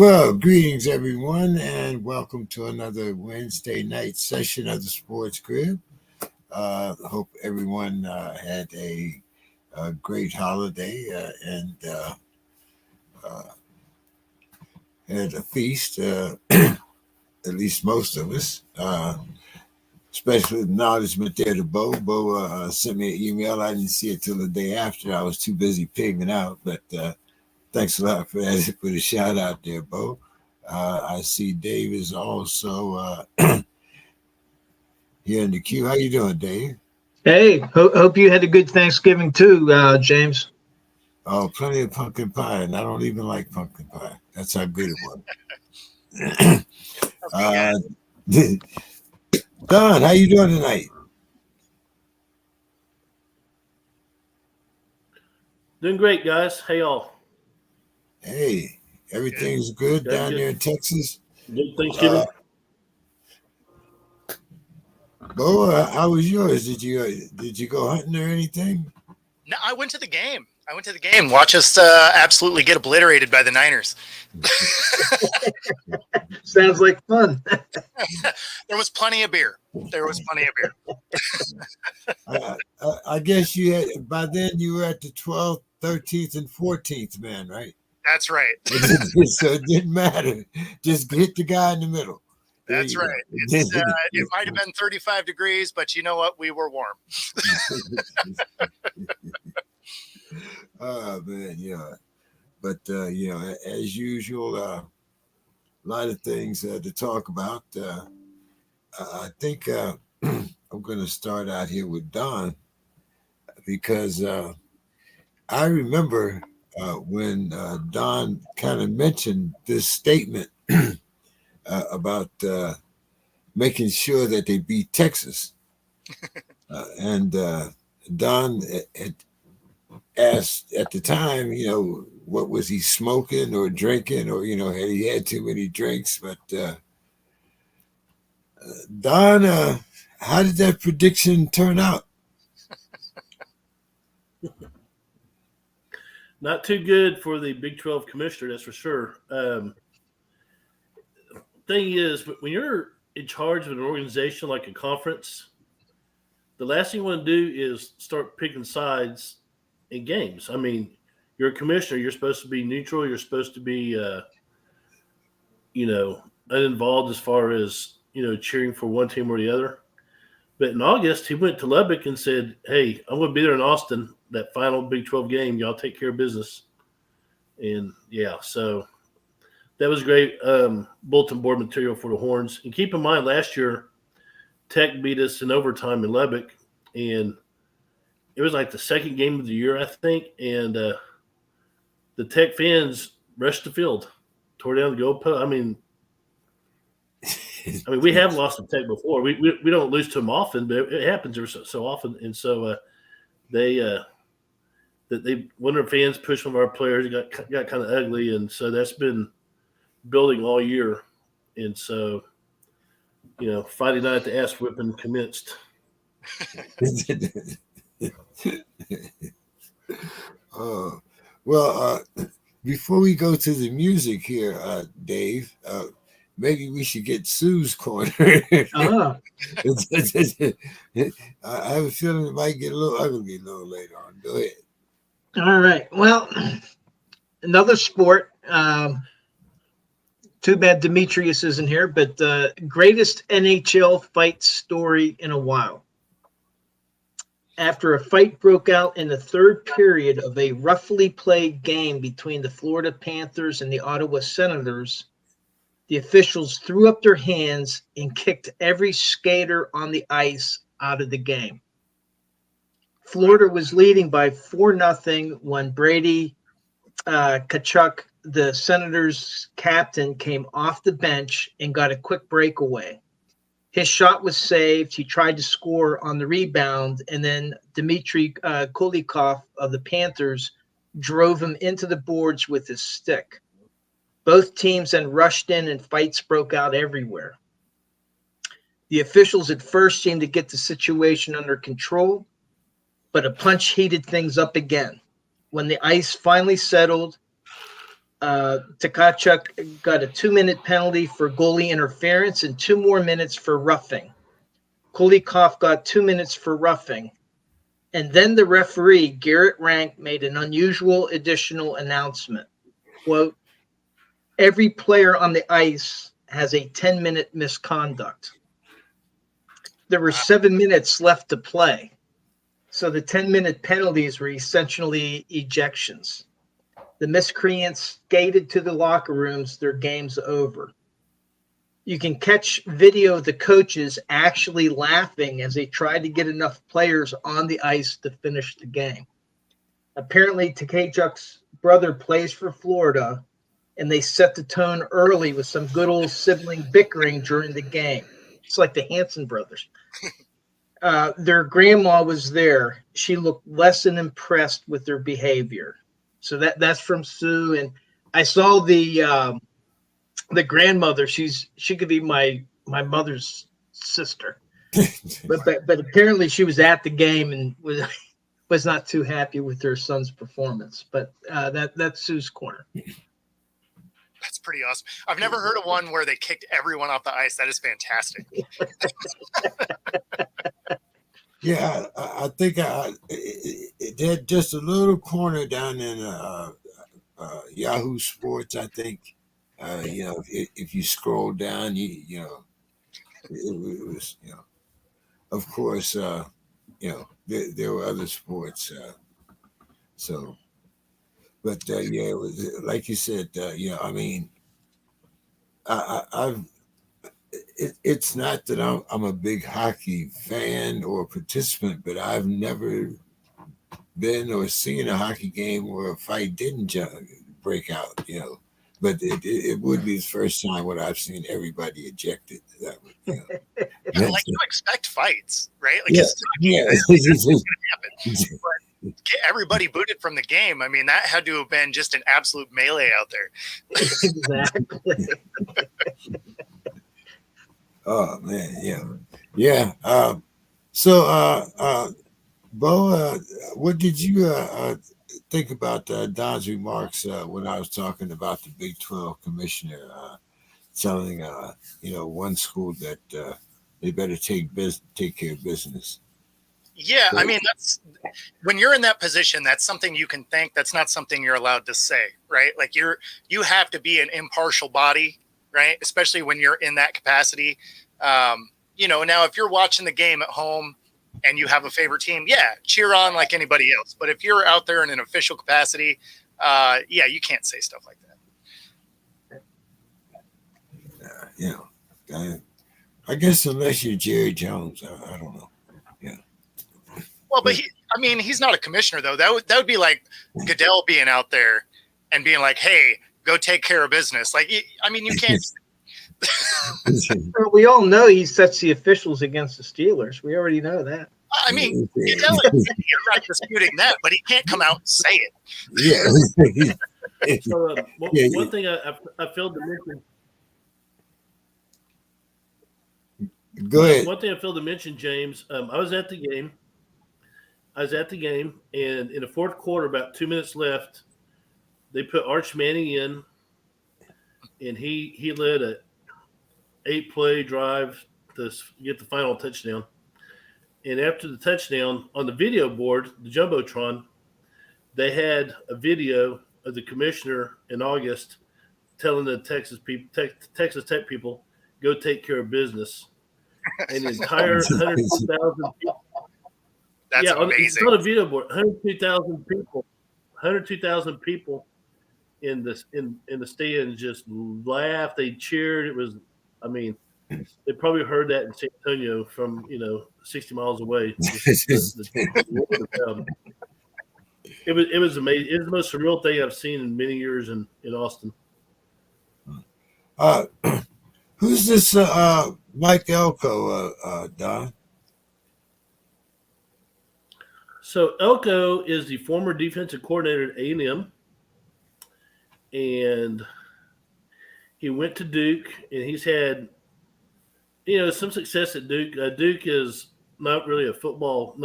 Well, greetings everyone, and welcome to another Wednesday night session of the Sports Crib. Hope everyone had a great holiday and had a feast. At least most of us. Special acknowledgement there to Bo. Bo sent me an email. I didn't see it till the day after. I was too busy pigging out, but thanks a lot for that, for the shout out there, Bo. I see Dave is also here in the queue. How you doing, Dave? Hey, hope you had a good Thanksgiving too, James. Oh, plenty of pumpkin pie, and I don't even like pumpkin pie. That's how good it was. Don, how you doing tonight? Doing great, guys. Hey, y'all. Hey, everything's good down there in Texas. Good Thanksgiving. Bo, how was yours? Did you go hunting or anything? No, I went to the game. Watch us absolutely get obliterated by the Niners. Sounds like fun. There was plenty of beer. I guess you had, by then you were at the 12th, 13th, and 14th man, right? That's right. So it didn't matter. Just hit the guy in the middle. That's right. It might have been 35 degrees, but you know what? We were warm. Oh man, yeah. But as usual, a lot of things to talk about. I think I'm going to start out here with Don because I remember when Don kind of mentioned this statement about making sure that they beat Texas. And Don had asked at the time, what was he smoking or drinking, or, had he had too many drinks? But Don, how did that prediction turn out? Not too good for the Big 12 commissioner, that's for sure. Thing is, when you're in charge of an organization like a conference, the last thing you want to do is start picking sides in games. I mean, you're a commissioner. You're supposed to be neutral. You're supposed to be, uninvolved as far as, cheering for one team or the other. But in August, he went to Lubbock and said, hey, I'm going to be there in Austin, that final Big 12 game. Y'all take care of business. And, so that was great bulletin board material for the Horns. And keep in mind, last year, Tech beat us in overtime in Lubbock. And it was like the second game of the year, I think. And the Tech fans rushed the field, tore down the goalpost. I mean, we have lost to Tech before. We don't lose to them often, but it happens so often. And so one of our fans pushed one of our players. It got kind of ugly, and so that's been building all year. And so, Friday night the ass whipping commenced. Before we go to the music here, Dave, maybe we should get Sue's corner. I have a feeling it might get a little ugly a little later on. Go ahead. All right. Well, another sport. Too bad Demetrius isn't here, but the greatest NHL fight story in a while. After a fight broke out in the third period of a roughly played game between the Florida Panthers and the Ottawa Senators, the officials threw up their hands and kicked every skater on the ice out of the game. Florida was leading by 4-0 when Brady Tkachuk, the Senators' captain, came off the bench and got a quick breakaway. His shot was saved. He tried to score on the rebound, and then Dmitry Kulikov of the Panthers drove him into the boards with his stick. Both teams then rushed in, and fights broke out everywhere. The officials at first seemed to get the situation under control, but a punch heated things up again. When the ice finally settled, Tkachuk got a 2-minute penalty for goalie interference and 2 more minutes for roughing. Kulikov got 2 minutes for roughing. And then the referee, Garrett Rank, made an unusual additional announcement. Quote, every player on the ice has a 10-minute misconduct. There were 7 minutes left to play. So the 10-minute penalties were essentially ejections. The miscreants skated to the locker rooms. Their game's over. You can catch video of the coaches actually laughing as they tried to get enough players on the ice to finish the game. Apparently, Tkachuk's brother plays for Florida, and they set the tone early with some good old sibling bickering during the game. It's like the Hanson brothers. Their grandma was there. She looked less than impressed with their behavior. So that's from Sue. And I saw the grandmother. She could be my mother's sister, but apparently she was at the game and was not too happy with her son's performance. But that's Sue's corner. That's pretty awesome. I've never heard of one where they kicked everyone off the ice. That is fantastic. Yeah, I think it had just a little corner down in Yahoo Sports. I think if you scroll down, it was of course there were other sports. So, but it was like you said. I mean, I've. It's not that I'm a big hockey fan or participant, but I've never been or seen a hockey game where a fight didn't break out. But it would be the first time when I've seen everybody ejected. That would, like you expect fights, right? Like yeah, it's gonna happen. But get everybody booted from the game. I mean, that had to have been just an absolute melee out there. Exactly. Oh man, yeah. So, Bo, what did you think about Don's remarks when I was talking about the Big 12 commissioner telling one school that they better take care of business? Yeah, I mean, that's when you're in that position, that's something you can think. That's not something you're allowed to say, right? Like you have to be an impartial body, right? Especially when you're in that capacity. Now if you're watching the game at home and you have a favorite team, yeah, cheer on like anybody else. But if you're out there in an official capacity, you can't say stuff like that. I guess unless you're Jerry Jones, I don't know. Yeah. Well, but he's not a commissioner though. That would be like Goodell being out there and being like, "Hey, go take care of business." Like, you can't. We all know he sets the officials against the Steelers. We already know that. I mean, Goodell is not disputing that, but he can't come out and say it. Yeah. So, one thing I failed to mention. Go ahead. One thing I failed to mention, James. I was at the game, and in the fourth quarter, about 2 minutes left, they put Arch Manning in, and he led a 8-play drive to get the final touchdown. And after the touchdown, on the video board, the Jumbotron, they had a video of the commissioner in August telling the Texas Tech people, go take care of business. And the entire 102,000 people. That's amazing. It's on a video board. 102,000 people in the stands just laughed. They cheered. It was, they probably heard that in San Antonio from 60 miles away. It was amazing. It was the most surreal thing I've seen in many years in Austin. Who's this Mike Elko, Don? So Elko is the former defensive coordinator at A&M, and he went to Duke, and he's had some success at Duke. Duke is not really a football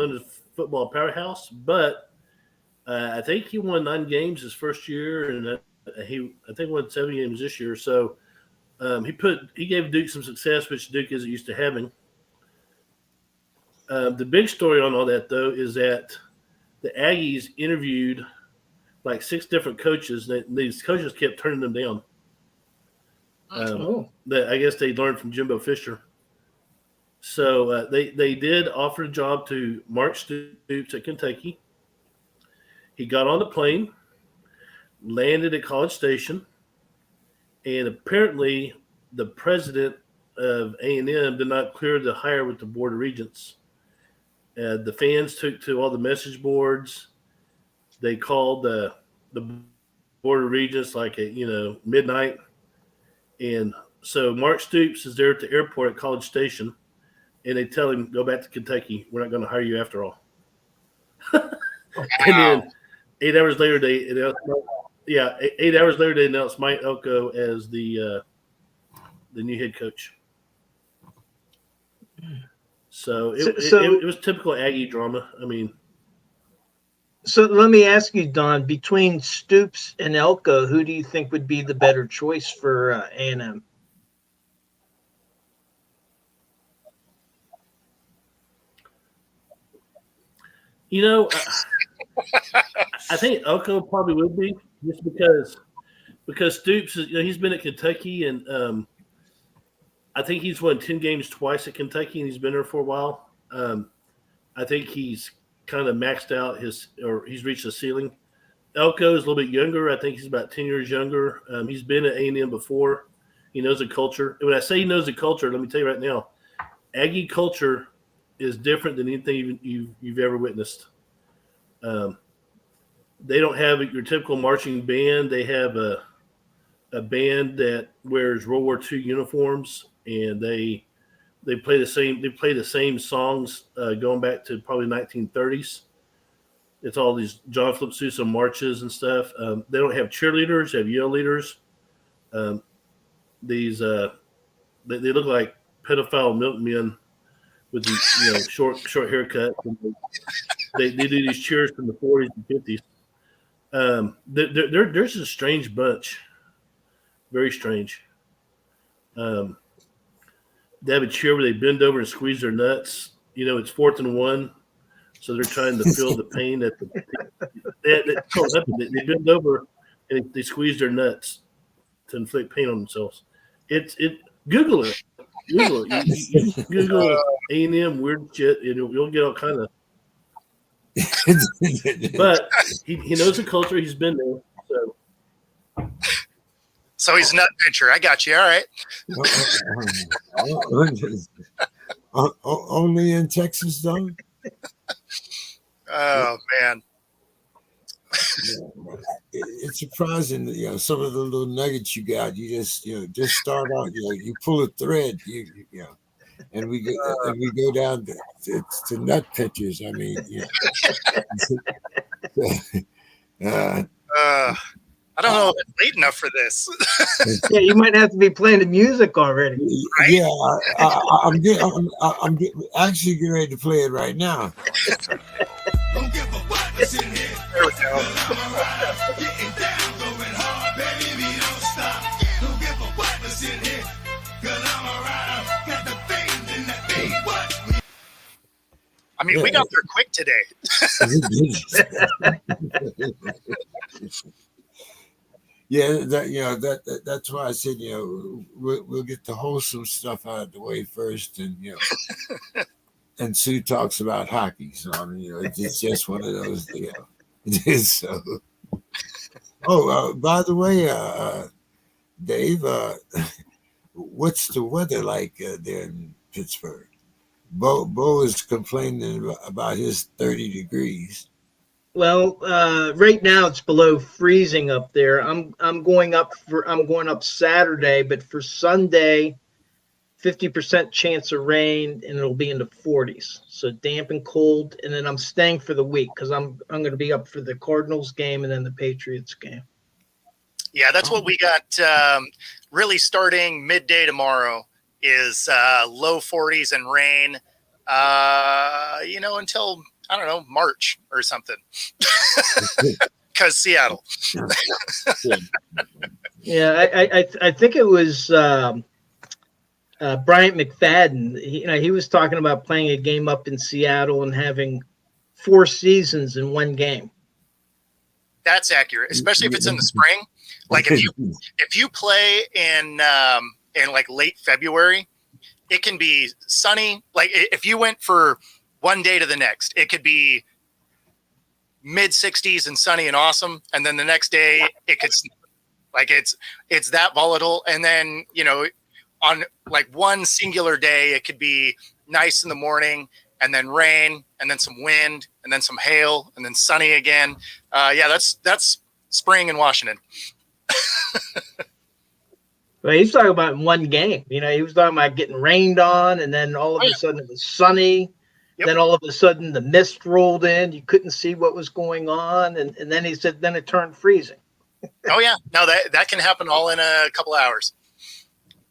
powerhouse, but I think he won 9 games his first year, and I think won 7 games this year. So he gave Duke some success, which Duke isn't used to having. The big story on all that, though, is that the Aggies interviewed like 6 different coaches. These coaches kept turning them down. That I guess they learned from Jimbo Fisher. So they did offer a job to Mark Stoops at Kentucky. He got on the plane, landed at College Station, and apparently the president of A&M did not clear the hire with the Board of Regents. The fans took to all the message boards. They called the Board of Regents like at midnight, and so Mark Stoops is there at the airport at College Station, and they tell him, "Go back to Kentucky. We're not going to hire you after all." And then 8 hours later, they announced, 8 hours later they announced Mike Elko as the new head coach. So it was typical Aggie drama. I mean, so let me ask you, Don, between Stoops and Elko, who do you think would be the better choice for A&M? I think Elko probably would be, just because Stoops is, he's been at Kentucky, and I think he's won 10 games twice at Kentucky, and he's been there for a while. I think he's kind of maxed out he's reached the ceiling. Elko is a little bit younger. I think he's about 10 years younger. He's been at A&M before. He knows the culture. And when I say he knows the culture, let me tell you right now, Aggie culture is different than anything you've ever witnessed. They don't have your typical marching band. They have a band that wears World War II uniforms, and they play the same songs going back to probably 1930s. It's all these John Philip Sousa marches and stuff. They don't have cheerleaders; they have yell leaders. They look like pedophile milkmen with these short haircuts. They do these cheers from the 40s and 50s. They're just a strange bunch, very strange. They have a cheer where they bend over and squeeze their nuts. It's 4th and 1, so they're trying to feel the pain that they bend over and they squeeze their nuts to inflict pain on themselves. Google it. Google it. You Google A&M weird shit, and you'll get all kind of. But he knows the culture. He's been there. So he's a nut pincher. I got you. All right. Only in Texas, though. Oh man, it's surprising that some of the little nuggets you got. You just start out. You pull a thread. And we go down to nut pitchers. I mean, I don't know if it's late enough for this. Yeah, you might have to be playing the music already. Right? Yeah, I'm actually getting ready to play it right now. Don't give a what that's in here. There we go. Getting down, going hard, baby, we don't stop. Don't give a what that's in here. 'Cause I'm a rider, got the things in that thing. What? I mean, we got there quick today. Yeah, that's why I said we'll get the wholesome stuff out of the way first, and and Sue talks about hockey, so I mean it's just one of those it is so. Oh, by the way, Dave, what's the weather like there in Pittsburgh? Bo is complaining about his 30 degrees. Well, right now it's below freezing up there. I'm going up Saturday, but for Sunday, 50% chance of rain, and it'll be in the 40s. So damp and cold, and then I'm staying for the week because I'm going to be up for the Cardinals game and then the Patriots game. Yeah, that's what we got. Really, starting midday tomorrow is low 40s and rain. Until I don't know, March or something. because Seattle. Yeah, I think it was Bryant McFadden. He was talking about playing a game up in Seattle and having 4 seasons in one game. That's accurate, especially if it's in the spring. Like if you play in like late February, it can be sunny. Like if you went for one day to the next, it could be mid 60s and sunny and awesome, and then the next day it could snow. Like it's that volatile. And then on like one singular day, it could be nice in the morning, and then rain, and then some wind, and then some hail, and then sunny again. Yeah, that's spring in Washington. Well, he's talking about in one game. He was talking about getting rained on, and then all of a sudden it was sunny. Yep. Then all of a sudden the mist rolled in. You couldn't see what was going on, and then he said then it turned freezing. Oh yeah, no, that can happen all in a couple hours.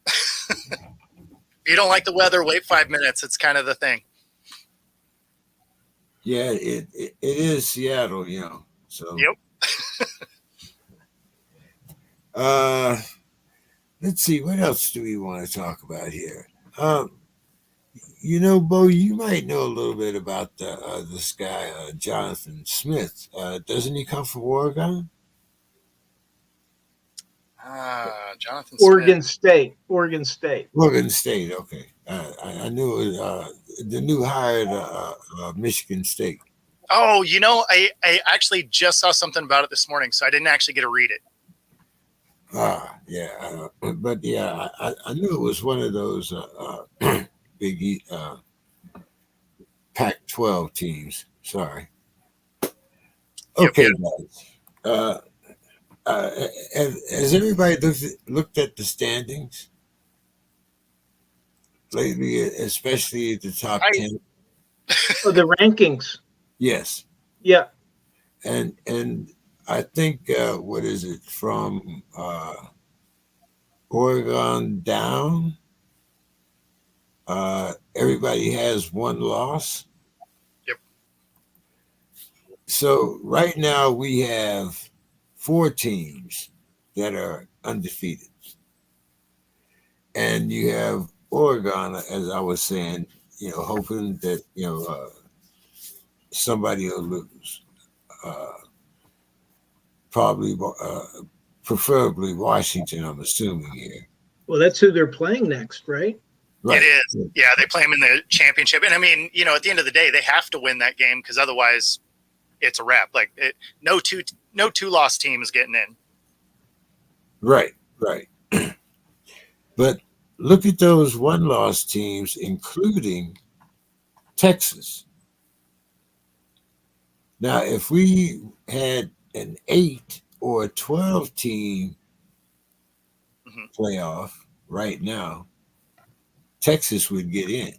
If you don't like the weather, wait 5 minutes. It's kind of the thing. Yeah, it is Seattle, So Yep. Let's see, what else do we want to talk about here? Bo, you might know a little bit about this guy, Jonathan Smith. Doesn't he come from Oregon? Jonathan Oregon Smith. Oregon State. Oregon State, okay. I knew it was the new hire at Michigan State. Oh, I actually just saw something about it this morning, so I didn't actually get to read it. Yeah. But yeah, I knew it was one of those big Pac-12 teams. Sorry. Okay, guys. Has everybody looked at the standings lately, especially the top 10? Oh, the rankings. Yes. Yeah. And I think what is it from Oregon down? Everybody has one loss. Yep. So right now we have 4 teams that are undefeated. And you have Oregon, as I was saying, hoping that, somebody will lose. Probably, preferably Washington, I'm assuming here. Well, that's who they're playing next, right? Right. It is. Yeah, they play them in the championship. And I mean, at the end of the day, they have to win that game because otherwise it's a wrap. Like no two-loss team is getting in. Right. But look at those one-loss teams, including Texas. Now, if we had an 8 or a 12 team playoff right now, Texas would get in.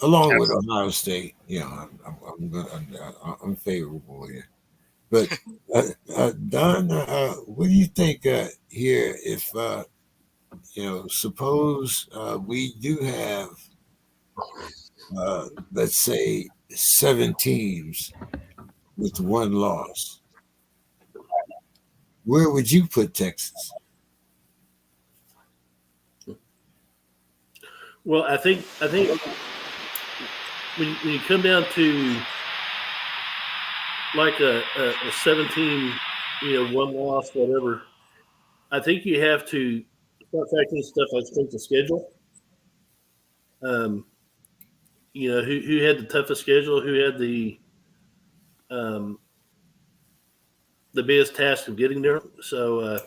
Along with Ohio State. I'm favorable here. But Don, what do you think here? If suppose we do have, let's say, 7 teams with one loss, where would you put Texas? Well, I think when you come down to like a 17, one loss, whatever, I think you have to start factoring stuff like strength of schedule. Who had the toughest schedule, who had the biggest task of getting there. So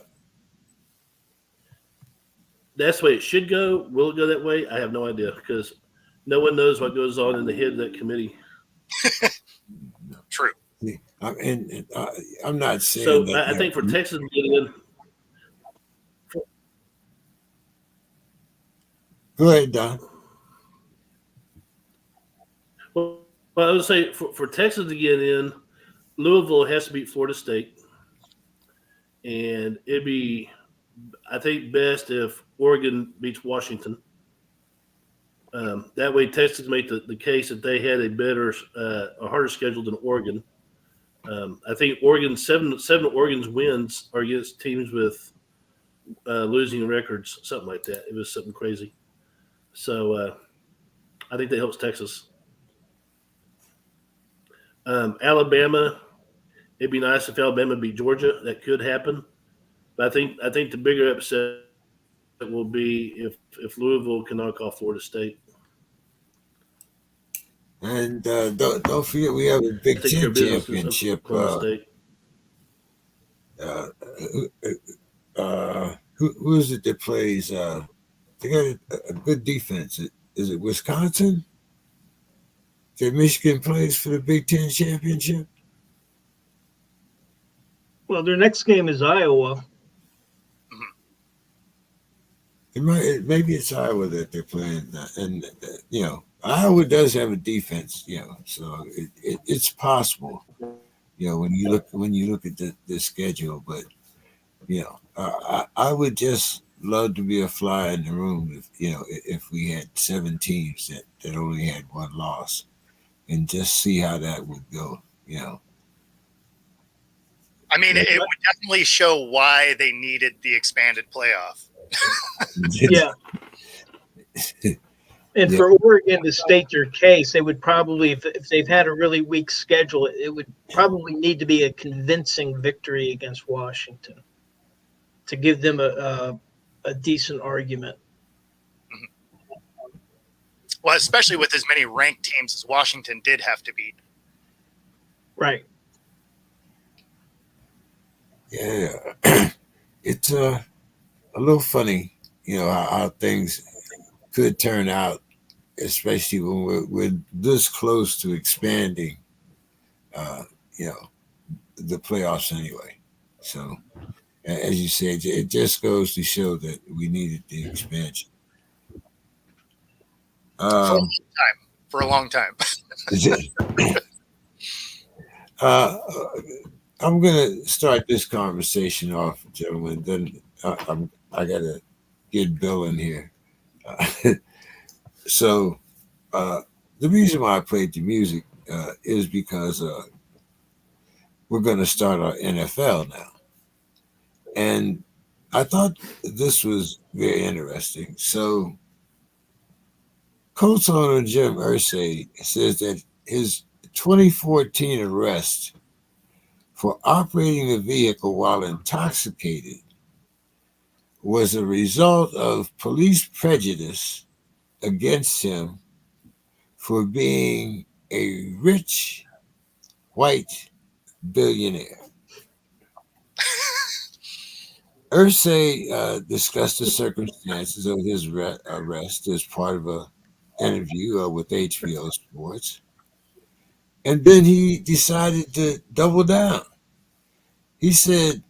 that's the way it should go. Will it go that way? I have no idea because no one knows what goes on in the head of that committee. True. And I'm not saying so. that, I think for Texas to get in. Go ahead, Don. Well, I would say for Texas to get in, Louisville has to beat Florida State, and it'd be, I think, best if Oregon beats Washington. That way, Texas made the case that they had a harder schedule than Oregon. I think seven of Oregon's wins are against teams with losing records, something like that. It was something crazy. So I think that helps Texas. Alabama, it'd be nice if Alabama beat Georgia. That could happen. But I think the bigger upset will be if Louisville can knock off Florida State. And don't forget we have a Big Take care Ten of business of championship. Oklahoma State. Who is it that plays? They got a good defense. Is it Wisconsin? That Michigan plays for the Big Ten championship? Well, their next game is Iowa. Maybe it's Iowa that they're playing, and Iowa does have a defense, so it's possible, when you look at the schedule. But I would just love to be a fly in the room if we had 7 teams that only had one loss, and just see how that would go. I mean, it would definitely show why they needed the expanded playoff. Yeah. And for Oregon to state their case, they would probably, if they've had a really weak schedule, it would probably need to be a convincing victory against Washington to give them a decent argument. Well, especially with as many ranked teams as Washington did have to beat. Right. Yeah. It's a little funny, how things could turn out, especially when we're this close to expanding, the playoffs anyway. So, as you said, it just goes to show that we needed the expansion. For a long time. I'm going to start this conversation off, gentlemen. Then I got to get Bill in here. So the reason why I played the music is because we're going to start our NFL now. And I thought this was very interesting. So Colts owner Jim Irsay says that his 2014 arrest for operating a vehicle while intoxicated was a result of police prejudice against him for being a rich white billionaire. Irsay discussed the circumstances of his arrest as part of an interview with HBO Sports. And then he decided to double down. He said,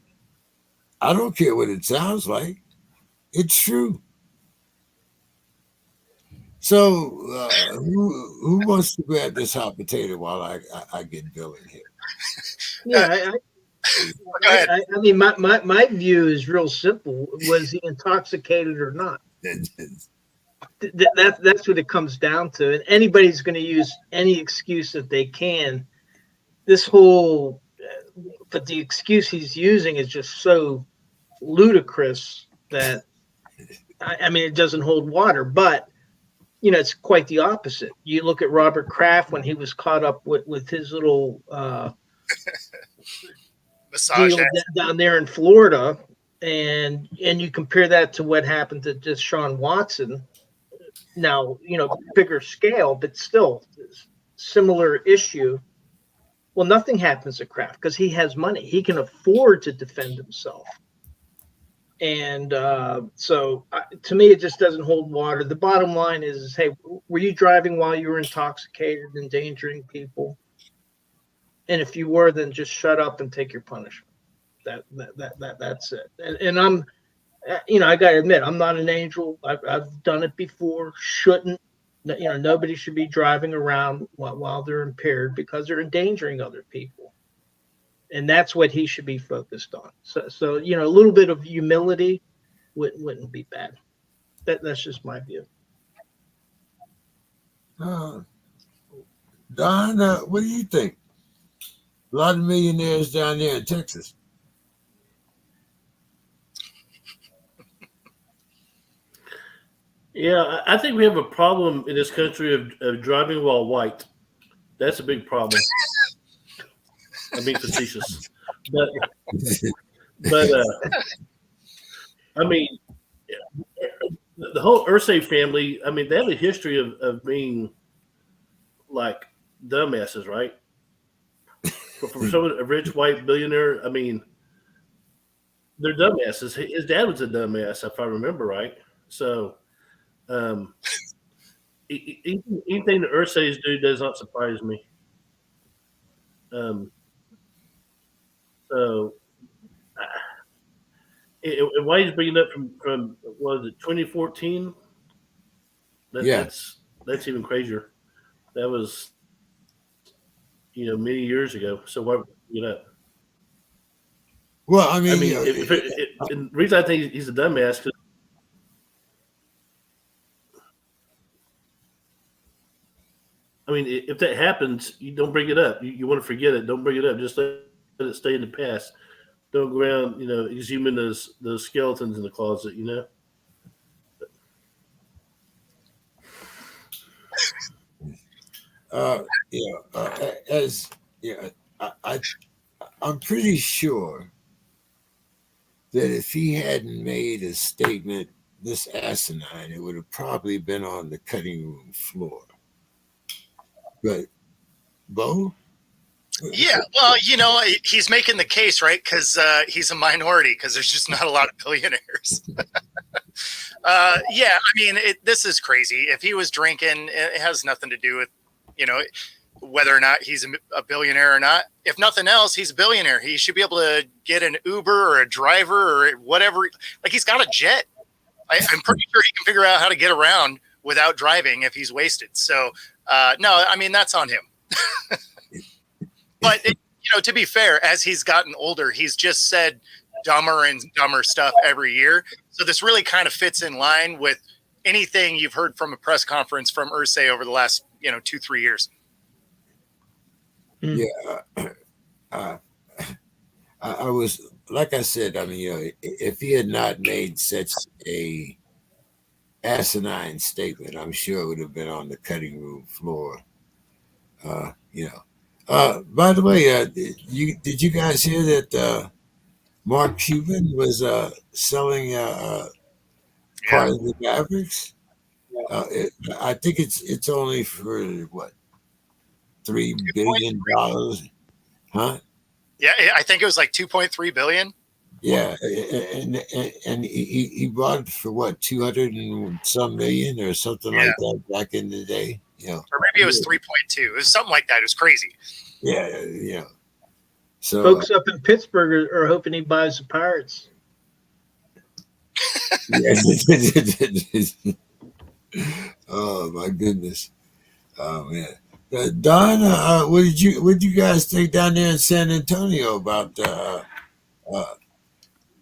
I don't care what it sounds like. It's true. So who wants to grab this hot potato while I get Bill in here? Yeah, Go ahead. I mean, my view is real simple. Was he intoxicated or not? That's what it comes down to. And anybody's going to use any excuse that they can. But the excuse he's using is just so ludicrous that, I mean, it doesn't hold water. But, it's quite the opposite. You look at Robert Kraft when he was caught up with his little Massage deal down there in Florida, and you compare that to what happened to Deshaun Watson. Now, bigger scale, but still similar issue. Well, nothing happens to Kraft because he has money. He can afford to defend himself. And so to me, it just doesn't hold water. The bottom line is, hey, were you driving while you were intoxicated, endangering people? And if you were, then just shut up and take your punishment. That's it. And I'm, I got to admit, I'm not an angel. I've done it before. Shouldn't. Nobody should be driving around while they're impaired because they're endangering other people. And that's what he should be focused on. So a little bit of humility wouldn't be bad. That's just my view. Uh, Don, what do you think? A lot of millionaires down there in Texas. Yeah, I think we have a problem in this country of driving while white. That's a big problem. I'm being facetious, but I mean, the whole Ursay family. I mean, they have a history of being like dumbasses, right? For someone a rich white billionaire, I mean, they're dumbasses. His dad was a dumbass, if I remember right. So, um, anything the Ursays do does not surprise me. Um, so, why he's bringing it up from what was it 2014? Yeah. That's even crazier. That was many years ago. So why bring it up? Well, I I mean, mean, and the reason I think he's a dumbass because I mean, if that happens, you don't bring it up. You want to forget it. Don't bring it up. Just let it stay in the past. Don't go around, exhuming those skeletons in the closet. as I'm pretty sure that if he hadn't made a statement this asinine, it would have probably been on the cutting room floor. But Bo, Yeah, well, he's making the case, right? Because he's a minority. Because there's just not a lot of billionaires. Yeah, I mean, this is crazy. If he was drinking, it has nothing to do with, whether or not he's a billionaire or not. If nothing else, he's a billionaire. He should be able to get an Uber or a driver or whatever. Like, he's got a jet. I'm pretty sure he can figure out how to get around without driving if he's wasted. So, no, I mean, that's on him. But, to be fair, as he's gotten older, he's just said dumber and dumber stuff every year. So this really kind of fits in line with anything you've heard from a press conference from Irsay over the last, 2-3 years. Yeah, I was, like I said, I mean, if he had not made such a asinine statement, I'm sure it would have been on the cutting room floor. By the way, did you guys hear that Mark Cuban was selling part of the Mavericks? I think it's only for what, $3 billion, huh? Yeah, I think it was like 2.3 billion. Yeah, and he bought it for what, 200 and some million or something like that back in the day. Or maybe it was 3.2. It was something like that. It was crazy. Yeah. So Folks up in Pittsburgh are hoping he buys the Pirates. Oh my goodness. Oh man. Don, what did you guys think down there in San Antonio about the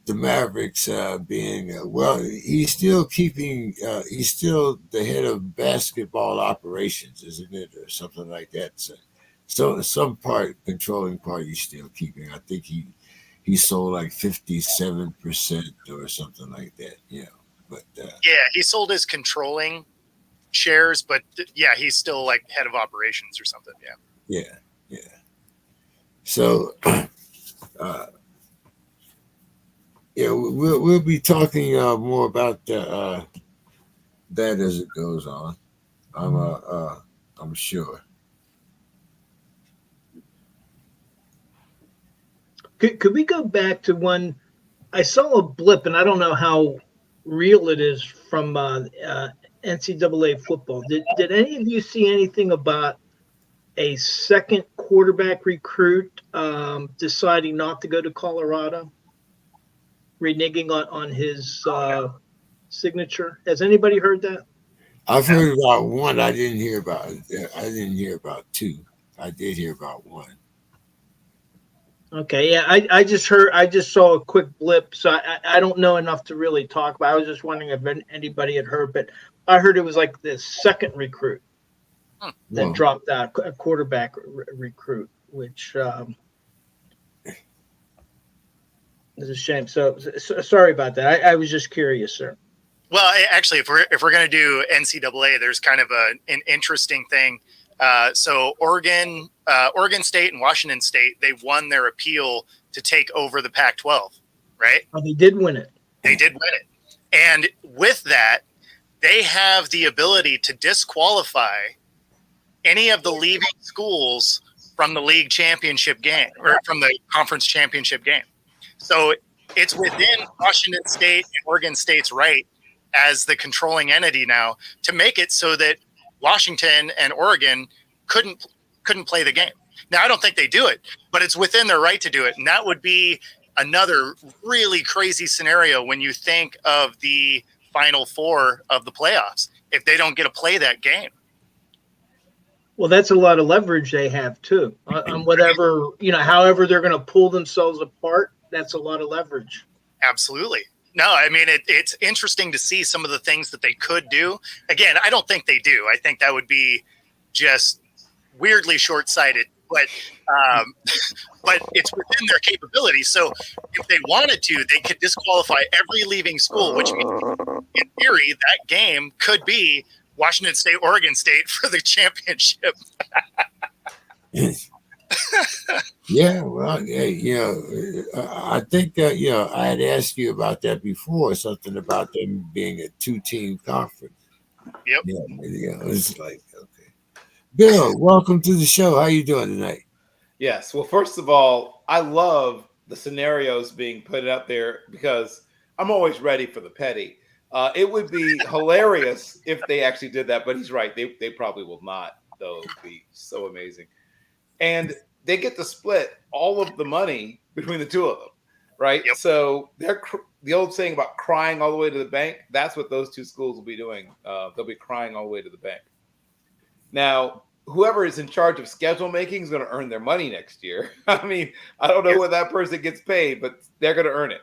Mavericks being well? He's still the head of basketball operations, isn't it, or something like that? So some controlling part he's still keeping. I think he sold like 57% or something like that. But he sold his controlling shares, but he's still like head of operations or something. Yeah. So we'll be talking more about that as it goes on. I'm sure. Could we go back to one? I saw a blip, and I don't know how real it is from NCAA football. Did any of you see anything about a second quarterback recruit deciding not to go to Colorado, reneging on his signature? Has anybody heard that? I've heard about one. I didn't hear about two. I did hear about one. Okay, yeah, I just saw a quick blip, so I don't know enough to really talk about. I was just wondering if anybody had heard, but I heard it was like the second recruit. that Well, dropped out, a quarterback recruit, which is a shame. So sorry about that. I was just curious, sir. Well, actually, if we're going to do NCAA, there's kind of an interesting thing. So Oregon State and Washington State, they won their appeal to take over the Pac-12, right? Oh, they did win it. They did win it. And with that, they have the ability to disqualify any of the leaving schools from the league championship game or from the conference championship game. So it's within Washington State and Oregon State's right as the controlling entity now to make it so that Washington and Oregon couldn't play the game. Now, I don't think they do it, but it's within their right to do it. And that would be another really crazy scenario when you think of the Final Four of the playoffs, if they don't get to play that game. Well, that's a lot of leverage they have too on whatever, however they're going to pull themselves apart. That's a lot of leverage. Absolutely. No, I mean, it's interesting to see some of the things that they could do. Again, I don't think they do. I think that would be just weirdly short-sighted, but it's within their capabilities. So if they wanted to, they could disqualify every leaving school, which means in theory, that game could be Washington State, Oregon State for the championship. yeah, well, I think I had asked you about that before, something about them being a 2-team conference. Yep. Yeah, it's like, okay. Bill, welcome to the show. How you doing tonight? Yes. Well, first of all, I love the scenarios being put up there because I'm always ready for the petty. It would be hilarious if they actually did that, but he's right. They probably will not, though. It would be so amazing. And they get to split all of the money between the two of them, right? Yep. So the old saying about crying all the way to the bank, that's what those two schools will be doing. They'll be crying all the way to the bank. Now, whoever is in charge of schedule making is going to earn their money next year. I mean, I don't know what that person gets paid, but they're going to earn it.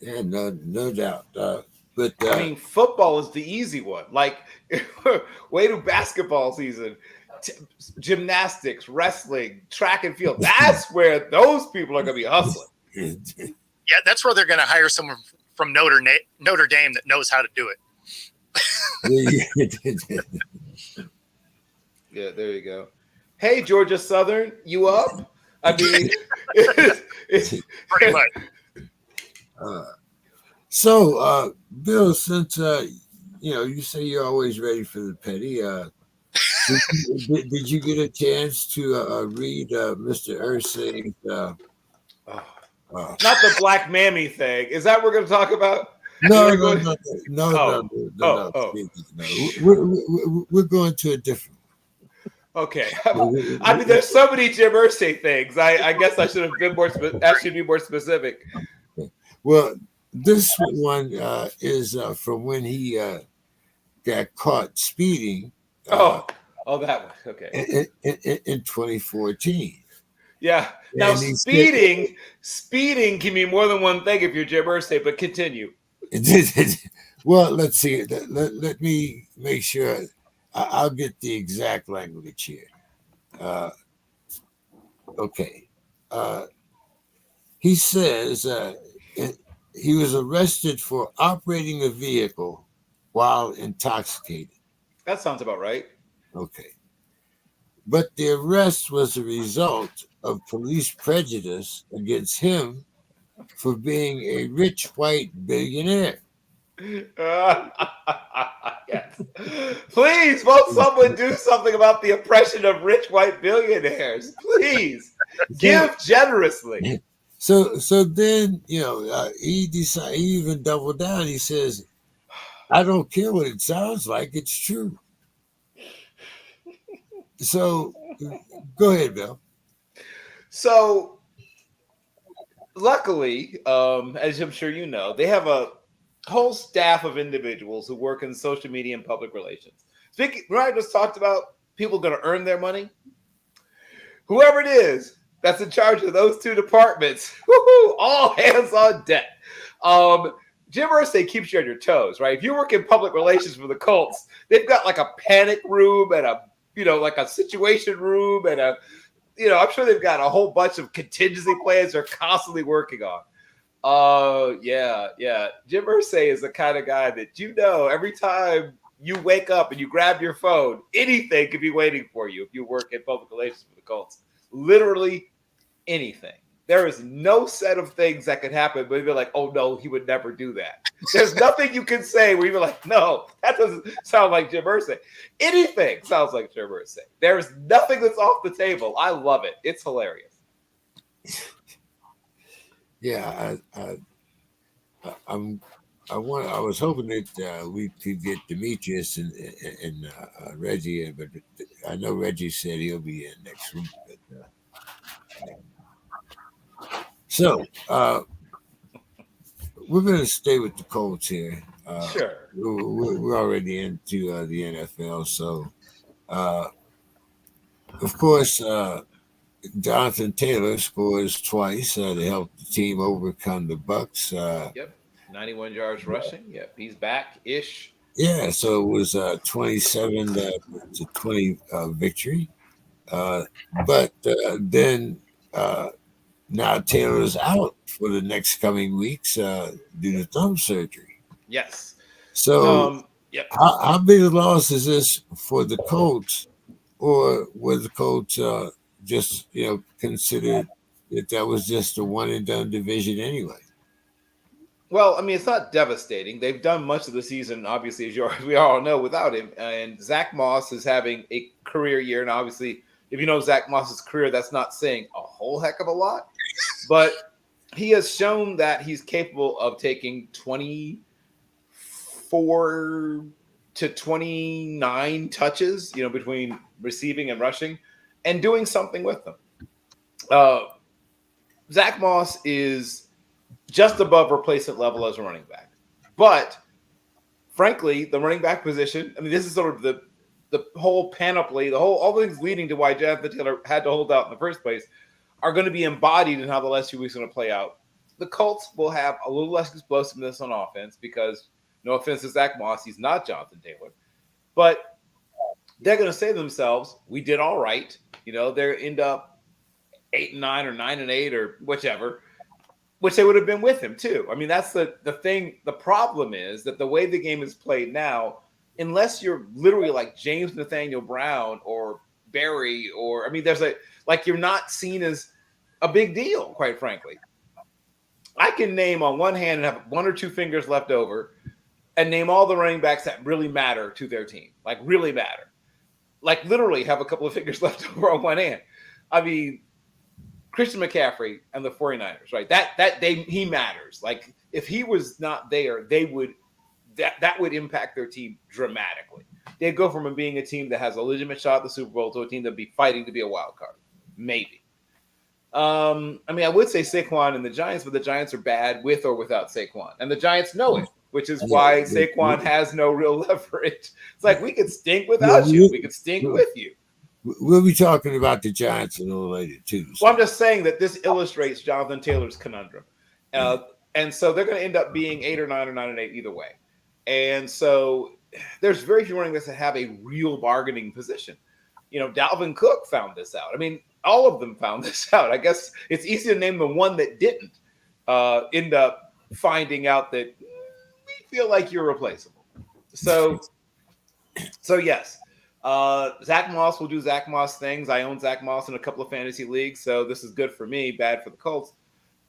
Yeah, no doubt. But I mean, football is the easy one. Like, way to basketball season, gymnastics, wrestling, track and field. That's where those people are going to be hustling. Yeah, that's where they're going to hire someone from Notre Dame that knows how to do it. Yeah, there you go. Hey, Georgia Southern, you up? I mean, it's Pretty much. So, Bill, since you say you're always ready for the petty, did you get a chance to read Mr. Irsay's? not the Black Mammy thing. Is that what we're going to talk about? No. We're going to a different. Okay. I mean, there's so many Jim Irsay things. I guess I should have been be more specific. Well, this one is from when he got caught speeding. Oh, that one. Okay. In 2014. Yeah. Now, speeding can mean more than one thing if you're Jim Irsay, but continue. Well, let's see. Let me make sure. I'll get the exact language here. Okay. He says he was arrested for operating a vehicle while intoxicated. That sounds about right. Okay. But the arrest was a result of police prejudice against him for being a rich white billionaire. Yes. Please, won't someone do something about the oppression of rich white billionaires? Please, give generously. So then, he decided, he even doubled down. He says, I don't care what it sounds like. It's true. So go ahead, Bill. So luckily, as I'm sure you know, they have a whole staff of individuals who work in social media and public relations. Speaking, I just talked about people going to earn their money. Whoever it is that's in charge of those two departments, all hands on deck. Jim Irsay keeps you on your toes, right? If you work in public relations for the Colts, they've got like a panic room and like a situation room and I'm sure they've got a whole bunch of contingency plans they're constantly working on. Yeah. Jim Irsay is the kind of guy that every time you wake up and you grab your phone, anything could be waiting for you if you work in public relations for the Colts. Literally anything. There is no set of things that could happen, but you'd be like, oh no, he would never do that. There's nothing you can say where you'd be like, no, that doesn't sound like Jim Irsay. Anything sounds like Jim Irsay. There's nothing that's off the table. I love it. It's hilarious. Yeah, I was hoping that we could get Demetrius and Reggie in, but I know Reggie said he'll be in next week. But, so we're going to stay with the Colts here. Sure. We're already into the NFL, so of course Jonathan Taylor scores twice to help the team overcome the Bucks. Yep, 91 yards rushing. Yep, he's back-ish. Yeah, so it was 27 to 20 victory. But then now Taylor's out for the next coming weeks due to thumb surgery. Yes. So yep. How big a loss is this for the Colts? Or were the Colts just, considered that was just a one and done division anyway? Well, I mean, it's not devastating. They've done much of the season, obviously, as we all know, without him. And Zach Moss is having a career year. And obviously, if you know Zach Moss's career, that's not saying a whole heck of a lot. But he has shown that he's capable of taking 24 to 29 touches, between receiving and rushing, and doing something with them. Zach Moss is just above replacement level as a running back. But frankly, the running back position, I mean, this is sort of the whole panoply, all the things leading to why Jonathan Taylor had to hold out in the first place are going to be embodied in how the last few weeks are going to play out. The Colts will have a little less explosiveness on offense because, no offense to Zach Moss, he's not Jonathan Taylor. But they're going to say to themselves, we did all right. They end up 8-9 or 9-8 or whichever, which they would have been with him too. I mean, that's the thing. The problem is that the way the game is played now, unless you're literally like James Nathaniel Brown or Barry, or there's you're not seen as a big deal, quite frankly. I can name on one hand and have one or two fingers left over and name all the running backs that really matter to their team, really matter. Literally have a couple of fingers left over on one hand. I mean, Christian McCaffrey and the 49ers, right? He matters. If he was not there, that would impact their team dramatically. They'd go from being a team that has a legitimate shot at the Super Bowl to a team that'd be fighting to be a wild card. Maybe. I would say Saquon and the Giants, but the Giants are bad with or without Saquon. And the Giants know it, which is why Saquon has no real leverage. It's we could stink without you. We could stink with you. We'll be talking about the Giants a little later, too. So. Well, I'm just saying that this illustrates Jonathan Taylor's conundrum. And so they're going to end up being 8 or 9 or 9-8 either way. And so there's very few running backs that have a real bargaining position. Dalvin Cook found this out. All of them found this out. I guess it's easy to name the one that didn't end up finding out that we feel like you're replaceable. So yes. Zach Moss will do Zach Moss things. I own Zach Moss in a couple of fantasy leagues, so this is good for me, bad for the Colts.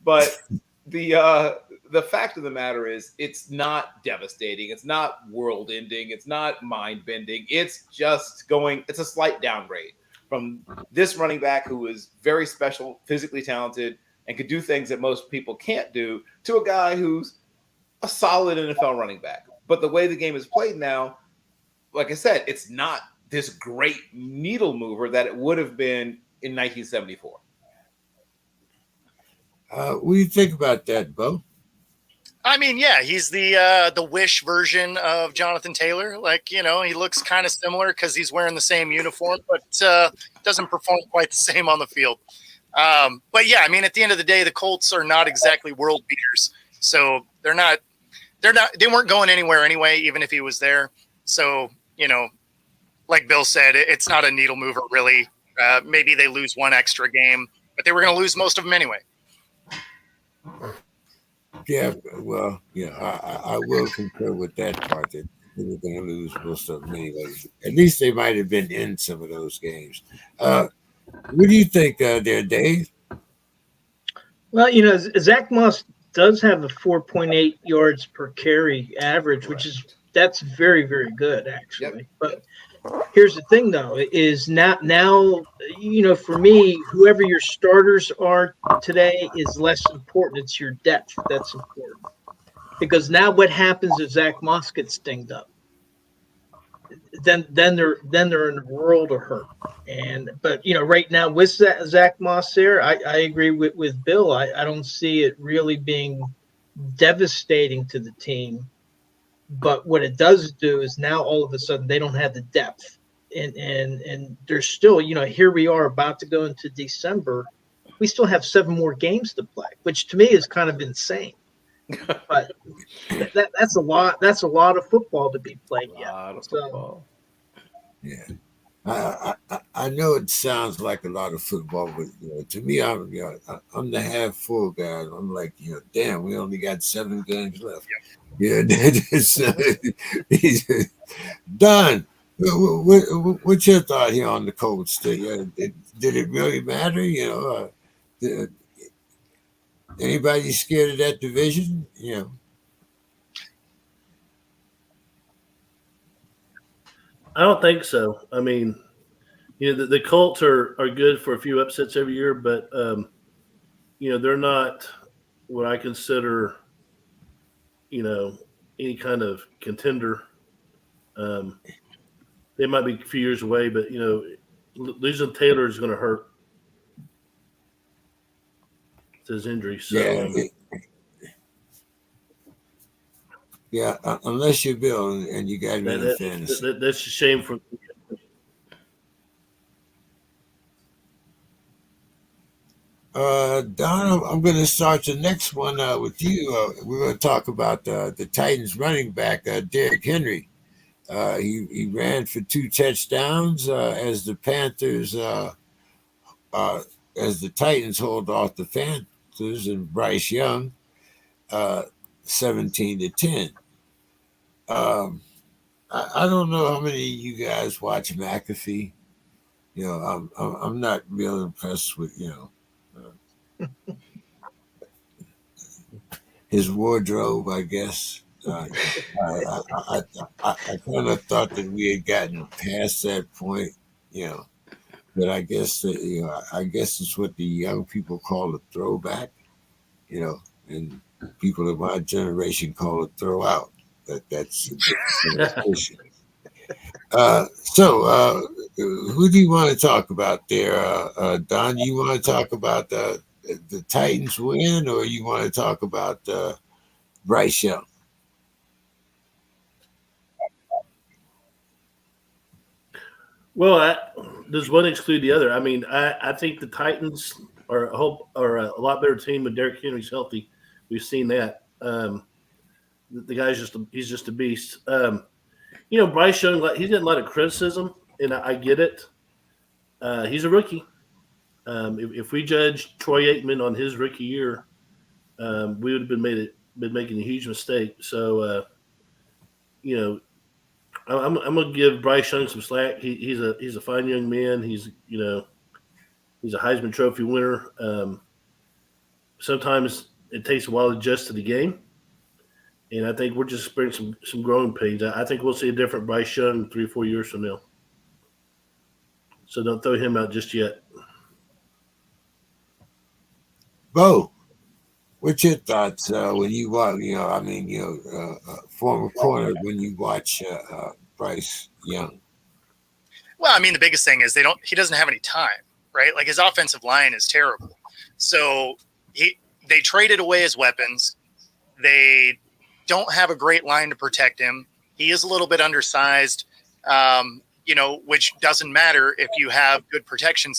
But the fact of the matter is it's not devastating. It's not world-ending. It's not mind-bending. It's just it's a slight downgrade from this running back who is very special, physically talented, and could do things that most people can't do, to a guy who's a solid NFL running back. But the way the game is played now, like I said, it's not this great needle mover that it would have been in 1974. What do you think about that, Bo? Yeah, he's the Wish version of Jonathan Taylor. He looks kind of similar because he's wearing the same uniform, but doesn't perform quite the same on the field. But yeah, at the end of the day, the Colts are not exactly world beaters, so they're not They weren't going anywhere anyway, even if he was there. So, like Bill said, it's not a needle mover really. Maybe they lose one extra game, but they were going to lose most of them anyway. Yeah, well, I will concur with that part that they were going to lose most of them anyway. At least they might have been in some of those games. What do you think there, Dave? Well, Zach Moss does have a 4.8 yards per carry average, which that's very, very good actually. But here's the thing, though, is now, for me, whoever your starters are today is less important. It's your depth that's important. Because now what happens if Zach Moss gets dinged up? Then they're in a world of hurt. But right now with Zach Moss there, I agree with Bill. I don't see it really being devastating to the team. But what it does do is now all of a sudden they don't have the depth. And there's still, here we are about to go into December. We still have 7 more games to play, which to me is kind of insane. But that's a lot. That's a lot of football to be played yet. So, yeah, I know it sounds like a lot of football, but to me, I'm the half full guy. I'm like, damn, we only got 7 games left. Yeah, done. What's your thought here on the Colts? Did it really matter? Anybody scared of that division? I don't think so. I mean, the Colts are good for a few upsets every year, but they're not what I consider, any kind of contender. They might be a few years away, but losing Taylor is going to hurt. It's his injury. So unless you're Bill and you got me in fantasy. That's a shame for. Don, I'm going to start the next one with you. We're going to talk about the Titans running back, Derrick Henry. He ran for 2 touchdowns as the Panthers, as the Titans hold off the Panthers and Bryce Young, 17-10. I don't know how many of you guys watch McAfee. I'm not real impressed with his wardrobe, I guess. I kind of thought that we had gotten past that point, but I guess I guess it's what the young people call a throwback, and people of my generation call it throw out. That's a different conversation. So, who do you want to talk about there, Don? You want to talk about the Titans win, or you want to talk about Bryce Young? Well, does one exclude the other? I mean, I think the Titans are a lot better team when Derrick Henry's healthy. We've seen that. The guy's he's just a beast. Bryce Young, he didn't a lot of criticism, and I get it. He's a rookie. If we judged Troy Aikman on his rookie year, we would have been making a huge mistake. So, I'm going to give Bryce Young some slack. He's a fine young man. He's a Heisman Trophy winner. Sometimes it takes a while to adjust to the game, and I think we're just experiencing some growing pains. I think we'll see a different Bryce Young 3 or 4 years from now. So don't throw him out just yet. Bo, what's your thoughts when you watch? Former corner when you watch Bryce Young. Well, I mean, the biggest thing is he doesn't have any time, right? Like his offensive line is terrible. So they traded away his weapons. They don't have a great line to protect him. He is a little bit undersized, which doesn't matter if you have good protection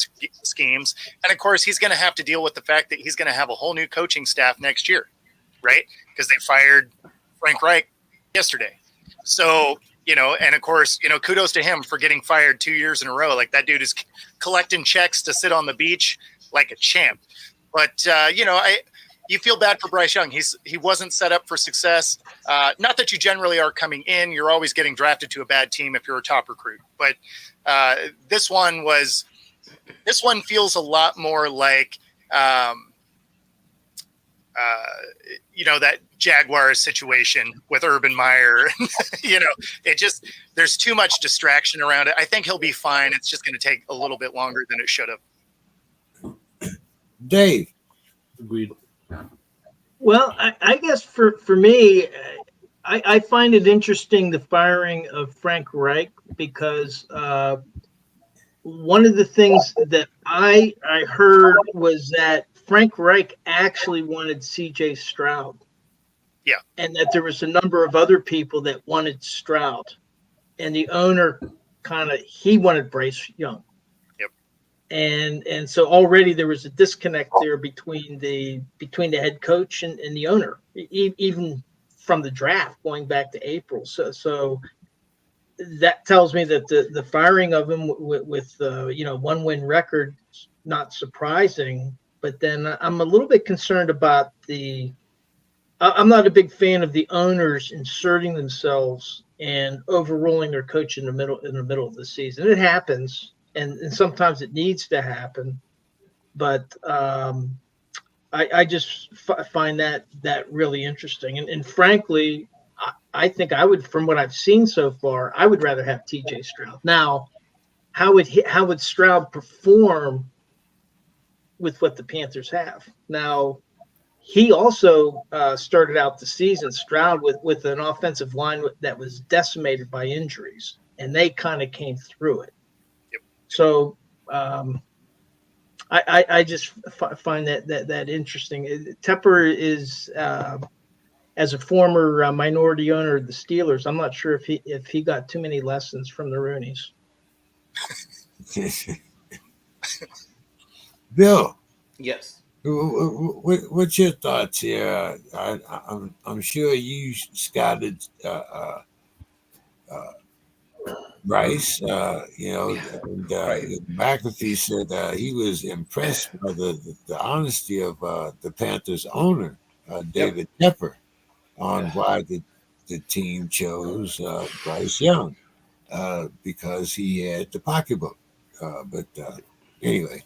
schemes. And of course, he's going to have to deal with the fact that he's going to have a whole new coaching staff next year, right? Because they fired Frank Reich yesterday. So, and of course, kudos to him for getting fired 2 years in a row. Like, that dude is collecting checks to sit on the beach like a champ. But, you feel bad for Bryce Young. He wasn't set up for success. Not that you generally are coming in. You're always getting drafted to a bad team if you're a top recruit. But this one feels a lot more like, that Jaguars situation with Urban Meyer. There's too much distraction around it. I think he'll be fine. It's just going to take a little bit longer than it should have. Dave. Agreed. Well, I guess for me, I find it interesting, the firing of Frank Reich, because one of the things that I heard was that Frank Reich actually wanted C.J. Stroud. Yeah. And that there was a number of other people that wanted Stroud. And the owner he wanted Bryce Young. Yep. And so already there was a disconnect there between the head coach and the owner, even from the draft going back to April. So that tells me that the firing of him with 1-win record, not surprising. But then I'm a little bit concerned about I'm not a big fan of the owners inserting themselves and overruling their coach in the middle of the season. It happens, and sometimes it needs to happen. But I just find that really interesting. And frankly, I think I would, from what I've seen so far, I would rather have T.J. Stroud. Now, how would Stroud perform with what the Panthers have? Now, he also started out the season, Stroud, with an offensive line that was decimated by injuries, and they kind of came through it. Yep. So I just find that interesting. Tepper is, as a former minority owner of the Steelers, I'm not sure if he got too many lessons from the Rooneys. Bill. Yes. What's your thoughts here? I'm sure you scouted Bryce. And McAfee said he was impressed by the honesty of the Panthers owner, David Tepper, on why the team chose Bryce Young, because he had the pocketbook. But anyway.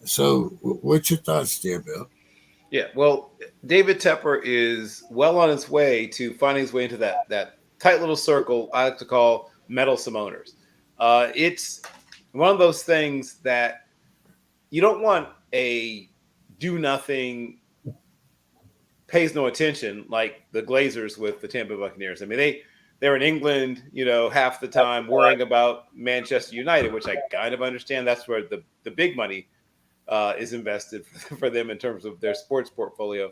So what's your thoughts there, Bill? Yeah, well, David Tepper is well on his way to finding his way into that tight little circle I like to call meddlesome owners. It's one of those things that you don't want a do-nothing, pays no attention like the Glazers with the Tampa Buccaneers. I mean, they're in England, half the time worrying about Manchester United, which I kind of understand. That's where the big money is invested for them in terms of their sports portfolio.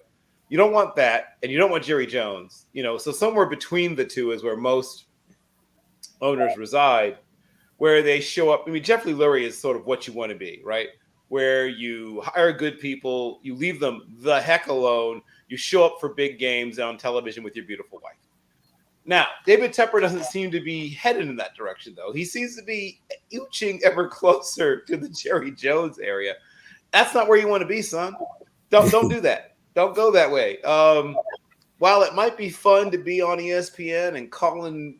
You don't want that, and you don't want Jerry Jones. So somewhere between the two is where most owners reside, where they show up. I mean, Jeffrey Lurie is sort of what you want to be, right? Where you hire good people, you leave them the heck alone, you show up for big games on television with your beautiful wife. Now, David Tepper doesn't seem to be headed in that direction, though. He seems to be inching ever closer to the Jerry Jones area. That's not where you want to be, son. Don't do that. Don't go that way. While it might be fun to be on ESPN and calling,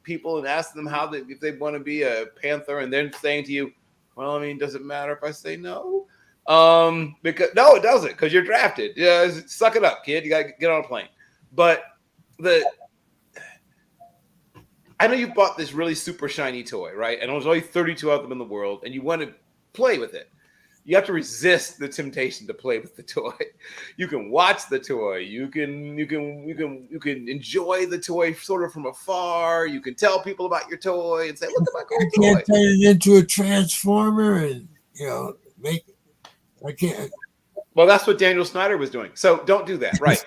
people and asking them if they want to be a Panther, and then saying to you, well, I mean, does it matter if I say no? Because no, it doesn't, because you're drafted. Yeah, suck it up, kid. You got to get on a plane. But I know you bought this really super shiny toy, right? And there's only 32 of them in the world, and you want to play with it. You have to resist the temptation to play with the toy. You can watch the toy. You can enjoy the toy sort of from afar. You can tell people about your toy and say, "Look at my cool toy." I can't turn it into a transformer and make. I can't. Well, that's what Daniel Snyder was doing. So don't do that, right?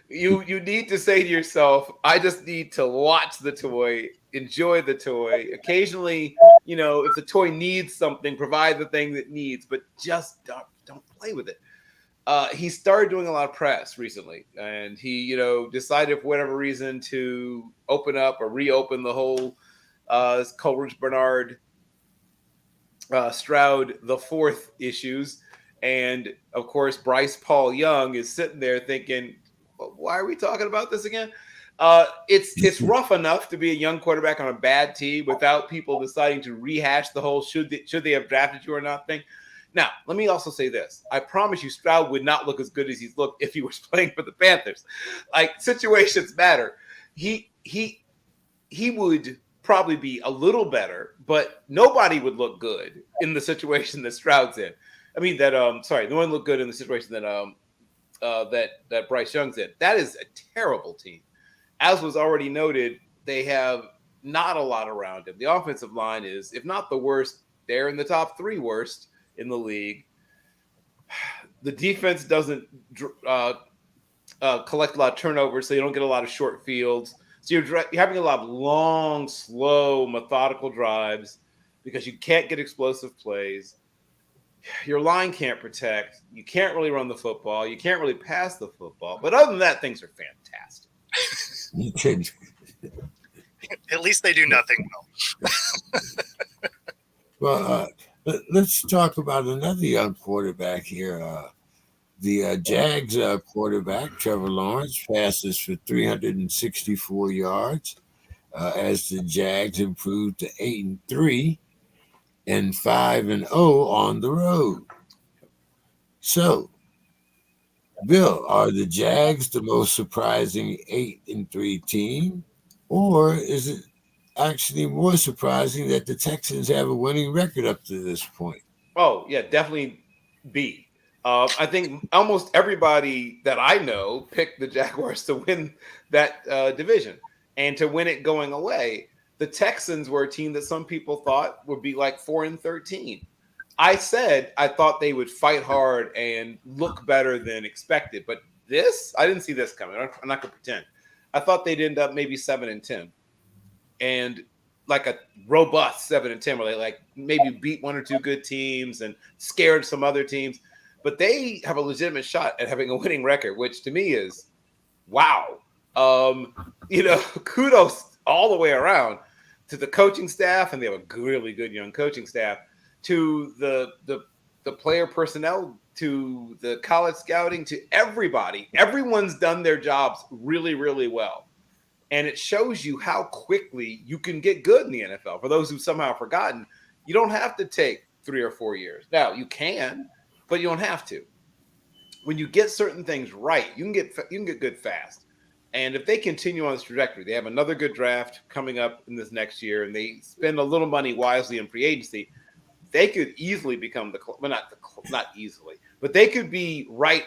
You need to say to yourself, I just need to watch the toy, enjoy the toy. Occasionally, if the toy needs something, provide the thing that needs, but just don't play with it. he started doing a lot of press recently, and he, decided for whatever reason to open up or reopen the whole Coleridge Bernard Stroud the fourth issues. And of course, Bryce Paul Young is sitting there thinking, why are we talking about this again? It's rough enough to be a young quarterback on a bad team without people deciding to rehash the whole should they have drafted you or not thing. Now, let me also say this. I promise you Stroud would not look as good as he's looked if he was playing for the Panthers. Like, situations matter. He would probably be a little better, but nobody would look good in the situation that Stroud's in. I mean, no one looked good in the situation that Bryce Young's in. That is a terrible team. As was already noted, they have not a lot around him. The offensive line is, if not the worst, they're in the top 3 worst in the league. The defense doesn't collect a lot of turnovers, so you don't get a lot of short fields. So you're having a lot of long, slow, methodical drives because you can't get explosive plays. Your line can't protect. You can't really run the football. You can't really pass the football. But other than that, things are fantastic. At least they do nothing well. Well, let's talk about another young quarterback here. The Jags quarterback, Trevor Lawrence, passes for 364 yards as the Jags improved to 8-3 and 5-0 on the road. So, Bill, are the Jags the most surprising 8-3 team, or is it actually more surprising that the Texans have a winning record up to this point? Oh, yeah, definitely B. I think almost everybody that I know picked the Jaguars to win that division and to win it going away. The Texans were a team that some people thought would be like 4-13. I said I thought they would fight hard and look better than expected, but I didn't see this coming. I'm not going to pretend. I thought they'd end up maybe 7-10, and like a robust 7-10, where they like maybe beat 1 or 2 good teams and scared some other teams. But they have a legitimate shot at having a winning record, which to me is wow. Kudos all the way around to the coaching staff, and they have a really good young coaching staff, to the player personnel, to the college scouting, to everybody. Everyone's done their jobs really, really well. And it shows you how quickly you can get good in the NFL. For those who somehow have forgotten, you don't have to take 3 or 4 years. Now, you can, but you don't have to. When you get certain things right, you can get good fast. And if they continue on this trajectory, they have another good draft coming up in this next year, and they spend a little money wisely in free agency, they could easily become not easily, but they could be right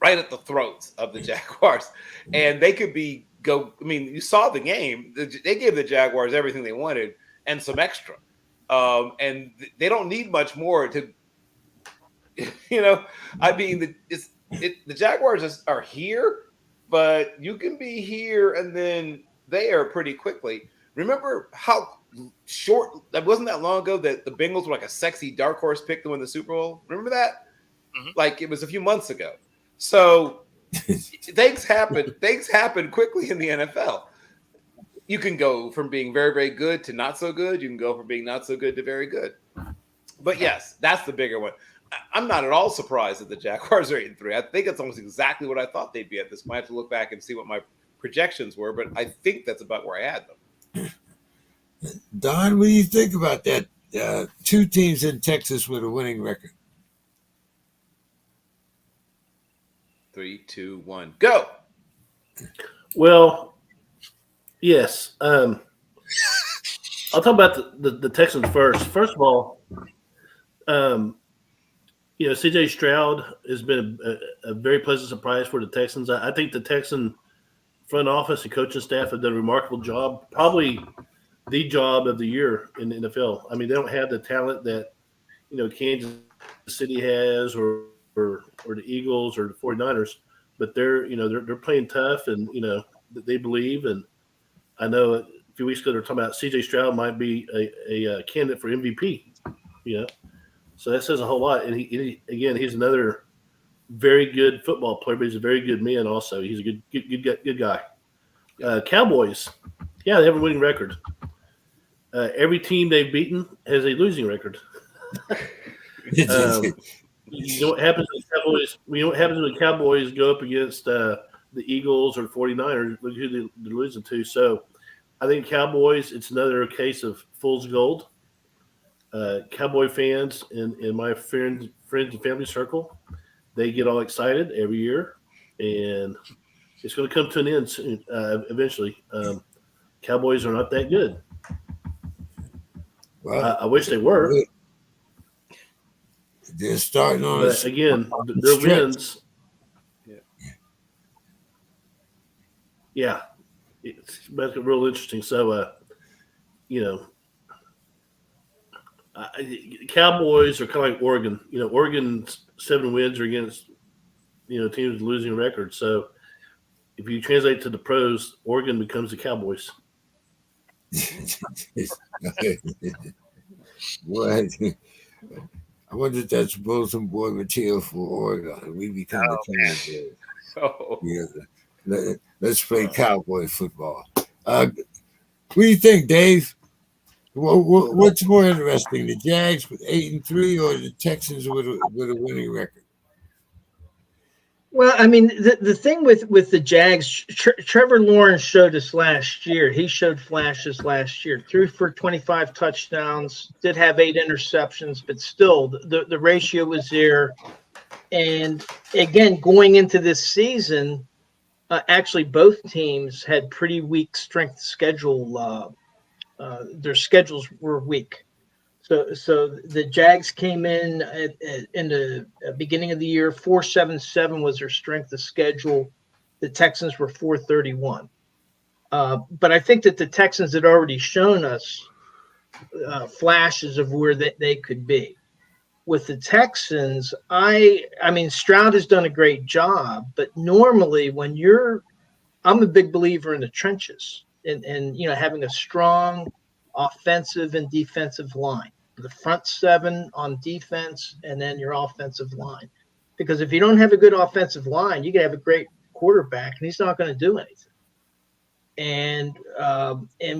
at the throats of the Jaguars, and they could you saw the game. They gave the Jaguars everything they wanted and some extra, and they don't need much more to. The Jaguars are here, but you can be here and then there pretty quickly. Remember how short that wasn't that long ago that the Bengals were like a sexy dark horse pick to win the Super Bowl? Remember that? Mm-hmm. Like it was a few months ago. So things happen quickly in the NFL. You can go from being very, very good to not so good. You can go from being not so good to very good. But yes, that's the bigger one. I'm not at all surprised that the Jaguars are 8-3. I think that's almost exactly what I thought they'd be at this point. I have to look back and see what my projections were, but I think that's about where I had them. Don, what do you think about that? 2 teams in Texas with a winning record. 3, 2, 1, go. Well, yes. I'll talk about the Texans first. First of all, C.J. Stroud has been a very pleasant surprise for the Texans. I think the Texan front office and coaching staff have done a remarkable job, probably the job of the year in the NFL. I mean, they don't have the talent that, Kansas City has or the Eagles or the 49ers, but they're playing tough and, they believe. And I know a few weeks ago they were talking about C.J. Stroud might be a candidate for MVP, So that says a whole lot. And he's another very good football player, but he's a very good man also. He's a good guy. Cowboys, yeah, they have a winning record. Every team they've beaten has a losing record. You know what happens when the Cowboys? You know what happens when the Cowboys go up against the Eagles or the 49ers? Look who they're losing to. So I think Cowboys, it's another case of fool's gold. Cowboy fans in my friends and family circle, they get all excited every year, and it's going to come to an end soon, eventually. Cowboys are not that good. Well, I wish they were. They're starting on But again, their wins. Yeah, it's real interesting. So, Cowboys are kind of like Oregon. Oregon's 7 wins are against teams with losing records. So, if you translate to the pros, Oregon becomes the Cowboys. What? I wonder if that's bulletin board material for Oregon. We become the Cowboys. Oh. Yeah, let's play cowboy football. What do you think, Dave? What's more interesting, the Jags with 8-3 or the Texans with a winning record? Well, I mean, the thing with the Jags, Trevor Lawrence showed us last year. He showed flashes last year. Threw for 25 touchdowns, did have 8 interceptions, but still the ratio was there. And again, going into this season, actually both teams had pretty weak strength schedule. Their schedules were weak. So the Jags came in in the beginning of the year. 4.77 was their strength of schedule. The Texans were 4.31. But I think that the Texans had already shown us flashes of where they could be. With the Texans, I mean, Stroud has done a great job, but normally when I'm a big believer in the trenches and having a strong offensive and defensive line. The front 7 on defense, and then your offensive line. Because if you don't have a good offensive line, you can have a great quarterback, and he's not going to do anything. And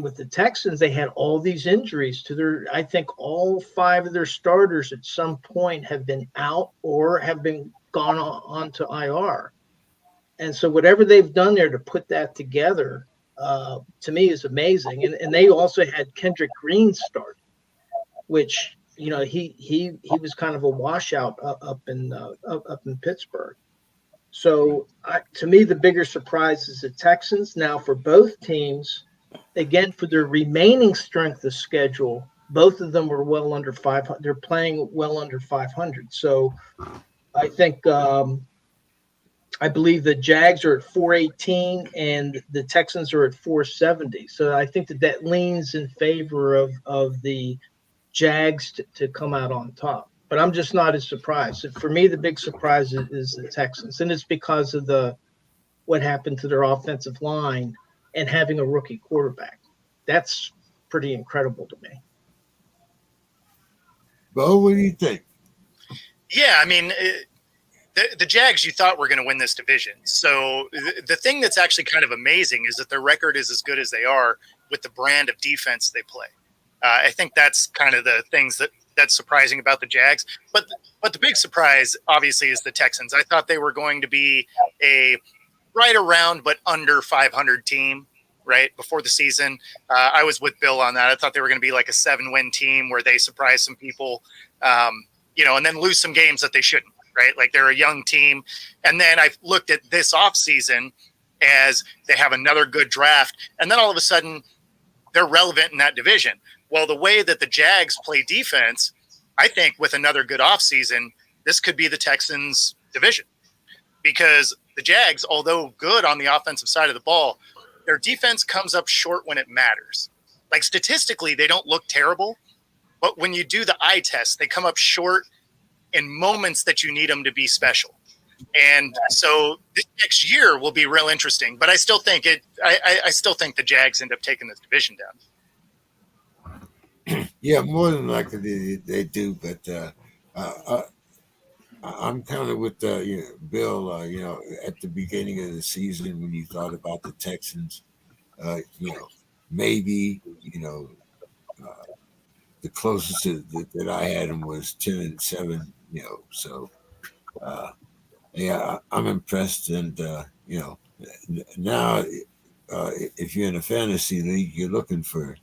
with the Texans, they had all these injuries to I think all 5 of their starters at some point have been out or have been gone on to IR. And so whatever they've done there to put that together, to me, is amazing. And they also had Kendrick Green start, which he was kind of a washout up in Pittsburgh. So to me, the bigger surprise is the Texans. Now for both teams, again, for their remaining strength of schedule, both of them were well under 500. They're playing well under 500. So I think I believe the Jags are at 418 and the Texans are at 470. So I think that leans in favor of the Jags to come out on top. But I'm just not as surprised. For me, the big surprise is the Texans, and it's because of what happened to their offensive line and having a rookie quarterback. That's pretty incredible to me. Bo, what do you think? Yeah, I mean, the Jags, you thought were going to win this division. So the thing that's actually kind of amazing is that their record is as good as they are with the brand of defense they play. I think that's kind of the things that's surprising about the Jags. But the big surprise, obviously, is the Texans. I thought they were going to be a right around but under 500 team, right, before the season. I was with Bill on that. I thought they were going to be like a 7-win team where they surprise some people, and then lose some games that they shouldn't, right? Like they're a young team. And then I looked at this offseason as they have another good draft. And then all of a sudden, they're relevant in that division. Well, the way that the Jags play defense, I think with another good offseason, this could be the Texans' division. Because the Jags, although good on the offensive side of the ball, their defense comes up short when it matters. Like statistically, they don't look terrible, but when you do the eye test, they come up short in moments that you need them to be special. And so this next year will be real interesting, but I still think I still think the Jags end up taking this division down. Yeah, more than likely they do, but I'm kind of with Bill. At the beginning of the season, when you thought about the Texans, maybe the closest that I had them was 10-7. So yeah, I'm impressed, and now if you're in a fantasy league, you're looking for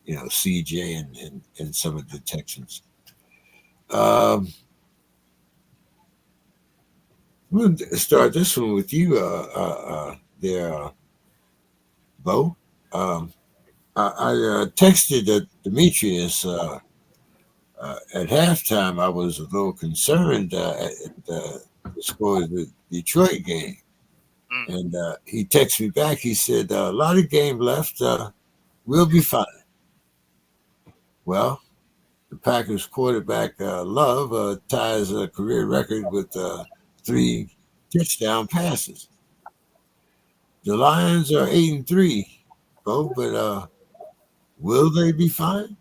CJ and some of the Texans. Um, we'll start this one with you, there, Bo. Um, I texted Demetrius at halftime. I was a little concerned at the score of the Detroit game. Mm. And he texted me back. He said, a lot of game left. We'll be fine. Well, the Packers quarterback, Love, ties a career record with 3 touchdown passes. The Lions are 8-3, Bo, but will they be fine?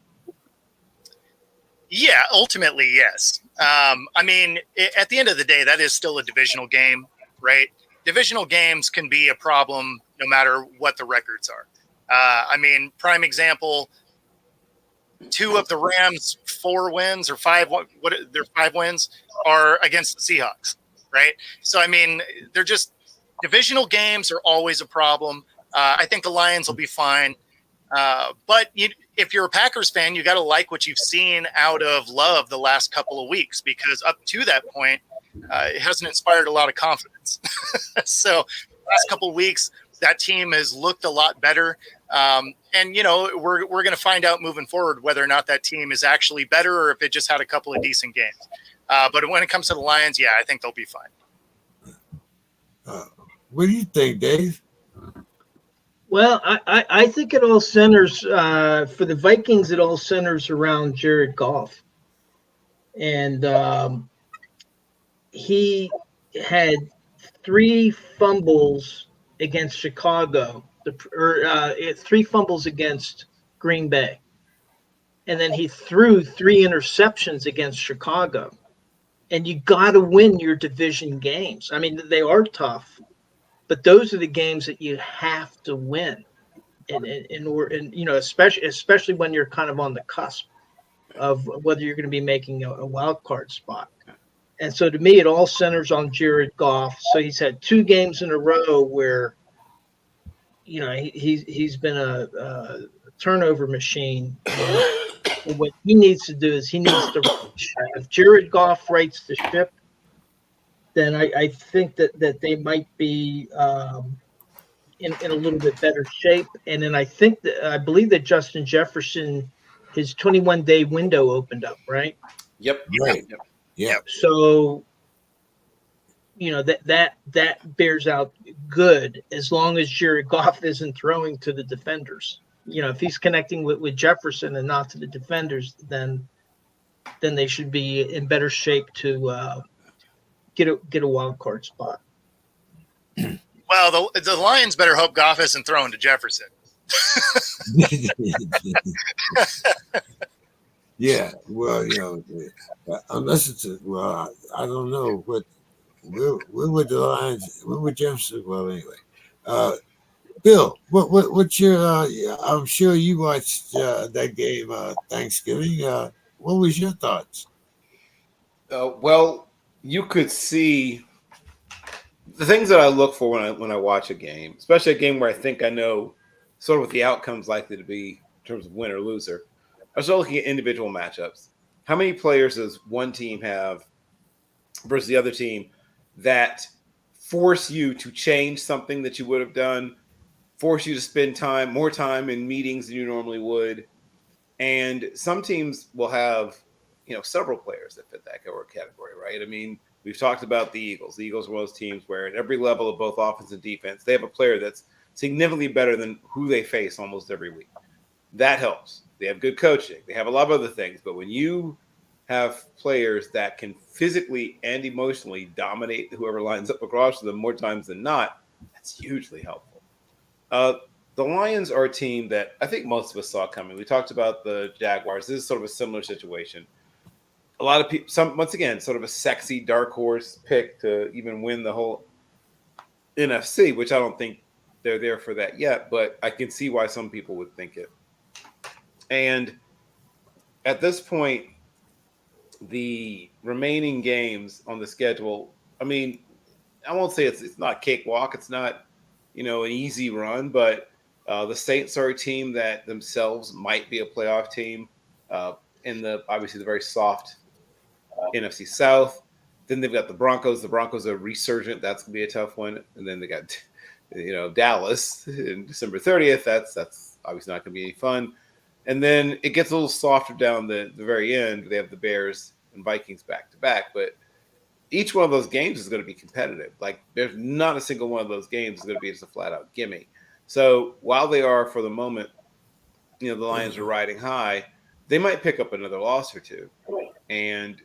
Yeah, ultimately, yes. I mean, at the end of the day, that is still a divisional game, right? Divisional games can be a problem no matter what the records are. I mean, prime example, 2 of the Rams' 4 wins or 5, their 5 wins are against the Seahawks, right? So, I mean, they're just divisional games are always a problem. I think the Lions will be fine. But if you're a Packers fan, you got to like what you've seen out of Love the last couple of weeks, because up to that point, it hasn't inspired a lot of confidence. So last couple of weeks, that team has looked a lot better. And, we're going to find out moving forward whether or not that team is actually better or if it just had a couple of decent games. But when it comes to the Lions, yeah, I think they'll be fine. What do you think, Dave? Well, I think it all centers for the Vikings. It all centers around Jared Goff, and he had 3 fumbles against Chicago, 3 fumbles against Green Bay, and then he threw 3 interceptions against Chicago. And you got to win your division games. I mean, they are tough, but those are the games that you have to win. And especially when you're kind of on the cusp of whether you're going to be making a wild card spot. And so to me, it all centers on Jared Goff. So he's had 2 games in a row where, he's been a turnover machine. And what he needs to do is he needs to, if Jared Goff rights the ship, then I think that they might be in a little bit better shape. And then I believe that Justin Jefferson, his 21-day window opened up, right? Yep. Right. Yep. Yeah. So, that bears out good as long as Jared Goff isn't throwing to the defenders. If he's connecting with Jefferson and not to the defenders, then they should be in better shape to get a wild card spot. Well, the Lions better hope Goff isn't throwing to Jefferson. Yeah. Well, unless it's I don't know what. Where would the Lions? Where would Jefferson? Well, anyway. Bill, what's your? I'm sure you watched that game Thanksgiving. What was your thoughts? Well, you could see the things that I look for when I watch a game, especially a game where I think I know sort of what the outcome's likely to be in terms of win or loser. I was looking at individual matchups. How many players does one team have versus the other team that force you to change something that you would have done, force you to spend more time in meetings than you normally would? And some teams will have, several players that fit that category, right? I mean, we've talked about the Eagles. The Eagles are one of those teams where at every level of both offense and defense, they have a player that's significantly better than who they face almost every week. That helps. They have good coaching. They have a lot of other things. But when you have players that can physically and emotionally dominate whoever lines up across them more times than not, that's hugely helpful. The Lions are a team that I think most of us saw coming. We talked about the Jaguars. This is sort of a similar situation. a lot of people, once again, sort of a sexy dark horse pick to even win the whole NFC, which I don't think they're there for that yet, but I can see why some people would think it. And at this point, the remaining games on the schedule, I mean, I won't say it's not a cakewalk. It's not, an easy run, but the Saints are a team that themselves might be a playoff team in obviously the very soft NFC South. Then they've got the Broncos. The Broncos are resurgent. That's going to be a tough one. And then they got, Dallas in December 30th. That's obviously not going to be any fun. And then it gets a little softer down the very end. They have the Bears and Vikings back to back. But each one of those games is going to be competitive. Like, there's not a single one of those games is going to be just a flat-out gimme. So while they are, for the moment, the Lions are riding high, they might pick up another loss or two. And,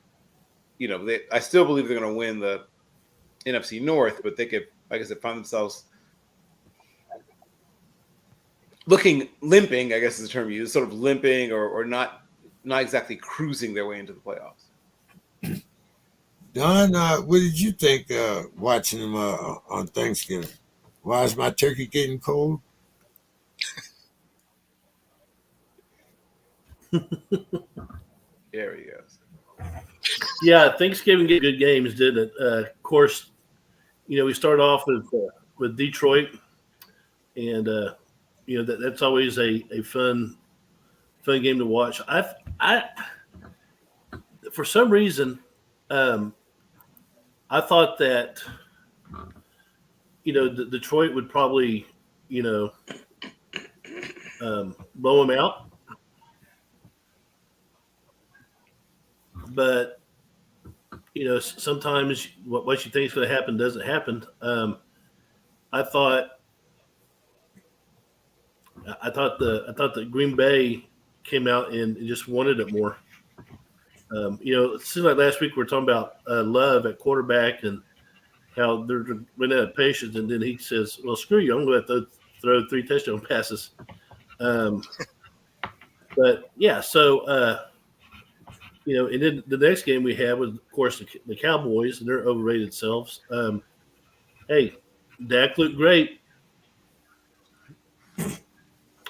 I still believe they're going to win the NFC North, but they could, like I said, find themselves limping, I guess is the term used, sort of limping or not exactly cruising their way into the playoffs. Don, what did you think watching them on Thanksgiving? Why is my turkey getting cold? There he goes. Yeah, Thanksgiving get good games, didn't it? Of course, we start off with Detroit, and that's always a fun game to watch. I for some reason, I thought that Detroit would probably blow them out, but sometimes what you think is going to happen doesn't happen. I thought that Green Bay came out and just wanted it more. It seems like last week we were talking about Love at quarterback and how they're running out of patience, and then he says, "Well, screw you, I'm going to have to throw 3 touchdown passes." But yeah, so. And then the next game we had was, of course, the Cowboys and their overrated selves. Hey, Dak looked great,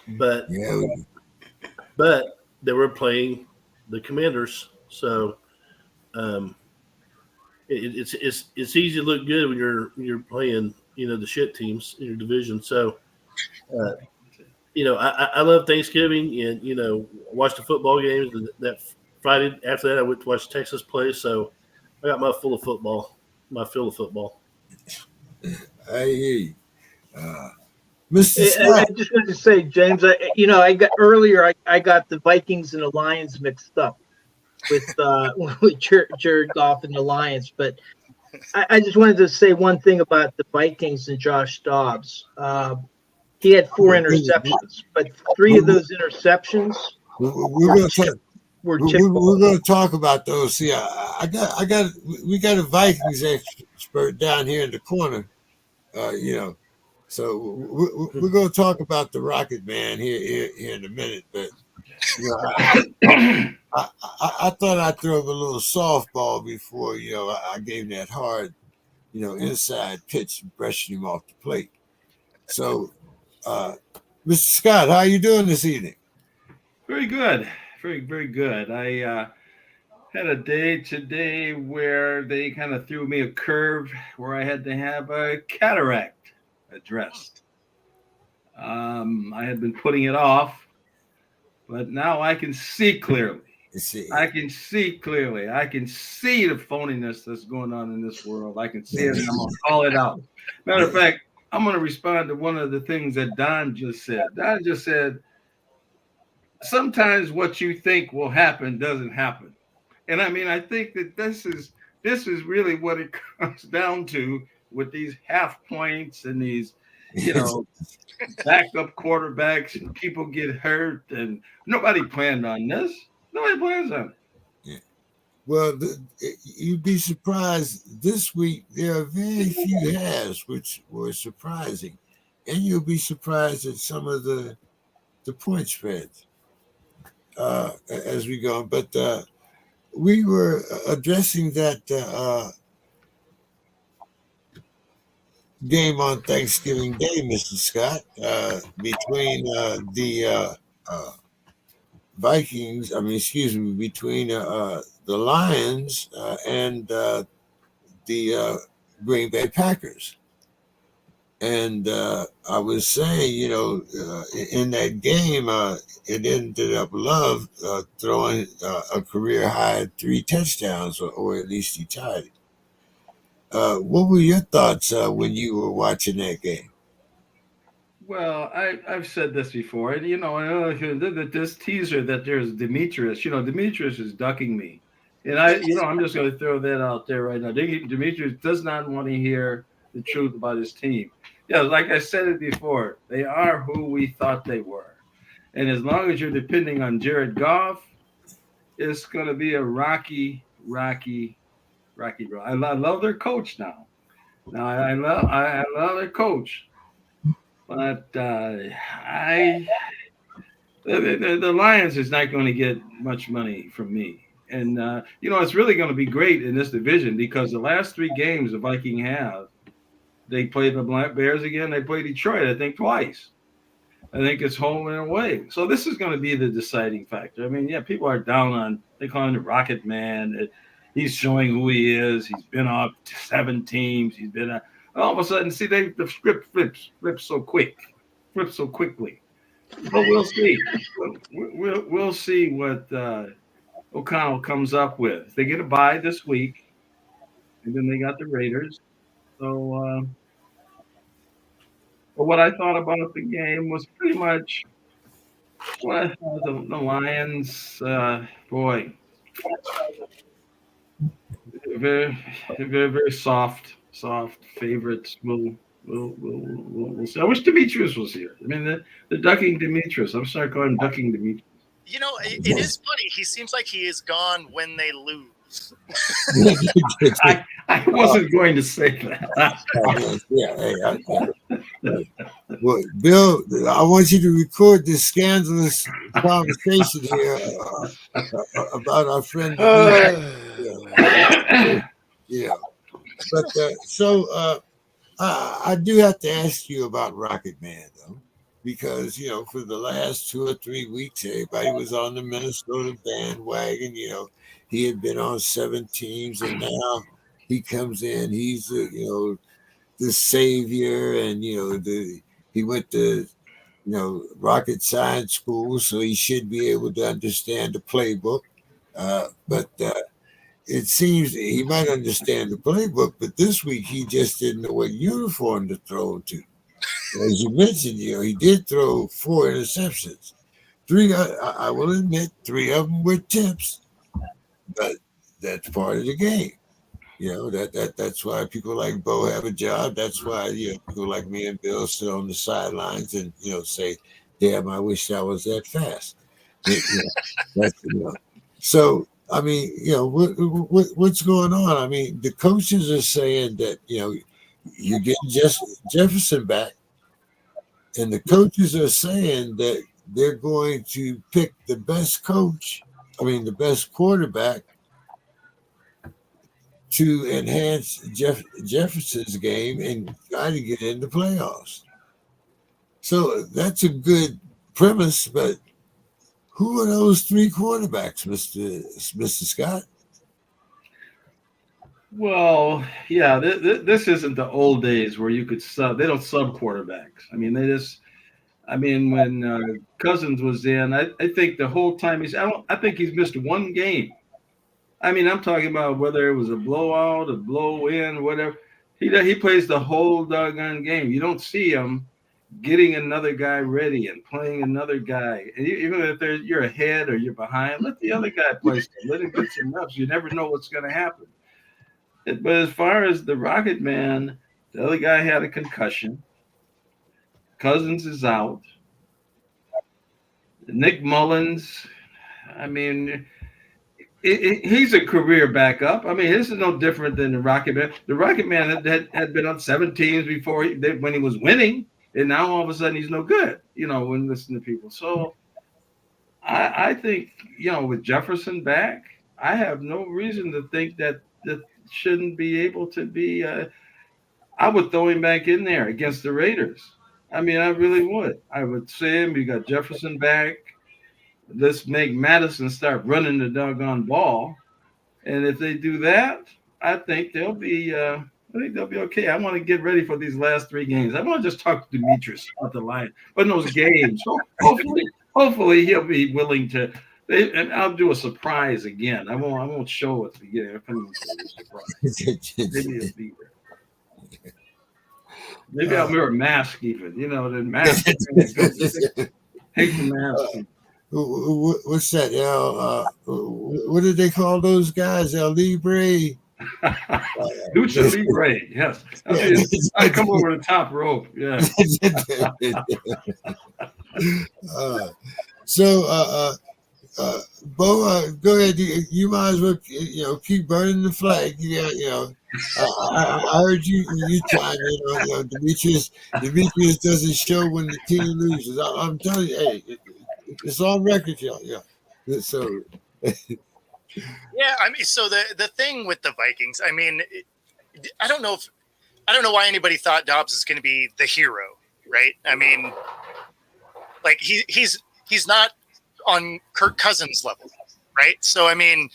but they were playing the Commanders, so it's easy to look good when you're playing the shit teams in your division. So I love Thanksgiving and watch the football games. And that Friday after that, I went to watch Texas play. So I got my fill of football. I hear you. Mr. Scott. I just wanted to say, James, I got the Vikings and the Lions mixed up with Jared Goff and the Lions, but I just wanted to say one thing about the Vikings and Josh Dobbs. He had 4 interceptions, but 3 of those interceptions were going to talk about those. See, we got a Vikings expert down here in the corner, so we're going to talk about the Rocket Man here in a minute. But I thought I'd throw him a little softball before I gave him that hard inside pitch, brushing him off the plate. So, Mr. Scott, how are you doing this evening? Very good. Very, very good. I had a day today where they kind of threw me a curve where I had to have a cataract addressed. I had been putting it off, but now I can see clearly. I can see clearly. I can see the phoniness that's going on in this world. I can see it, and I'm going to call it out. Matter of fact, I'm going to respond to one of the things that Don just said. Don just said, sometimes what you think will happen doesn't happen. And I mean, I think that this is really what it comes down to with these half points and these, backup quarterbacks, and people get hurt, and nobody planned on this. Nobody plans on it. Yeah. Well, you'd be surprised. This week there are very few halves, which were surprising, and you'll be surprised at some of the point spreads as we go. But we were addressing that game on Thanksgiving Day, Mr. Scott, between the Vikings. I mean, excuse me, between the Lions and the Green Bay Packers. And I was saying, in that game, it ended up Love throwing a career high 3 touchdowns, or at least he tied it. What were your thoughts when you were watching that game? Well, I've said this before, and I know that this teaser that there's Demetrius. Demetrius is ducking me, and I'm just going to throw that out there right now. Demetrius does not want to hear the truth about his team. Yeah, like I said it before, they are who we thought they were, and as long as you're depending on Jared Goff, it's going to be a rocky road. I love their coach now. Now I love their coach. But the Lions is not going to get much money from me. And, it's really going to be great in this division because the last 3 games the Viking have, they played the Black Bears again. They played Detroit, I think, twice. I think it's home and away. So this is going to be the deciding factor. I mean, yeah, people are down on, they call him the Rocket Man. He's showing who he is. He's been off 7 teams. He's been all of a sudden, see, the script flips so quickly. But we'll see. We'll see what O'Connell comes up with. They get a bye this week, and then they got the Raiders. So, but what I thought about the game was pretty much what I thought the Lions. Boy, very, very, very soft favorites. We'll see. I wish Demetrius was here. I mean, the ducking Demetrius. I'm sorry, calling him ducking Demetrius. It is funny. He seems like he is gone when they lose. I wasn't going to say that. Well, Bill, I want you to record this scandalous conversation here about our friend. Yeah. But I do have to ask you about Rocket Man, though, because, for the last 2 or 3 weeks, everybody was on the Minnesota bandwagon. He had been on 7 teams, and now he comes in. He's, the savior, and, he went to, rocket science school, so he should be able to understand the playbook. But it seems he might understand the playbook, but this week he just didn't know what uniform to throw to. As you mentioned, he did throw 4 interceptions. 3, I will admit, 3 of them were tips, but that's part of the game. That's why people like Bo have a job. That's why people like me and Bill sit on the sidelines and say, "Damn, I wish I was that fast." So. I mean, what's going on? I mean, the coaches are saying that, you're getting Jefferson back, and the coaches are saying that they're going to pick the best quarterback to enhance Jefferson's game and try to get into playoffs. So that's a good premise, but who are those 3 quarterbacks, Mr. Scott? Well, yeah, this isn't the old days where you could sub. They don't sub quarterbacks. I mean, when Cousins was in, I think the whole time I think he's missed 1 game. I mean, I'm talking about whether it was a blowout, a blow in, whatever. He plays the whole doggone game. You don't see him getting another guy ready and playing another guy. And even if you're ahead or you're behind, let the other guy play. Let him get some reps. You never know what's going to happen. But as far as the Rocket Man, the other guy had a concussion. Cousins is out. Nick Mullins, I mean, he's a career backup. I mean, this is no different than the Rocket Man. The Rocket Man had been on 7 teams before when he was winning. And now all of a sudden he's no good, when listening to people. So I think, with Jefferson back, I have no reason to think that shouldn't be able to be. I would throw him back in there against the Raiders. I mean, I really would. I would say him. You got Jefferson back. Let's make Madison start running the doggone ball. And if they do that, I think they'll be. I think they'll be okay. I want to get ready for these last 3 games. I want to just talk to Demetrius about the line, but in those games, hopefully he'll be willing to. And I'll do a surprise again. I won't show at the beginning. I'll come with a surprise. Maybe it'll be there. Maybe I'll wear a mask even. You know, the mask. Hate the mask. What's that? What did they call those guys? El Libre. Lucha Libre. Yes. I come over the top rope. Yeah. Bo, go ahead. You might as well, keep burning the flag. I heard you trying. Demetrius doesn't show when the team loses. I'm telling you, hey, it's on record, y'all. Yeah. So. Yeah, I mean, so the thing with the Vikings, I mean, I don't know why anybody thought Dobbs is going to be the hero, right? I mean, like he's not on Kirk Cousins level, right? So I mean,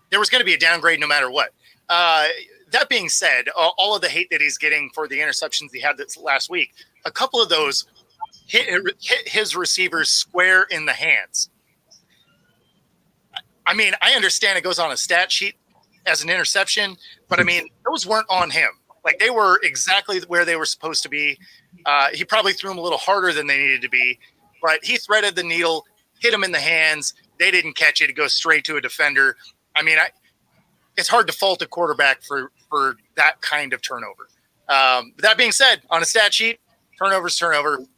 there was going to be a downgrade no matter what. That being said, all of the hate that he's getting for the interceptions he had this last week, a couple of those hit his receivers square in the hands. I mean, I understand it goes on a stat sheet as an interception, but I mean, those weren't on him. Like they were exactly where they were supposed to be. He probably threw them a little harder than they needed to be, but he threaded the needle, hit them in the hands. They didn't catch it. It goes straight to a defender. I mean, it's hard to fault a quarterback for that kind of turnover. But that being said, on a stat sheet, turnover,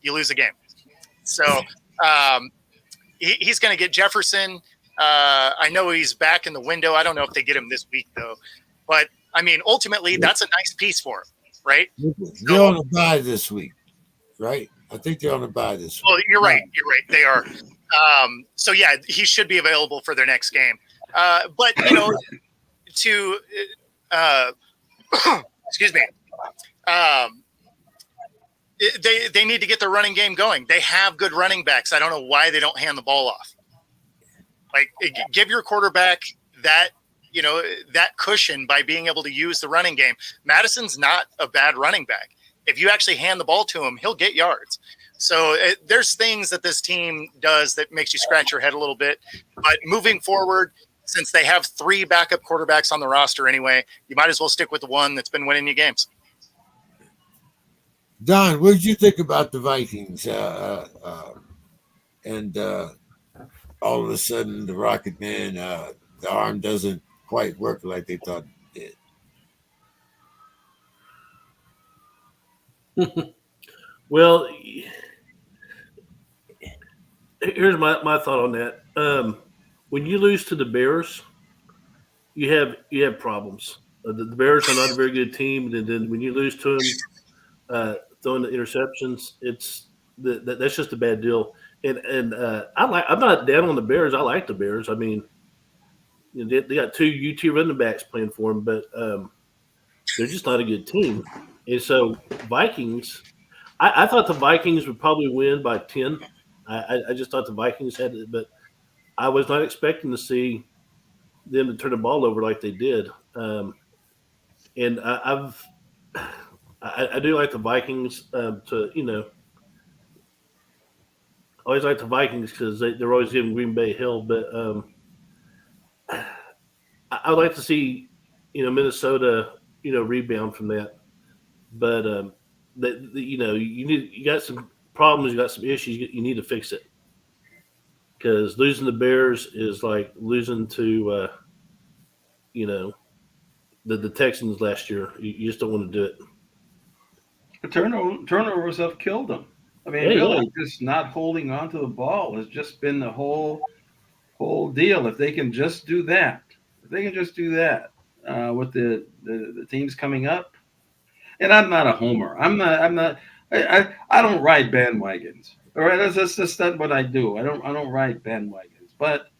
you lose a game. So he's going to get Jefferson. I know he's back in the window. I don't know if they get him this week though, but I mean, ultimately that's a nice piece for him, right? They're on a bye this week, right? I think they're on a bye this week. Well, you're right. They are. So yeah, he should be available for their next game. But to excuse me. They need to get their running game going. They have good running backs. I don't know why they don't hand the ball off. Like, give your quarterback that cushion by being able to use the running game. Madison's not a bad running back. If you actually hand the ball to him, he'll get yards. So there's things that this team does that makes you scratch your head a little bit. But moving forward, since they have 3 backup quarterbacks on the roster anyway, you might as well stick with the one that's been winning you games. Don, what did you think about the Vikings? And all of a sudden, the Rocket Man, the arm doesn't quite work like they thought it did. Well, here's my thought on that. When you lose to the Bears, you have problems. The Bears are not a very good team, and then when you lose to them, throwing the interceptions, that's just a bad deal. And I'm not down on the Bears. I like the Bears. I mean, they got 2 UT running backs playing for them, but they're just not a good team. And so Vikings, I thought the Vikings would probably win by 10. I just thought the Vikings had it, but I was not expecting to see them to turn the ball over like they did. And I do like the Vikings I always like the Vikings because they're always giving Green Bay hell. But I would like to see, Minnesota, rebound from that. But you got some problems, you got some issues, you need to fix it. Because losing the Bears is like losing to, the Texans last year. You just don't want to do it. The turnovers have killed them. I mean, really, just not holding on to the ball has just been the whole deal. If they can just do that, with the teams coming up, and I'm not a homer. I don't ride bandwagons. All right, that's not what I do. I don't ride bandwagons. But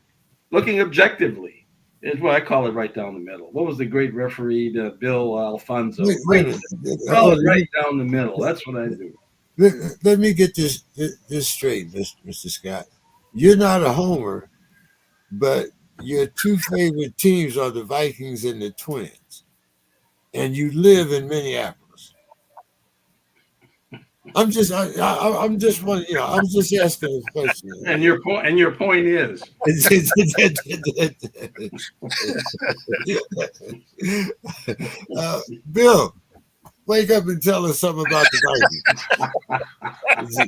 looking objectively, It's what I call it, right down the middle. What was the great referee, Bill Alfonso? Wait a minute. Call it right down the middle. That's what I do. Let me get this straight, Mr. Scott. You're not a homer, but your two favorite teams are the Vikings and the Twins, and you live in Minneapolis. I'm just I'm just one, I'm just asking a question. And your point is, Bill, wake up and tell us something about the Vikings.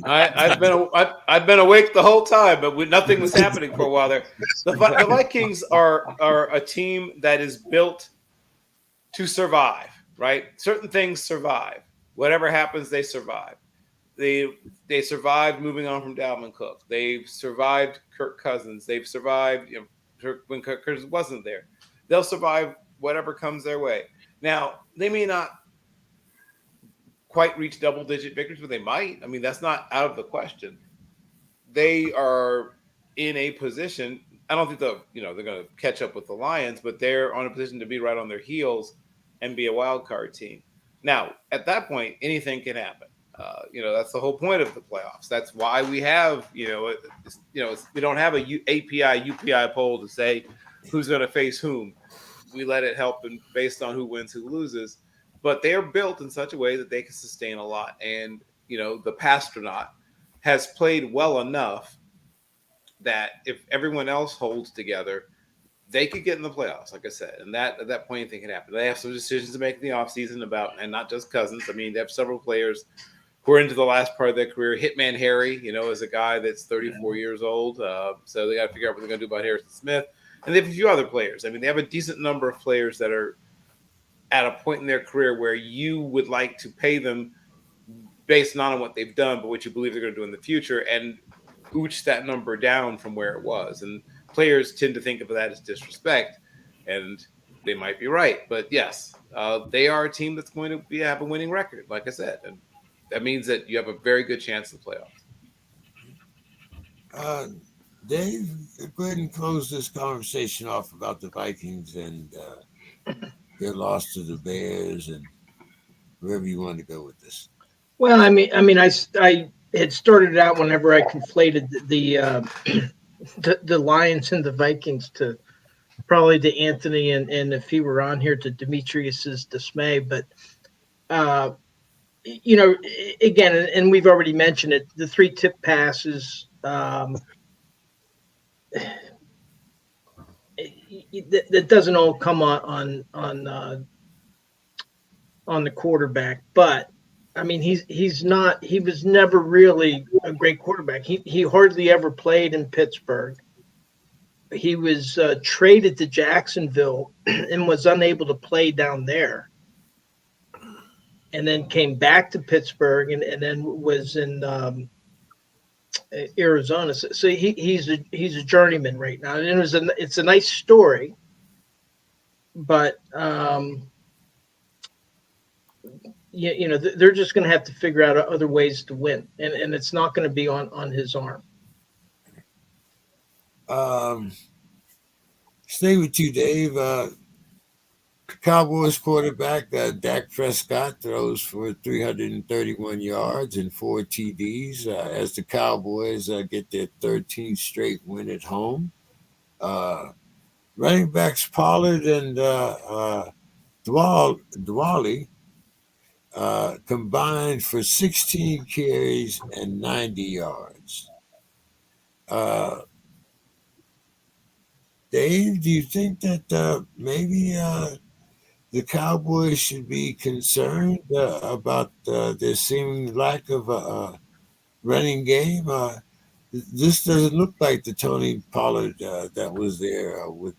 I've been awake the whole time, but nothing was happening for a while there. The Vikings are a team that is built to survive, right? Certain things survive. Whatever happens, they survive. They survived moving on from Dalvin Cook. They've survived Kirk Cousins. They've survived when Kirk Cousins wasn't there. They'll survive whatever comes their way. Now, they may not quite reach double-digit victories, but they might. I mean, that's not out of the question. They are in a position. I don't think they're going to catch up with the Lions, but they're on a position to be right on their heels and be a wild card team. Now, at that point, anything can happen. That's the whole point of the playoffs. That's why we have, we don't have a API, UPI poll to say who's going to face whom. We let it help based on who wins, who loses. But they are built in such a way that they can sustain a lot. And, the Pastronaut has played well enough that if everyone else holds together, they could get in the playoffs, like I said. And at that point, anything can happen. They have some decisions to make in the offseason about, and not just Cousins. I mean, they have several players who are into the last part of their career. Hitman Harry, is a guy that's 34 years old. So they got to figure out what they're going to do about Harrison Smith. And they have a few other players. I mean, they have a decent number of players that are at a point in their career where you would like to pay them based not on what they've done, but what you believe they're going to do in the future, and ooch that number down from where it was. And players tend to think of that as disrespect, and they might be right. But yes, they are a team that's going to have a winning record, like I said. And that means that you have a very good chance of the playoffs. Dave, go ahead and close this conversation off about the Vikings and their loss to the Bears and wherever you want to go with this. Well, I had started out whenever I conflated the Lions and the Vikings to probably to Anthony and if he were on here to Demetrius's dismay, but again, and we've already mentioned it, the 3 tip passes. That doesn't all come on the quarterback, but I mean he was never really a great quarterback. He hardly ever played in Pittsburgh. He was traded to Jacksonville and was unable to play down there, and then came back to Pittsburgh and then was in Arizona. So he's a journeyman right now, and it's a nice story, but they're just going to have to figure out other ways to win, and it's not going to be on his arm. Stay with you, Dave. Cowboys quarterback Dak Prescott throws for 331 yards and 4 TDs as the Cowboys get their 13th straight win at home. Running backs Pollard and Dwally combined for 16 carries and 90 yards. Dave, do you think that maybe the Cowboys should be concerned about their seeming lack of a running game? This doesn't look like the Tony Pollard that was there with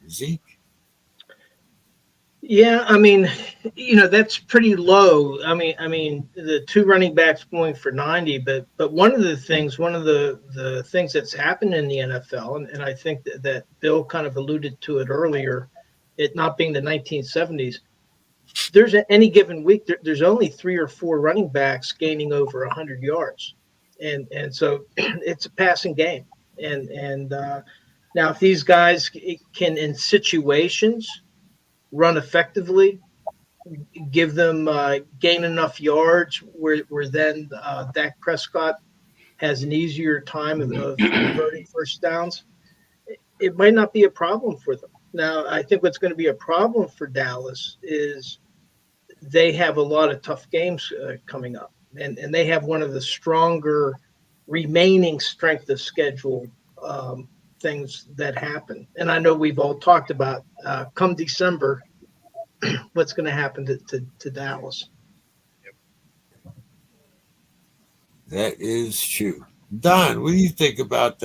Zeke. Yeah, that's pretty low. I mean, the 2 running backs going for 90, but one of the things that's happened in the NFL, and I think that Bill kind of alluded to it earlier, it not being the 1970s, there's any given week there's only 3 or 4 running backs gaining over 100 yards, and so it's a passing game, and Now, if these guys can, in situations, run effectively, give them gain enough yards where then Dak Prescott has an easier time of converting first downs, it might not be a problem for them. Now, I think what's going to be a problem for Dallas is they have a lot of tough games coming up, and they have one of the stronger remaining strength of schedule things that happen. And I know we've all talked about come December, what's going to happen to Dallas. That is true. Don, what do you think about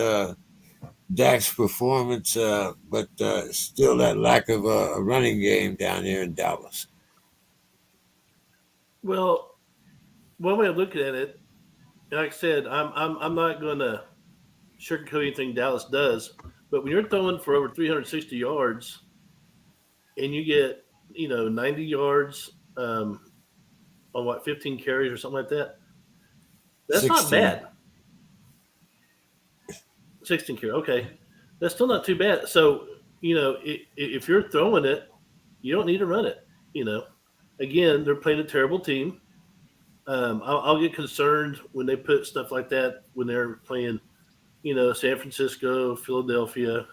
Dak's performance, but still that lack of a running game down there in Dallas? Well, one way of looking at it, like I said, I'm not going to sugarcoat anything Dallas does, but when you're throwing for over 360 yards and you get 90 yards on what 15 carries or something like that, that's 16. not bad. 16 carries, okay, that's still not too bad. So if you're throwing it, you don't need to run it. Again, they're playing a terrible team. I'll get concerned when they put stuff like that when they're playing, San Francisco, Philadelphia,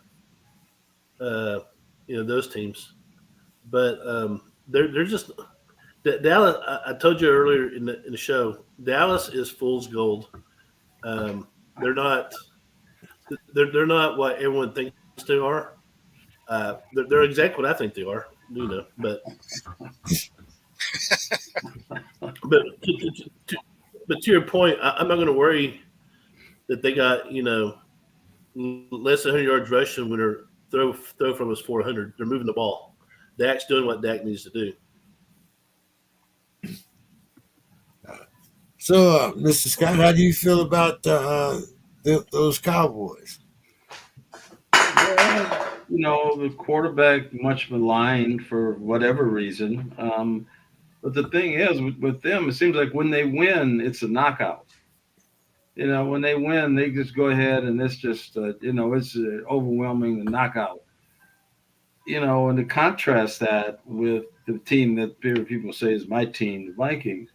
those teams. But they're just Dallas. I told you earlier in the show, Dallas is fool's gold. They're not what everyone thinks they are. They're exactly what I think they are. But but to your point, I'm not going to worry that they got less than 100 yards rushing when their throw from us 400. They're moving the ball. Dak's doing what Dak needs to do. So, Mr. Scott, how do you feel about those Cowboys? The quarterback much maligned for whatever reason. But the thing is, with them, it seems like when they win, it's a knockout. When they win, they just go ahead and it's just, it's overwhelming knockout. And to contrast that with the team that people say is my team, the Vikings,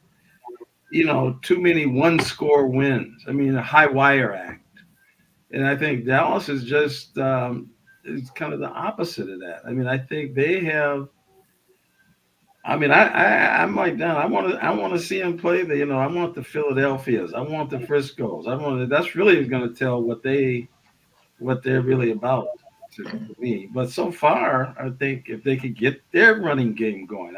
too many one-score wins. I mean, a high wire act. And I think Dallas is just is kind of the opposite of that. I mean, I think they have. I mean, I'm like Don. I want to see them play. I want the Philadelphias. I want the Friscos. That's really going to tell what they're really about to me. But so far, I think if they could get their running game going,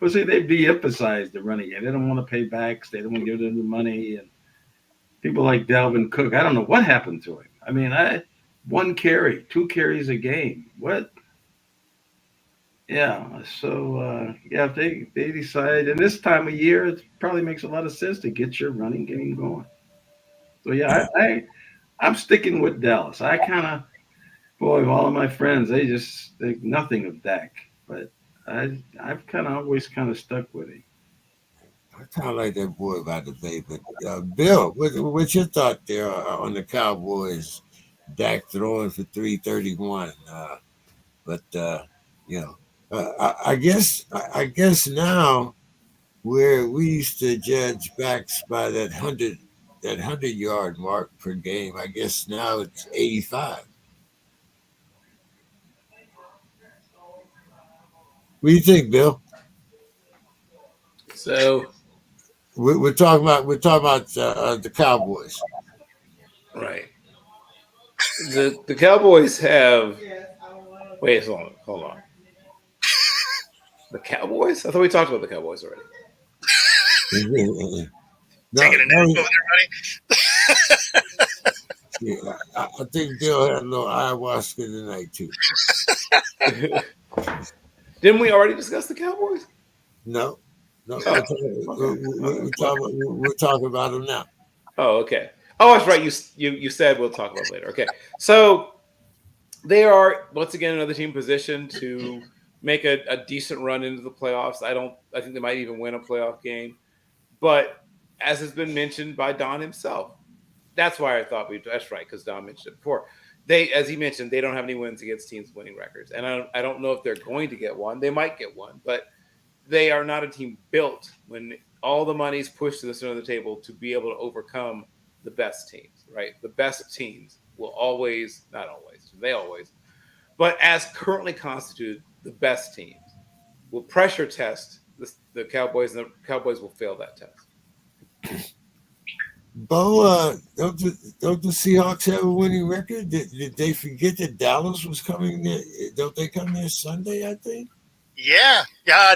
they de-emphasize the running game. They don't want to pay backs. They don't want to give them the money. And people like Dalvin Cook, I don't know what happened to him. I mean, 1 carry, 2 carries a game. What? Yeah. So, if they decide, and this time of year, it probably makes a lot of sense to get your running game going. So, yeah, I'm sticking with Dallas. I kind of, all of my friends, they just think nothing of Dak. But I've kind of always kind of stuck with him. I kind of like that boy by the bay, but Bill, what's your thought there on the Cowboys? Dak throwing for 331, but I guess now where we used to judge backs by that 100-yard mark per game, I guess now it's 85. What do you think, Bill? So We're talking about the Cowboys. right, the Cowboys have. Wait, hold on. The Cowboys? I thought we talked about the Cowboys already. Taking a nap over there, buddy. Yeah, I think Bill had a little ayahuasca tonight too. Didn't we already discuss the Cowboys? No. Oh, We're talking about them now. Oh, okay. Oh, that's right. You said we'll talk about it later. Okay, so they are once again another team positioned to make a decent run into the playoffs. I think they might even win a playoff game. But as has been mentioned by Don himself, That's why I thought that's right, because Don mentioned it before. They, as he mentioned, they don't have any wins against teams with winning records, and I don't know if they're going to get one. They might get one, but they are not a team built when all the money's pushed to the center of the table to be able to overcome the best teams. Right, the best teams will always, not always, they always, but as currently constituted, the best teams will pressure test the Cowboys, and the Cowboys will fail that test. Bo, don't the Seahawks have a winning record? Did they forget that Dallas was coming there? Don't they come there Sunday, I think? Yeah.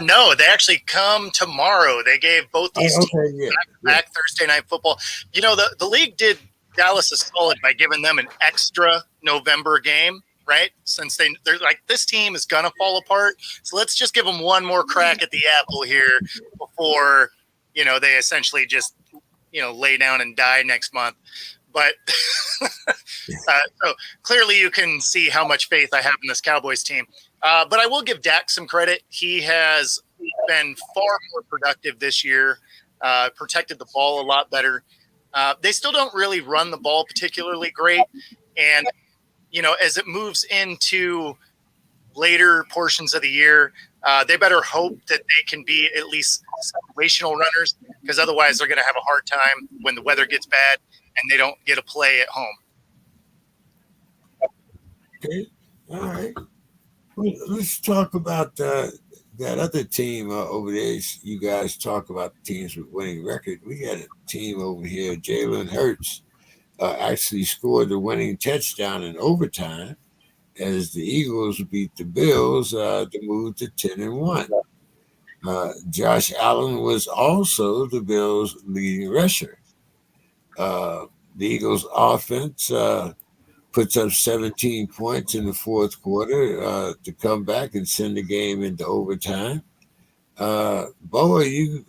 No, they actually come tomorrow. They gave both these teams back Thursday Night Football. You know, the league did Dallas a solid by giving them an extra November game, right? Since they're like, this team is going to fall apart. So let's just give them one more crack at the apple here before, you know, they essentially just, you know, lay down and die next month. But so clearly you can see how much faith I have in this Cowboys team. But I will give Dak some credit. He has been far more productive this year, protected the ball a lot better. They still don't really run the ball particularly great. And, you know, as it moves into later portions of the year, they better hope that they can be at least situational runners, because otherwise they're going to have a hard time when the weather gets bad and they don't get a play at home. Okay, all right. Well, let's talk about that other team over there. You guys talk about teams with winning record. We got a team over here. Jalen Hurts actually scored the winning touchdown in overtime as the Eagles beat the Bills to move to 10-1. Josh Allen was also the Bills' leading rusher. The Eagles' offense puts up 17 points in the fourth quarter to come back and send the game into overtime. Bo, are you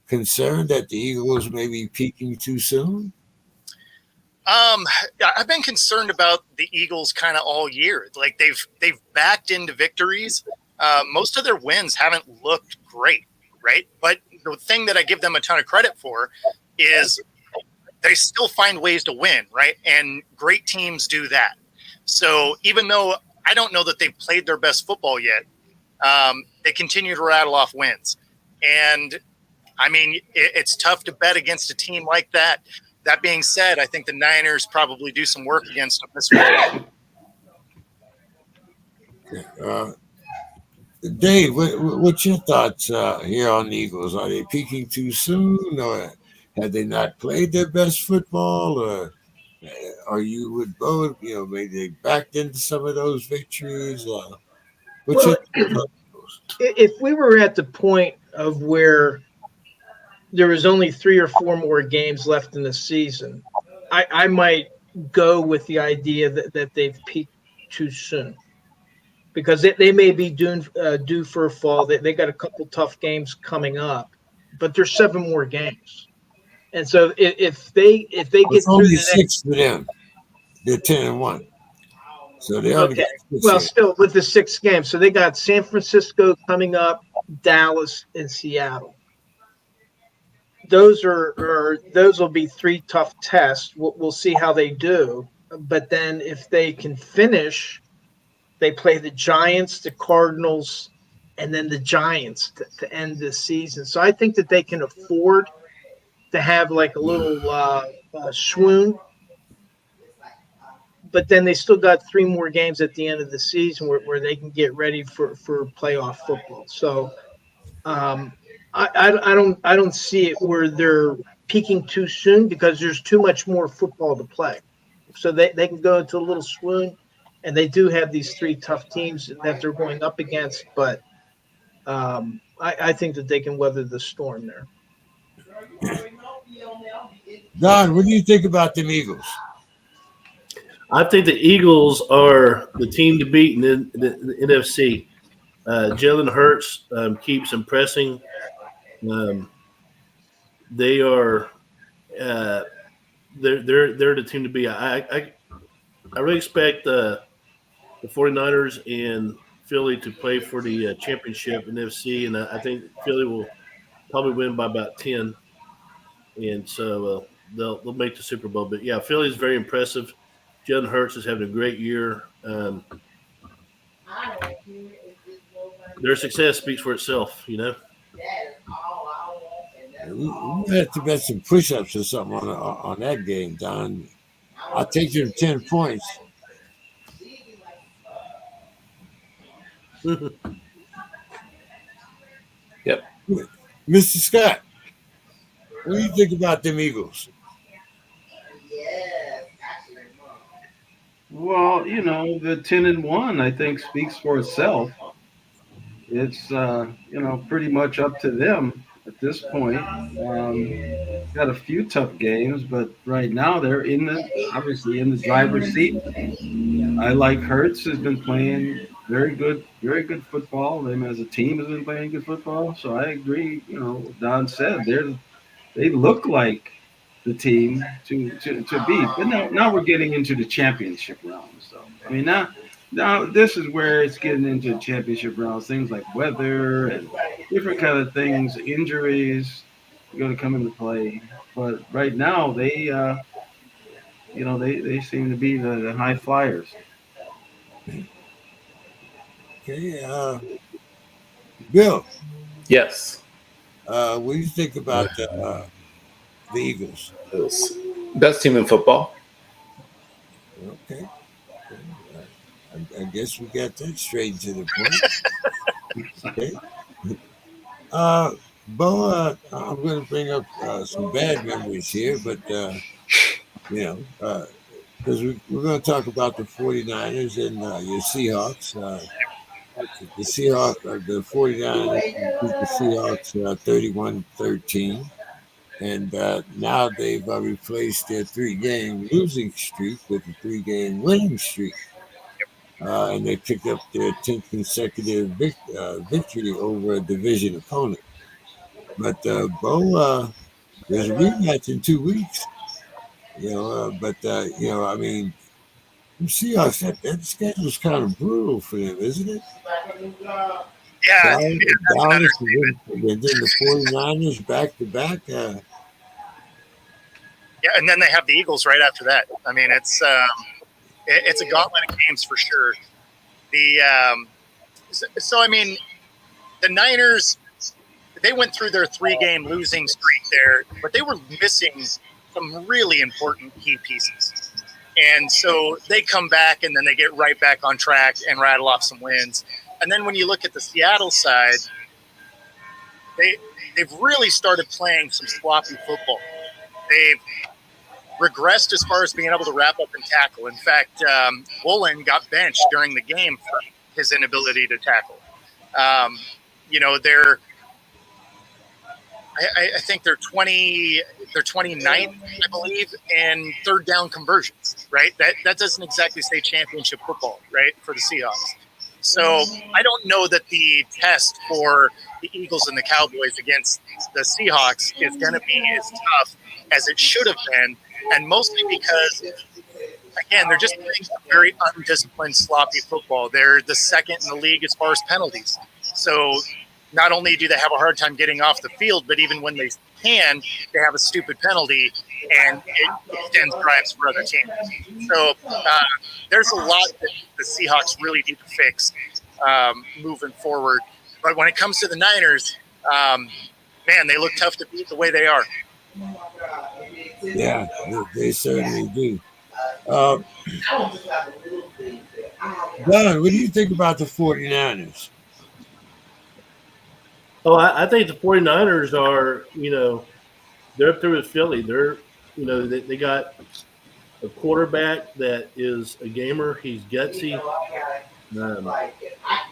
concerned that the Eagles may be peaking too soon? I've been concerned about the Eagles kind of all year. Like they've backed into victories. Most of their wins haven't looked great, right? But the thing that I give them a ton of credit for is they still find ways to win, right? And great teams do that. So even though I don't know that they've played their best football yet, they continue to rattle off wins. And I mean, it's tough to bet against a team like that. That being said, I think the Niners probably do some work against them this week. Dave, what's your thoughts here on the Eagles? Are they peaking too soon, or have they not played their best football, or are you with both? You know, maybe they backed into some of those victories. If we were at the point of where there was only 3 or 4 more games left in the season, I might go with the idea that they've peaked too soon, because they may be due for a fall. They got a couple tough games coming up, but there's 7 more games. And so if they get it's through only the 6 for them, they're 10-1. So they only got 6 well, here. still with the 6 games. So they got San Francisco coming up, Dallas, and Seattle. Those will be 3 tough tests. We'll see how they do. But then if they can finish, they play the Giants, the Cardinals, and then the Giants to end the season. So I think that they can afford to have like a little swoon. But then they still got 3 more games at the end of the season where they can get ready for playoff football. So I don't see it where they're peaking too soon, because there's too much more football to play. So they can go into a little swoon, and they do have these 3 tough teams that they're going up against. But I think that they can weather the storm there. Don, what do you think about them Eagles? I think the Eagles are the team to beat in the NFC. Jalen Hurts keeps impressing. They are they're the team to beat. I really expect the 49ers and Philly to play for the championship in the NFC, and I think Philly will probably win by about 10. And so they'll make the Super Bowl. But yeah, Philly's very impressive. Jalen Hurts is having a great year. Their success speaks for itself, you know. We have to bet some push-ups or something on that game, Don. I'll take you to 10 points. Yep. Mr. Scott, what do you think about them Eagles? Well, you know, the 10-1, I think, speaks for itself. It's pretty much up to them at this point. Got a few tough games, but right now they're obviously in the driver's seat. I like Hurts has been playing very good football. Them as a team has been playing good football. So I agree. You know, what Don said they look like the team to beat. But now we're getting into the championship rounds. So I mean now this is where it's getting into championship rounds. Things like weather and different kind of things, injuries are going to come into play. But right now they seem to be the high flyers. Okay, Bill, Yes. what do you think about the Eagles? Best team in football. Okay. I guess we got that straight to the point. Okay. Bo, I'm going to bring up some bad memories here, but, because we're going to talk about the 49ers and your Seahawks. The Seahawks, the 49ers beat the Seahawks 31-13. And now they've replaced their 3-game losing streak with a 3-game winning streak. And they picked up their 10th consecutive victory over a division opponent. But, Bo, there's a rematch in 2 weeks. I mean, the Seahawks, that schedule's kind of brutal for them, isn't it? Yeah, Dallas and then the 49ers back to back. yeah, and then they have the Eagles right after that. I mean, it's a gauntlet of games for sure. I mean, the Niners, they went through their 3-game losing streak there, but they were missing some really important key pieces. And so they come back and then they get right back on track and rattle off some wins. And then when you look at the Seattle side, they've really started playing some sloppy football. They've regressed as far as being able to wrap up and tackle. In fact, Woolen got benched during the game for his inability to tackle. I think they're 29th, I believe, in third down conversions, right? That doesn't exactly say championship football, right, for the Seahawks. So I don't know that the test for the Eagles and the Cowboys against the Seahawks is going to be as tough as it should have been, and mostly because, again, they're just playing very undisciplined, sloppy football. They're the second in the league as far as penalties. So not only do they have a hard time getting off the field, but even when they can, they have a stupid penalty, and it extends drives for other teams. So there's a lot that the Seahawks really need to fix moving forward. But when it comes to the Niners, man, they look tough to beat the way they are. Yeah, they certainly do. Don, what do you think about the 49ers? Oh, I think the 49ers are, they're up there with Philly. They're, they got a quarterback that is a gamer. He's gutsy.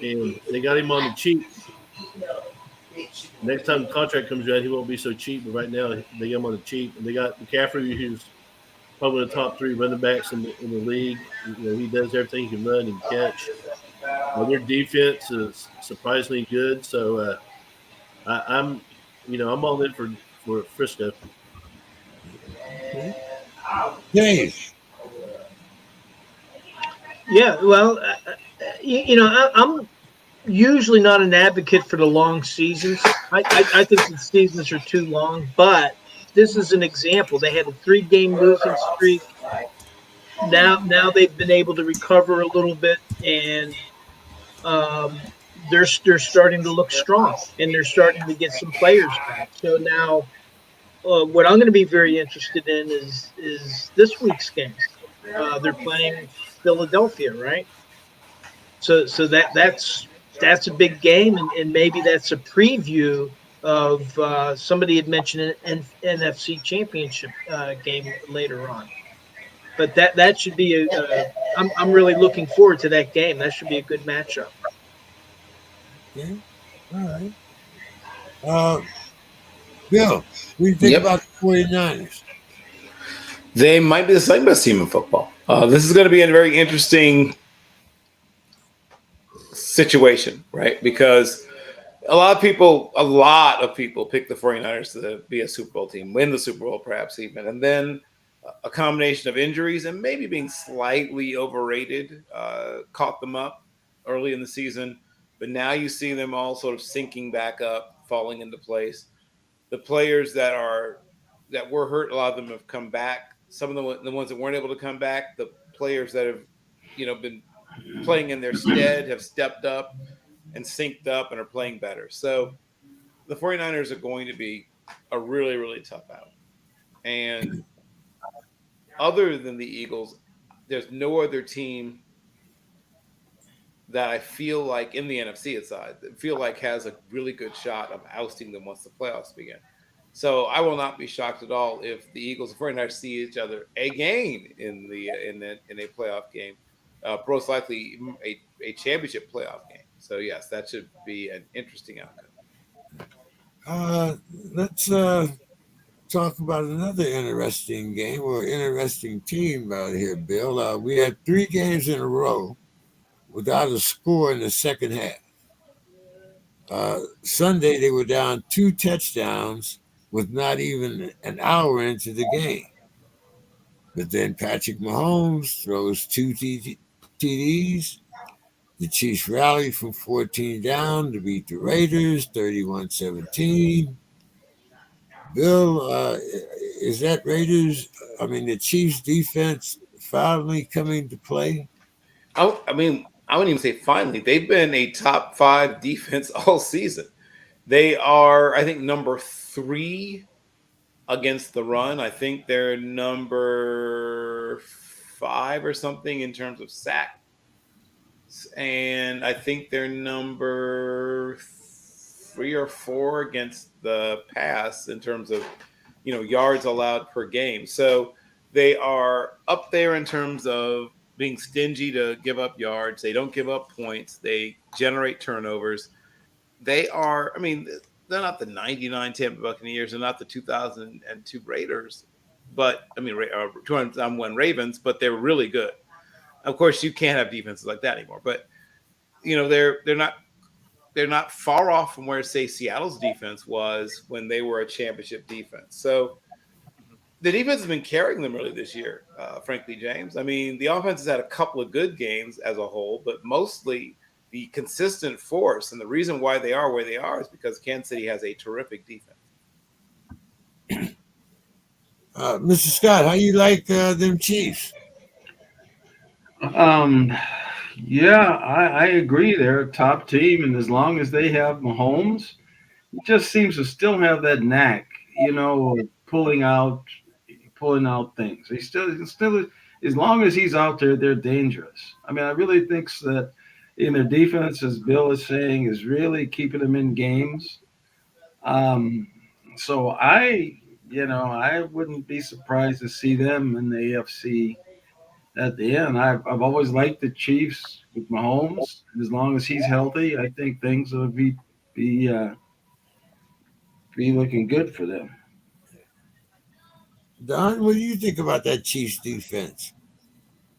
And they got him on the cheap. Next time the contract comes around, he won't be so cheap. But right now, they got him on the cheap. And they got McCaffrey, who's probably the top 3 running backs in the league. He does everything. He can run and catch. Their defense is surprisingly good. So I'm all in for Frisco. Dave. Yeah, well, I'm usually not an advocate for the long seasons. I think the seasons are too long, but this is an example. They had a 3-game losing streak. Now they've been able to recover a little bit, and they're starting to look strong, and they're starting to get some players back. So now, what I'm going to be very interested in is this week's game. They're playing Philadelphia, right? So that's a big game, and maybe that's a preview of somebody had mentioned an NFC Championship game later on. But that should be I'm really looking forward to that game. That should be a good matchup. Okay. All right. Bill, what do you think Yep. about the 49ers? They might be the second best team in football. This is going to be a very interesting situation, right? Because a lot of people pick the 49ers to be a Super Bowl team, win the Super Bowl perhaps even. And then a combination of injuries and maybe being slightly overrated caught them up early in the season. But now you see them all sort of sinking back up, falling into place. The players that were hurt, a lot of them have come back. Some of the ones that weren't able to come back, the players that have, been playing in their stead have stepped up and synced up and are playing better. So the 49ers are going to be a really, really tough out. And other than the Eagles, there's no other team that I feel like in the NFC side that feel like has a really good shot of ousting them once the playoffs begin. So I will not be shocked at all if the Eagles and 49ers see each other again in a playoff game, most likely a championship playoff game. So yes, that should be an interesting outcome. Let's talk about another interesting game or interesting team out here, Bill. We had 3 games in a row without a score in the second half. Sunday, they were down 2 touchdowns with not even an hour into the game. But then Patrick Mahomes throws 2 TDs. The Chiefs rally from 14 down to beat the Raiders 31-17. Bill, is that the Chiefs defense finally coming to play? I wouldn't even say finally. They've been a top 5 defense all season. They are, I think, number 3 against the run. I think they're number 5 or something in terms of sacks. And I think they're number 3 or 4 against the pass in terms of, yards allowed per game. So they are up there in terms of being stingy to give up yards. They don't give up points. They generate turnovers. They are, they're not the 99 Tampa Buccaneers. They're not the 2002 Raiders, but 2001 Ravens, but they're really good. Of course, you can't have defenses like that anymore, but they're not far off from where, say, Seattle's defense was when they were a championship defense. So the defense has been carrying them really this year, frankly, James. The offense has had a couple of good games as a whole, but mostly the consistent force and the reason why they are where they are is because Kansas City has a terrific defense. Mr. Scott, how you like them Chiefs? Yeah, I agree. They're a top team, and as long as they have Mahomes, he just seems to still have that knack, of pulling out things. He still, as long as he's out there, they're dangerous. I really think that in their defense, as Bill is saying, is really keeping them in games. So I wouldn't be surprised to see them in the AFC at the end. I've always liked the Chiefs with Mahomes. As long as he's healthy, I think things will be looking good for them. Don, what do you think about that Chiefs defense?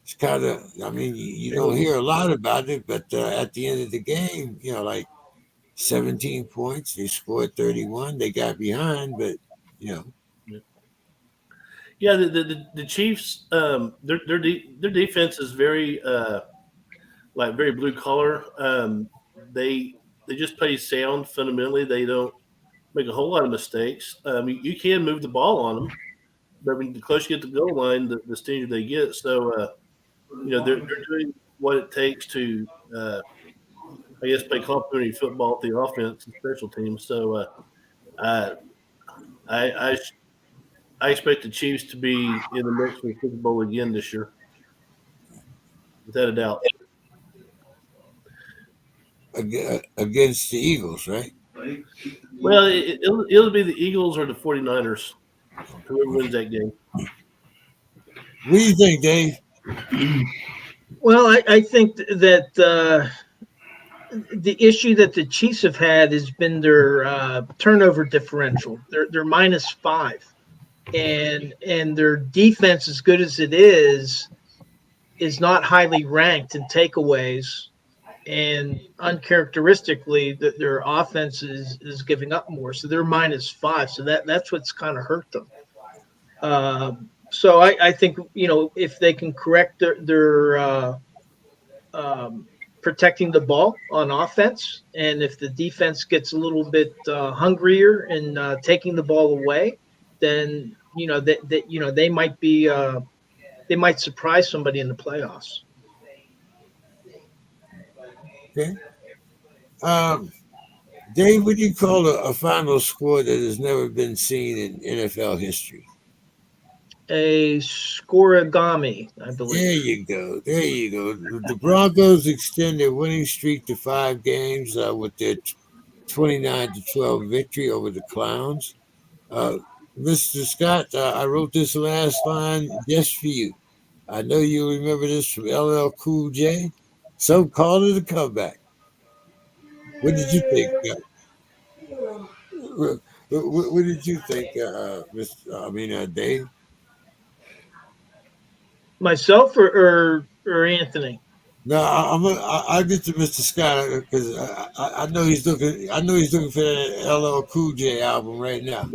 It's kind of, you don't hear a lot about it, but at the end of the game, like 17 points, they scored 31, they got behind, but, Yeah, the Chiefs, their defense is very very blue collar. They just play sound fundamentally. They don't make a whole lot of mistakes. You can move the ball on them, but when the closer you get to the goal line, the stingier they get. So, they're doing what it takes to, I guess, play complementary football with the offense and special teams. So, I, I expect the Chiefs to be in the mix for the Super Bowl again this year, without a doubt. Against the Eagles, right? Well, it'll be the Eagles or the 49ers, whoever wins that game. What do you think, Dave? Well, I think that the issue that the Chiefs have had has been their turnover differential. They're -5, and their defense, as good as it is not highly ranked in takeaways, and uncharacteristically that their offense is giving up more. So they're -5. So that's what's kind of hurt them. So I think, if they can correct their protecting the ball on offense, and if the defense gets a little bit hungrier in taking the ball away, then they might be they might surprise somebody in the playoffs. Okay. Dave, what do you call a final score that has never been seen in NFL history? A scoregami, I believe. There you go. There you go. The Broncos extend their winning streak to 5 games with their 29-12 victory over the Clowns. Mr. Scott, I wrote this last line just for you. I know you remember this from LL Cool J. Some call it a comeback. What did you think? What did you think, Dave? Myself or Anthony? No, I'll get to Mr. Scott because I know he's looking. I know he's looking for that LL Cool J album right now.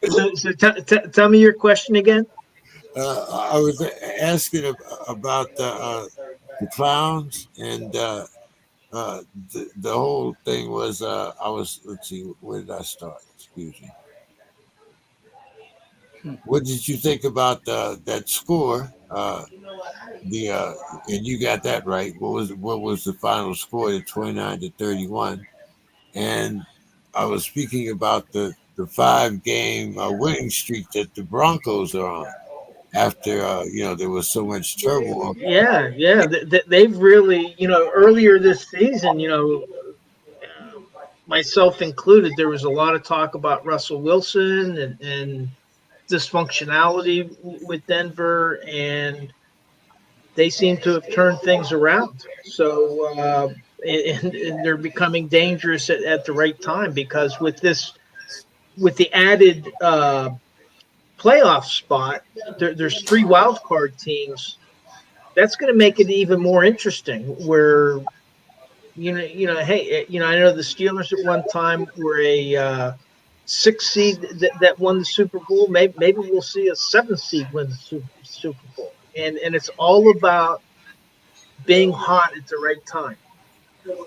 So tell me your question again. I was asking about the Clowns, and the whole thing was. Let's see, where did I start? Excuse me. What did you think about that score? And you got that right. What was the final score? 29-31, and I was speaking about the 5-game winning streak that the Broncos are on after there was so much turmoil. Yeah. They've really, earlier this season, myself included, there was a lot of talk about Russell Wilson and dysfunctionality with Denver, and they seem to have turned things around. So, and they're becoming dangerous at the right time, because with the added playoff spot, there's 3 wild card teams. That's going to make it even more interesting. Where hey, I know the Steelers at one time were a 6 seed that won the Super Bowl. Maybe we'll see a 7 seed win the Super Bowl, and it's all about being hot at the right time.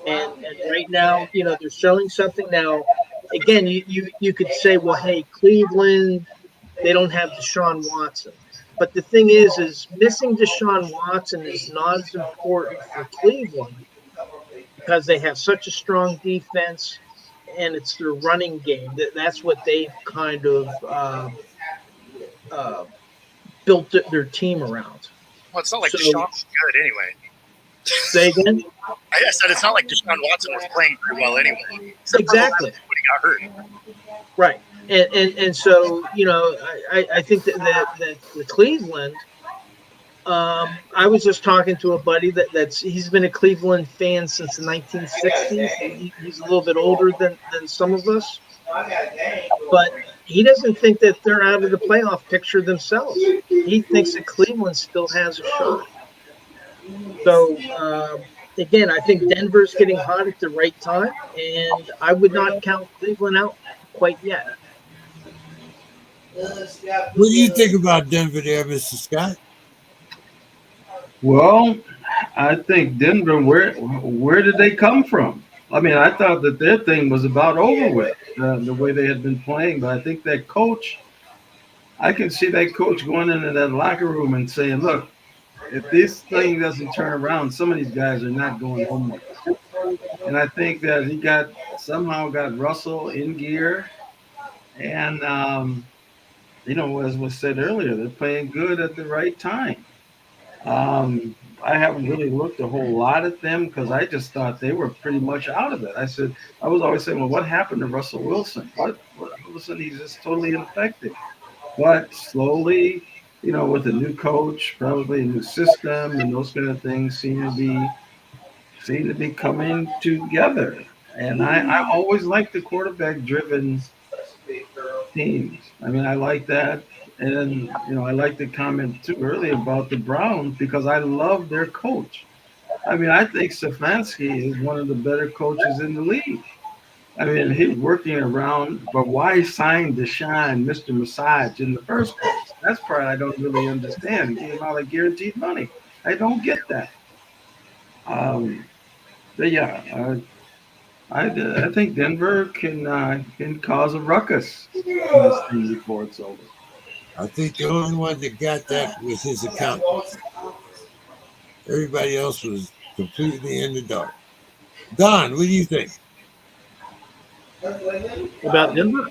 And right now, they're showing something. Now, again, you could say, well, hey, Cleveland, they don't have Deshaun Watson. But the thing is missing Deshaun Watson is not as important for Cleveland, because they have such a strong defense, and it's their running game. That's what they've kind of built their team around. Well, it's not like Deshaun's good anyway. Say again? I said it's not like Deshaun Watson was playing very well anyway. Exactly. When he got hurt. Right. And so, I think that the Cleveland, I was just talking to a buddy he's been a Cleveland fan since the 1960s. He's a little bit older than some of us, but he doesn't think that they're out of the playoff picture themselves. He thinks that Cleveland still has a shot. So, again, I think Denver's getting hot at the right time, and I would not count Cleveland out quite yet. What do you think about Denver there, Mr. Scott? Well, I think Denver, where did they come from? I mean, I thought that their thing was about over with, the way they had been playing. But I think that coach, I can see that coach going into that locker room and saying, look, if this thing doesn't turn around, some of these guys are not going home with us. And I think that he somehow got Russell in gear. And, as was said earlier, they're playing good at the right time. I haven't really looked a whole lot at them because I just thought they were pretty much out of it. I was always saying, well, what happened to Russell Wilson? What all of a sudden he's just totally ineffective. But slowly, with a new coach, probably a new system, and those kind of things seem to be coming together. And I always like the quarterback driven teams. I mean, I like that. And, I like the comment too earlier about the Browns because I love their coach. I mean, I think Stefanski is one of the better coaches in the league. I mean, he's working around, but why sign Deshaun, Mr. Massage, in the first place? That's part I don't really understand. He gave out like guaranteed money. I don't get that. But yeah, I think Denver can cause a ruckus in this thing before it's over. I think the only one that got that was his accountant. Everybody else was completely in the dark. Don, what do you think? About Denver.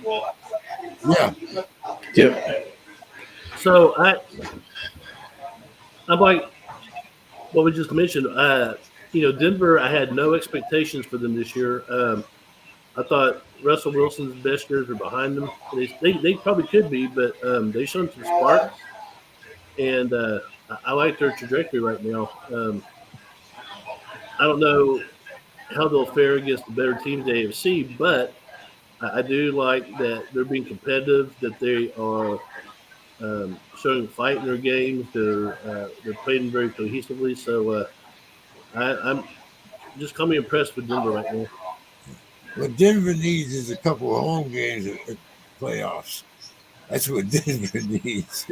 Yeah, Yep. So I'm like what we just mentioned. Denver. I had no expectations for them this year. I thought Russell Wilson's best years are behind them. They probably could be, but they showed some sparks, and I like their trajectory right now. I don't know how they'll fare against the better teams in the AFC, but I do like that they're being competitive, that they are showing fight in their games. They're playing very cohesively. So I'm just coming impressed with Denver right now. what Denver needs is a couple of home games at playoffs. That's what Denver needs.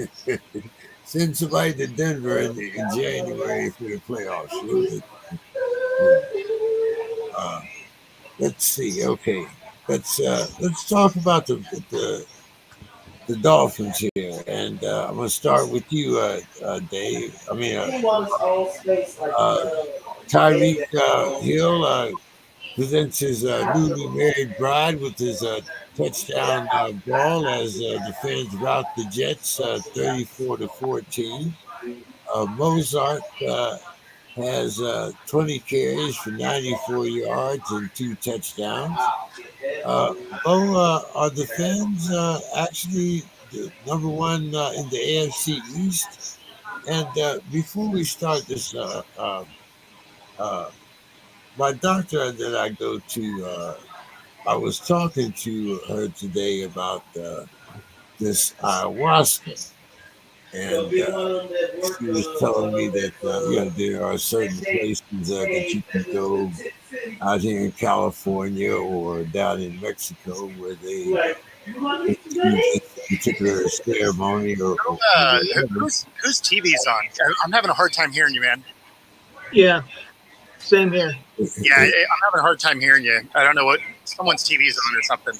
Send somebody to Denver in January for the playoffs. Uh, let's see. Okay, let's talk about the Dolphins here, and I'm going to start with you, Dave. I mean, Tyreek Hill presents his newly married bride with his touchdown ball as the fans rout the Jets 34-14. Mozart has 20 carries for 94 yards and 2 touchdowns. Uh, Bo, are the fans actually the number one in the AFC East? And before we start this, uh, my doctor that I go to, I was talking to her today about this ayahuasca, and she was telling me that there are certain places that you can go out here in California or down in Mexico where they do this particular ceremony or whatever. Whose TV's on? I'm having a hard time hearing you, man. Yeah, same here. Yeah, I'm having a hard time hearing you. I don't know what someone's TV's on or something.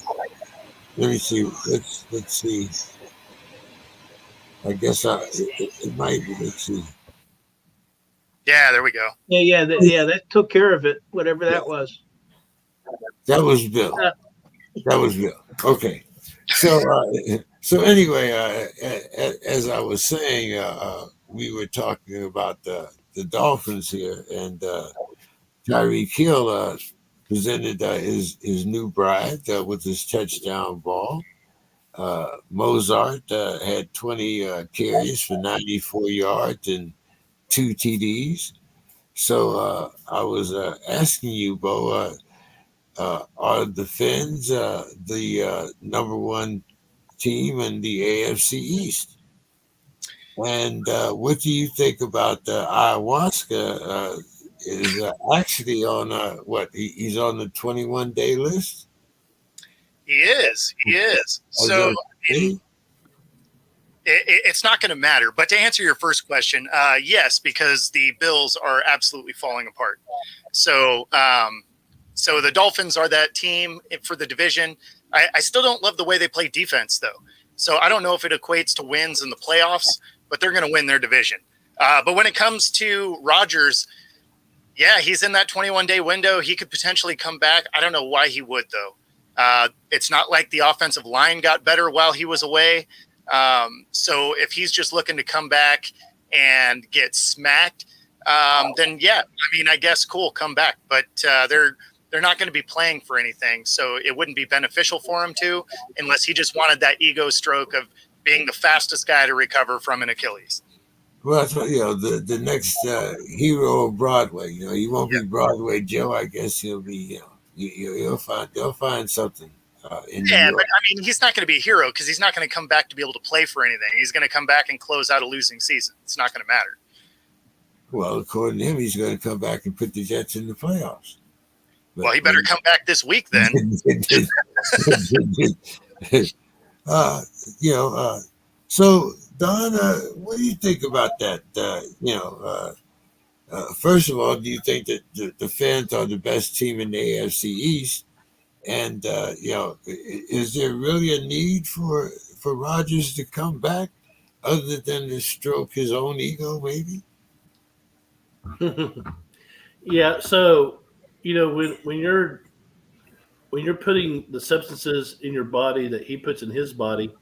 Let me see. Let's see. I guess it might be. Let's see. Yeah, there we go. Yeah, that took care of it, whatever that was. That was Bill. That was Bill. Okay. So anyway, as I was saying, we were talking about the Dolphins here, and Tyreek Hill presented his new bride with his touchdown ball. Mozart had 20 carries for 94 yards and 2 TDs. So I was asking you, Bo, are the Finns the number one team in the AFC East? And what do you think about ayahuasca? Is actually on what? He's on the 21-day list. He is. So it's not going to matter. But to answer your first question, yes, because the Bills are absolutely falling apart. So So the Dolphins are that team for the division. I still don't love the way they play defense, though. So I don't know if it equates to wins in the playoffs, but they're going to win their division. But when it comes to Rodgers, yeah, he's in that 21-day window. He could potentially come back. I don't know why he would, though. It's not like the offensive line got better while he was away. So if he's just looking to come back and get smacked, then yeah, I mean, I guess cool, come back. But they're not going to be playing for anything, so it wouldn't be beneficial for him to, unless he just wanted that ego stroke of being the fastest guy to recover from an Achilles. Well, that's what, the next hero of Broadway. He won't be Broadway Joe. I guess he'll be. They'll find something. In New York. But I mean, he's not going to be a hero because he's not going to come back to be able to play for anything. He's going to come back and close out a losing season. It's not going to matter. Well, according to him, he's going to come back and put the Jets in the playoffs. Well, he better come back this week then. So Don, what do you think about that? First of all, do you think that the fans are the best team in the AFC East? And is there really a need for Rodgers to come back, other than to stroke his own ego, maybe? Yeah. So, when you're putting the substances in your body that he puts in his body,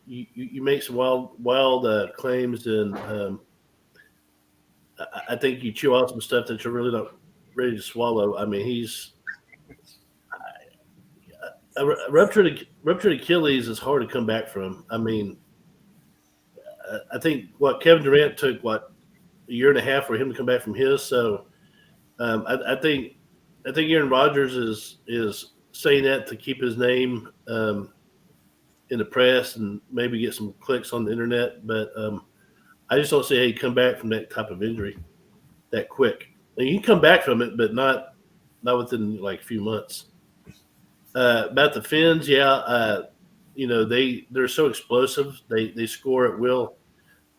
you make some wild claims, and I think you chew out some stuff that you're really not ready to swallow. I mean, he's a ruptured Achilles is hard to come back from. I mean, I think Kevin Durant took a year and a half for him to come back from his. So I think Aaron Rodgers is saying that to keep his name in the press and maybe get some clicks on the internet. But I just don't see how you come back from that type of injury that quick. And you can come back from it, but not within like a few months. About the Finns, they're so explosive. They score at will.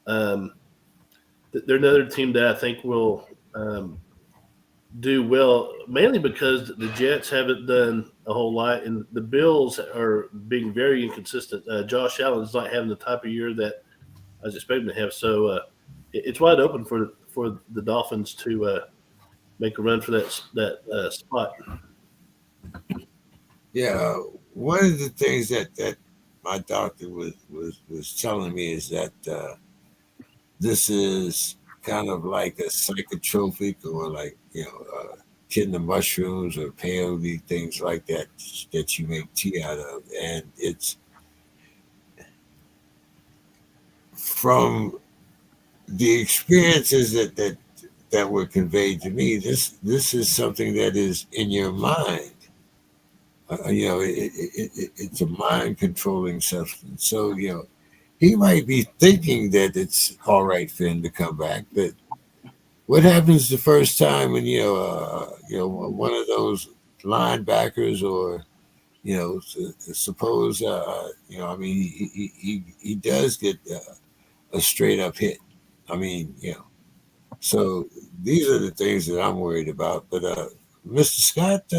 They're another team that I think will do well, mainly because the Jets haven't done a whole lot, and the Bills are being very inconsistent. Josh Allen's not having the type of year that I was expecting to have. So it's wide open for the Dolphins to make a run for that spot. Yeah, one of the things that my doctor was telling me is that this is kind of like a psychotropic, or like hitting the mushrooms or peyote, things like that you make tea out of, and it's from the experiences that were conveyed to me. This is something that is in your mind. It's a mind controlling substance. So he might be thinking that it's all right for him to come back, but what happens the first time when one of those linebackers, or suppose he does get a straight up hit. So these are the things that I'm worried about. But Mr. Scott,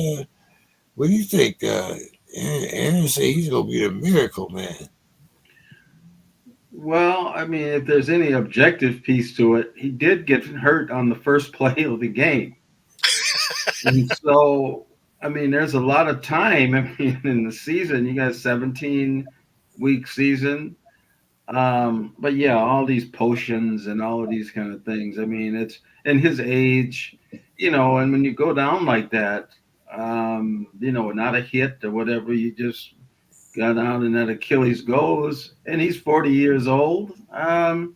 what do you think? Aaron say he's gonna be a miracle man. Well, I mean, if there's any objective piece to it, he did get hurt on the first play of the game. And so, I mean, there's a lot of time. I mean, in the season, you got a 17-week season. But yeah, all these potions and all of these kind of things. I mean, it's in his age, and when you go down like that, not a hit or whatever, you just got out and that Achilles goes, and he's 40 years old. The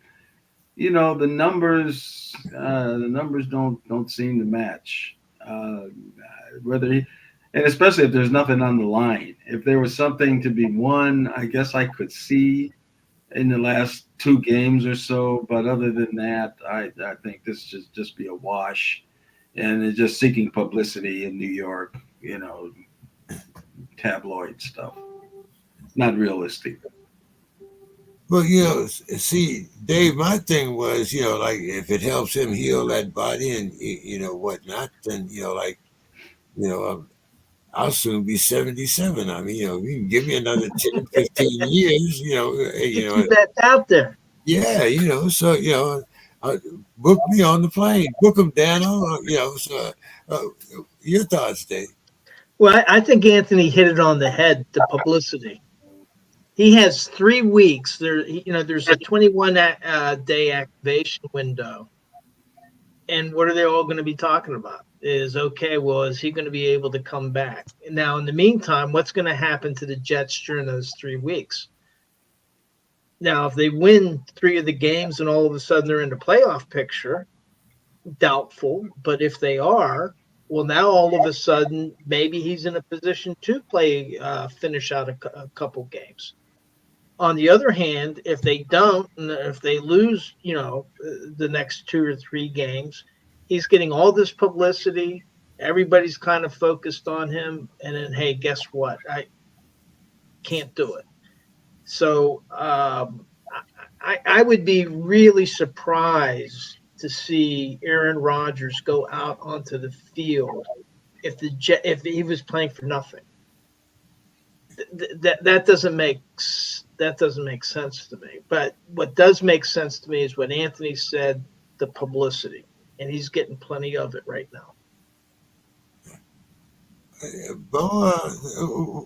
numbers don't seem to match. And especially if there's nothing on the line. If there was something to be won, I guess I could see in the last 2 games or so. But other than that, I think this should just be a wash, and it's just seeking publicity in New York, tabloid stuff. Not realistic. Well, see, Dave, my thing was, like if it helps him heal that body and whatnot, then you know, I'll soon be 77. I mean, you can give me another 10, 15 years, Get you back out there. yeah, so, book me on the plane, book them, Dano, so, uh, your thoughts, Dave? Well, I think Anthony hit it on the head. The publicity. He has 3 weeks. There's a 21 day activation window, and what are they all going to be talking about? Is okay. Well, is he going to be able to come back? Now, in the meantime, what's going to happen to the Jets during those 3 weeks? Now, if they win 3 of the games and all of a sudden they're in the playoff picture, doubtful. But if they are, well, now all of a sudden maybe he's in a position to finish out a couple games. On the other hand, if they don't, and if they lose, the next 2 or 3 games, he's getting all this publicity. Everybody's kind of focused on him, and then, hey, guess what? I can't do it. So I would be really surprised to see Aaron Rodgers go out onto the field if he was playing for nothing. That doesn't make sense to me. But what does make sense to me is what Anthony said, the publicity, and he's getting plenty of it right now. Bo,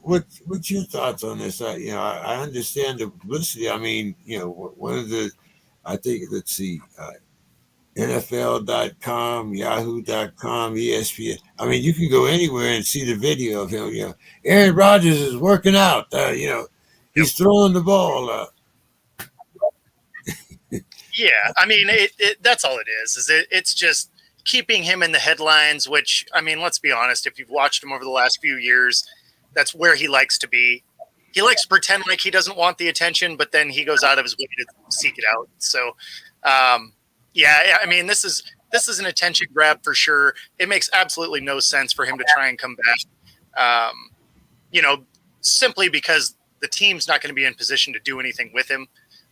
what's your thoughts on this? I understand the publicity. I mean, one of the, I think, let's see, NFL.com, Yahoo.com, ESPN. I mean, you can go anywhere and see the video of him. Aaron Rodgers is working out. He's throwing the ball. Yeah, I mean, that's all it is it's just keeping him in the headlines, which, I mean, let's be honest, if you've watched him over the last few years, that's where he likes to be. He likes to pretend like he doesn't want the attention, but then he goes out of his way to seek it out. So, yeah, I mean, this is an attention grab for sure. It makes absolutely no sense for him to try and come back, simply because the team's not going to be in position to do anything with him.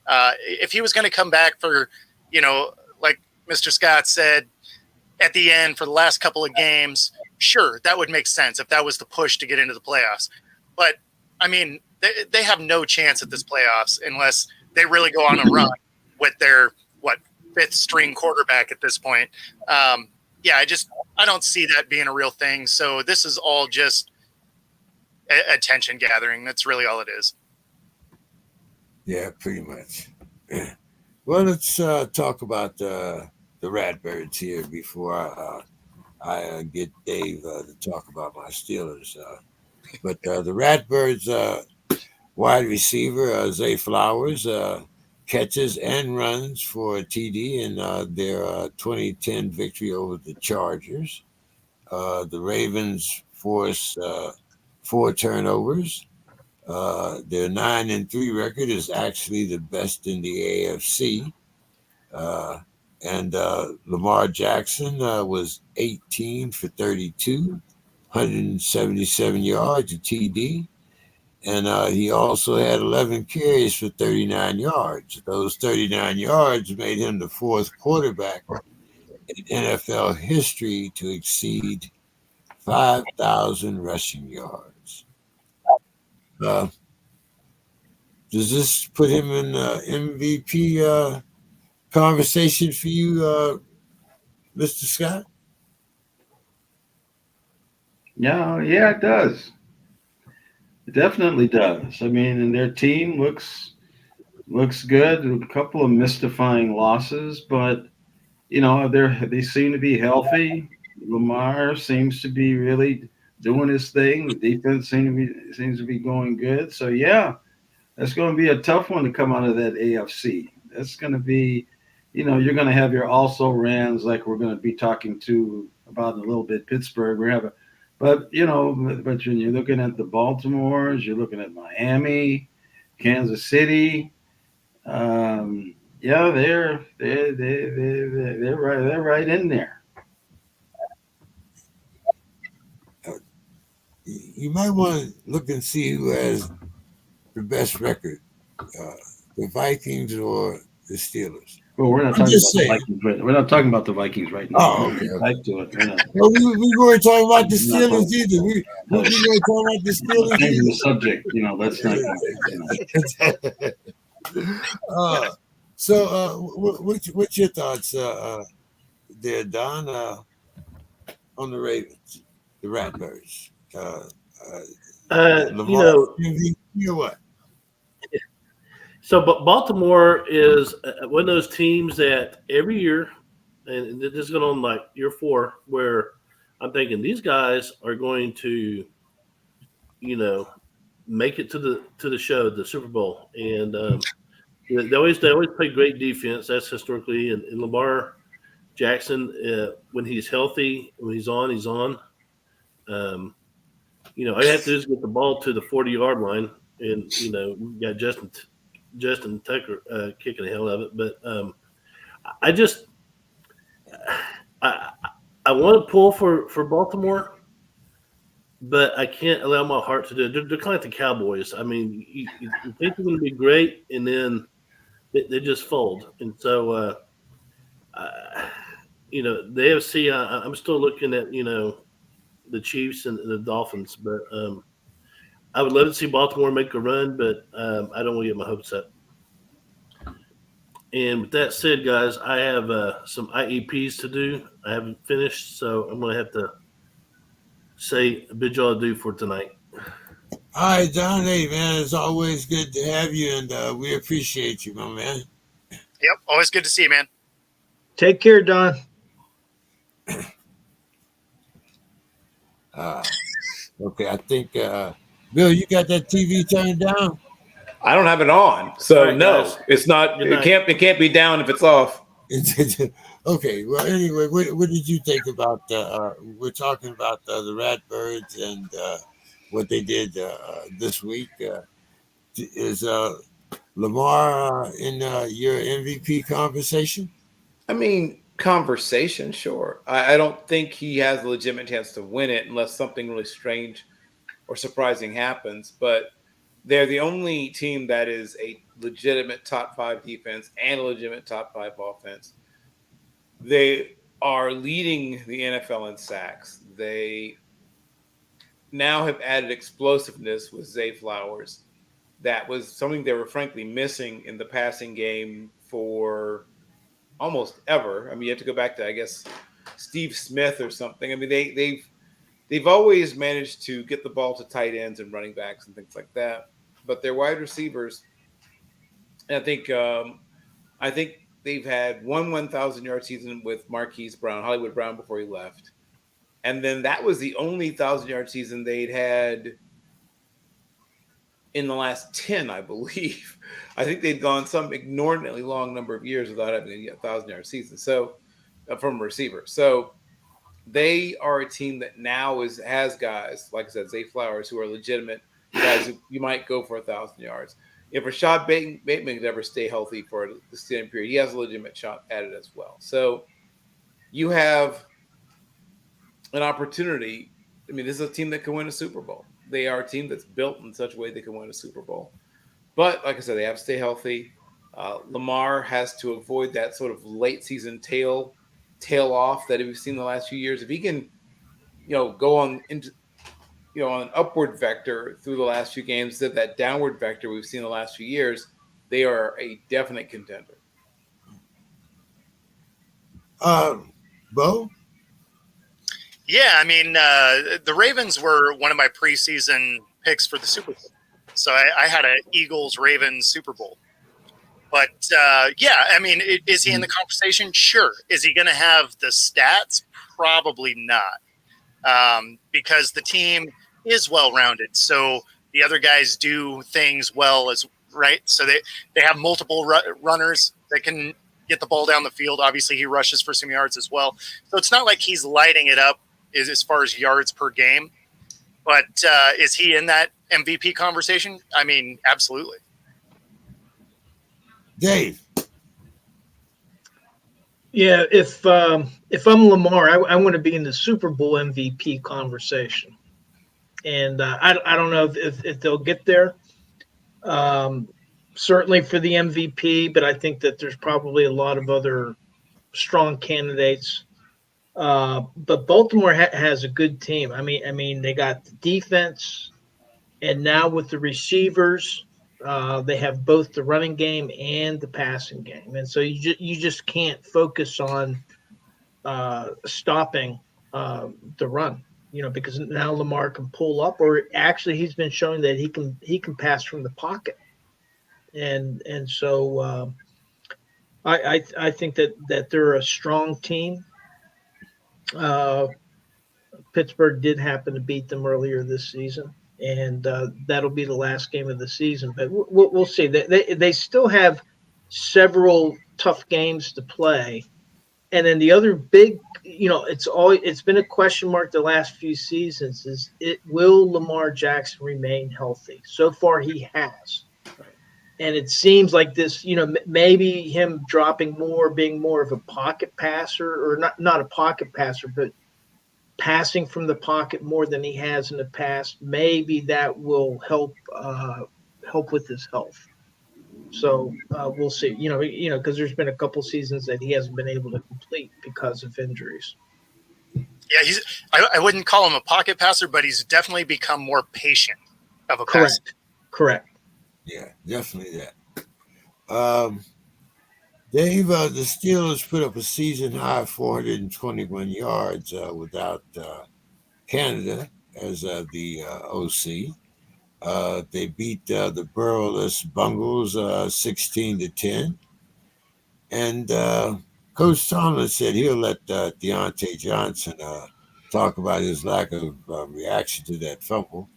If he was going to come back for, like Mr. Scott said, at the end for the last couple of games, sure, that would make sense if that was the push to get into the playoffs. But, I mean, they have no chance at this playoffs unless they really go on a run with their, fifth string quarterback at this point. I don't see that being a real thing. So this is all just attention gathering. That's really all it is. Yeah, pretty much. Yeah. Well, let's talk about the Ratbirds here before I get Dave to talk about my Steelers. But the Ratbirds wide receiver, Zay Flowers, catches and runs for a TD in their 2010 victory over the Chargers. The Ravens force 4 turnovers. Their 9-3 record is actually the best in the AFC. And Lamar Jackson was 18 for 32, 177 yards, a TD. And he also had 11 carries for 39 yards. Those 39 yards made him the 4th quarterback in NFL history to exceed 5,000 rushing yards. Does this put him in MVP conversation for you, Mr. Scott? Yeah, it does. It definitely does. I mean, and their team looks good. A couple of mystifying losses, but they seem to be healthy. Lamar seems to be really doing his thing. The defense seems to be going good. So yeah, that's going to be a tough one to come out of that AFC. That's going to be, you're going to have your also rans like we're going to be talking to about in a little bit. Pittsburgh, but when you're looking at the Baltimores, you're looking at Miami, Kansas City. Yeah, they're right in there. You might want to look and see who has the best record, the Vikings or the the Steelers. Well, we're not I'm talking about just the saying. Vikings right. We're not talking about the Vikings right now. Oh, okay. Back to it. We're not. Well, we weren't talking about the We're not Steelers talking- either. We weren't talking about the Steelers Changing the either. subject. Let's not. What's your thoughts there, Don, on the Ravens, the Ratbirds? Lamar MVP or what? So, but Baltimore is one of those teams that every year, and this is going on like year 4, where I'm thinking these guys are going to, make it to the show, the Super Bowl, and they always play great defense. That's historically, and Lamar Jackson, when he's healthy, when he's on, he's on. All you have to do is get the ball to the 40-yard line, and we got Justin Tucker kicking the hell out of it. But I want to pull for Baltimore, but I can't allow my heart to do it. They're kind of like the Cowboys. I mean, you think they're going to be great, and then they just fold. And so, the AFC, I'm still looking at, the Chiefs and the Dolphins. But I would love to see Baltimore make a run, but I don't want to get my hopes up. And with that said, guys, I have some IEPs to do. I haven't finished, so I'm going to have to say a bid y'all adieu for tonight. All right, Don. Hey, man, it's always good to have you, and we appreciate you, my man. Yep, always good to see you, man. Take care, Don. Okay, I think Bill, you got that TV turned down? I don't have it on, so All right, no, guys. it's not. Good It night. can't be down if it's off. Okay. Well, anyway, what did you think about? We're talking about the Ratbirds and what they did this week. Is Lamar in your MVP conversation? I mean, conversation, sure. I don't think he has a legitimate chance to win it unless something really strange or surprising happens. But they're the only team that is a legitimate top 5 defense and a legitimate top 5 offense. They are leading the NFL in sacks. They now have added explosiveness with Zay Flowers. That was something they were frankly missing in the passing game for almost ever. I mean, you have to go back to, I guess, Steve Smith or something. I mean, they've always managed to get the ball to tight ends and running backs and things like that. But their wide receivers, and I think they've had one 1,000-yard season with Marquise Brown, Hollywood Brown, before he left. And then that was the only 1,000-yard season they'd had in the last 10, I believe. I think they'd gone some inordinately long number of years without having a 1,000-yard season. So from a receiver. So they are a team that now has guys, like I said, Zay Flowers, who are legitimate guys who you might go for 1,000 yards. If Rashad Bateman could ever stay healthy for the same period, he has a legitimate shot at it as well. So you have an opportunity. I mean, this is a team that can win a Super Bowl. They are a team that's built in such a way they can win a Super Bowl. But like I said, they have to stay healthy. Lamar has to avoid that sort of late season tail off that we've seen the last few years. If he can, go on into, on an upward vector through the last few games, instead of that downward vector we've seen the last few years, they are a definite contender. Bo? Yeah, I mean, the Ravens were one of my preseason picks for the Super Bowl. So I had an Eagles-Ravens Super Bowl. But, yeah, I mean, is he in the conversation? Sure. Is he going to have the stats? Probably not, because the team is well-rounded. So the other guys do things well right? So they have multiple runners that can get the ball down the field. Obviously, he rushes for some yards as well. So it's not like he's lighting it up as far as yards per game. But is he in that MVP conversation? I mean, absolutely. Dave? Yeah, if I'm Lamar, I want to be in the Super Bowl MVP conversation, and I don't know if they'll get there. certainly for the MVP, but I think that there's probably a lot of other strong candidates. But Baltimore has a good team. I mean, they got the defense, and now with the receivers, they have both the running game and the passing game, and so you just can't focus on stopping the run. Because now Lamar can pull up, or actually he's been showing that he can pass from the pocket, and so I think that they're a strong team. Uh, Pittsburgh did happen to beat them earlier this season, and that'll be the last game of the season. But we'll see. They still have several tough games to play, and then the other big, it's been a question mark the last few seasons. Will Lamar Jackson remain healthy? So far, he has. And it seems like this, maybe him dropping more, being more of a pocket passer, or not a pocket passer, but passing from the pocket more than he has in the past. Maybe that will help with his health. So we'll see. Because there's been a couple seasons that he hasn't been able to complete because of injuries. Yeah, I wouldn't call him a pocket passer, but he's definitely become more patient of a passer. Correct. Yeah, definitely that. Dave, the Steelers put up a season high 421 yards without Canada as the OC. They beat the Burrowless Bungles 16-10, and Coach Tomlin said he'll let Deontay Johnson talk about his lack of reaction to that fumble.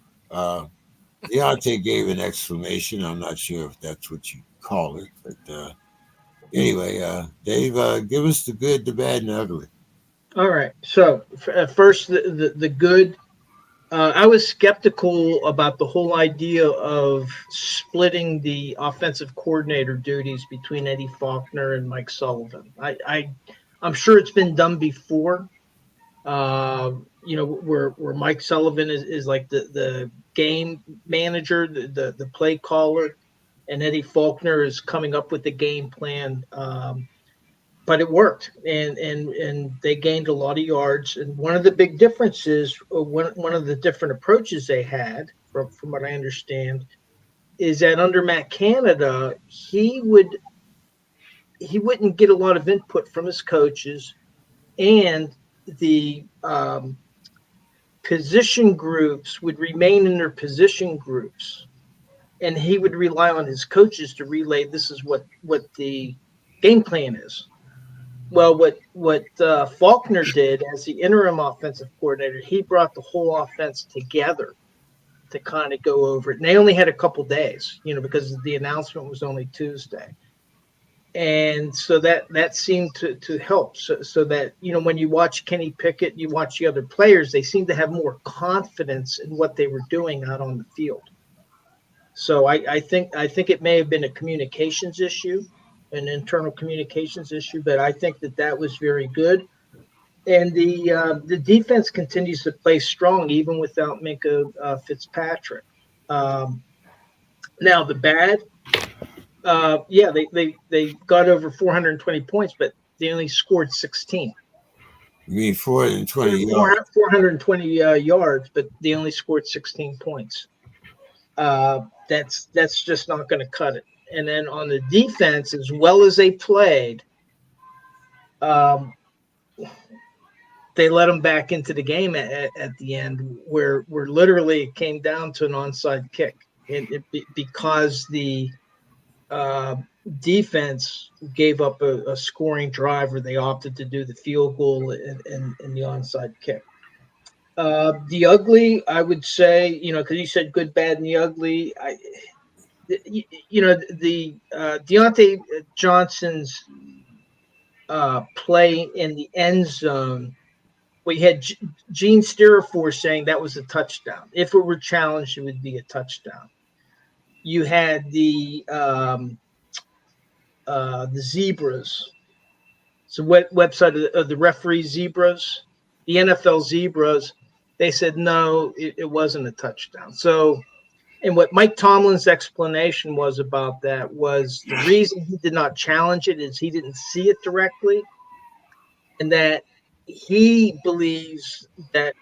Deontay gave an explanation. I'm not sure if that's what you call it, but anyway, Dave, give us the good, the bad, and the ugly. All right. So first, the good. I was skeptical about the whole idea of splitting the offensive coordinator duties between Eddie Faulkner and Mike Sullivan. I'm sure it's been done before. Where Mike Sullivan is like the game manager, the play caller, and Eddie Faulkner is coming up with the game plan. But it worked, and they gained a lot of yards. And one of the big differences, one of the different approaches they had, from what I understand, is that under Matt Canada, he wouldn't get a lot of input from his coaches, and the position groups would remain in their position groups, and he would rely on his coaches to relay, this is what the game plan is. Well, what Faulkner did as the interim offensive coordinator, he brought the whole offense together to kind of go over it. And they only had a couple days, because the announcement was only Tuesday. And so that seemed to help. So that, when you watch Kenny Pickett, you watch the other players, they seem to have more confidence in what they were doing out on the field. So I think it may have been a communications issue, an internal communications issue, but I think that was very good. And the defense continues to play strong even without Minkah Fitzpatrick. Now the bad, they got over 420 points, but they only scored 16. You mean 420 yards? 420 yards, but they only scored 16 points. That's just not going to cut it. And then on the defense, as well as they played, they let them back into the game at the end, where literally it came down to an onside kick, because the defense gave up a scoring drive, where they opted to do the field goal and the onside kick. The ugly, I would say, because you said good, bad, and the ugly. The Deontay Johnson's play in the end zone, we had Gene Stirafor saying that was a touchdown. If it were challenged, it would be a touchdown. You had the Zebras. So website of the referee Zebras, the NFL Zebras, they said no, it wasn't a touchdown. So And what Mike Tomlin's explanation was about that was the reason he did not challenge it is he didn't see it directly, and that he believes that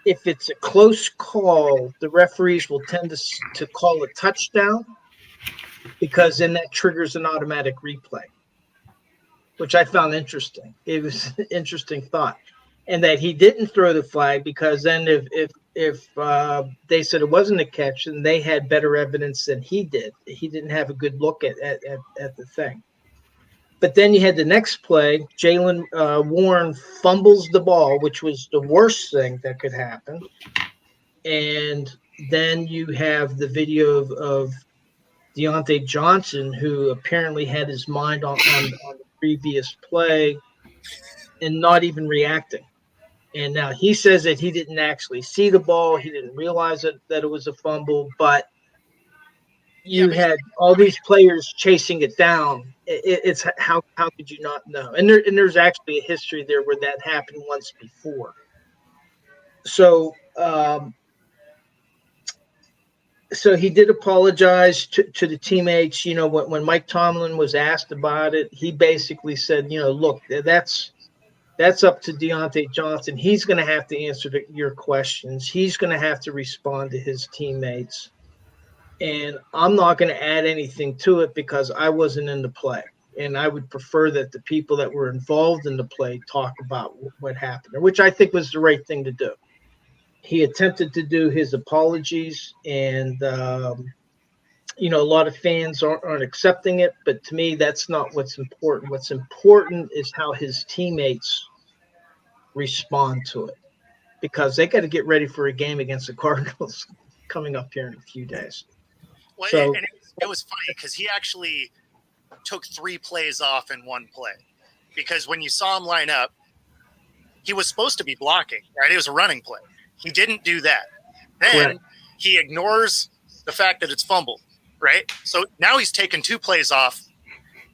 if it's a close call, the referees will tend to call a touchdown because then that triggers an automatic replay, which I found interesting. It was an interesting thought. And that he didn't throw the flag because then if they said it wasn't a catch, then they had better evidence than he did. He didn't have a good look at the thing. But then you had the next play. Jalen Warren fumbles the ball, which was the worst thing that could happen. And then you have the video of Deontay Johnson, who apparently had his mind on the previous play and not even reacting. And now he says that he didn't actually see the ball. He didn't realize that it was a fumble, but you had all these players chasing it down. It's how could you not know? And there's actually a history there where that happened once before. So so he did apologize to the teammates. You know, when Mike Tomlin was asked about it, he basically said, you know, look, that's up to Deontay Johnson. He's going to have to answer your questions. He's going to have to respond to his teammates. And I'm not going to add anything to it because I wasn't in the play. And I would prefer that the people that were involved in the play talk about what happened, which I think was the right thing to do. He attempted to do his apologies, and you know, a lot of fans aren't accepting it. But to me, that's not what's important. What's important is how his teammates respond to it, because they got to get ready for a game against the Cardinals coming up here in a few days. Well, So and it was funny because he actually took 3 plays off in one play, because when you saw him line up, he was supposed to be blocking, right? It was a running play. He didn't do that. Then correct. He ignores the fact that it's fumbled, right? So now he's taken 2 plays off,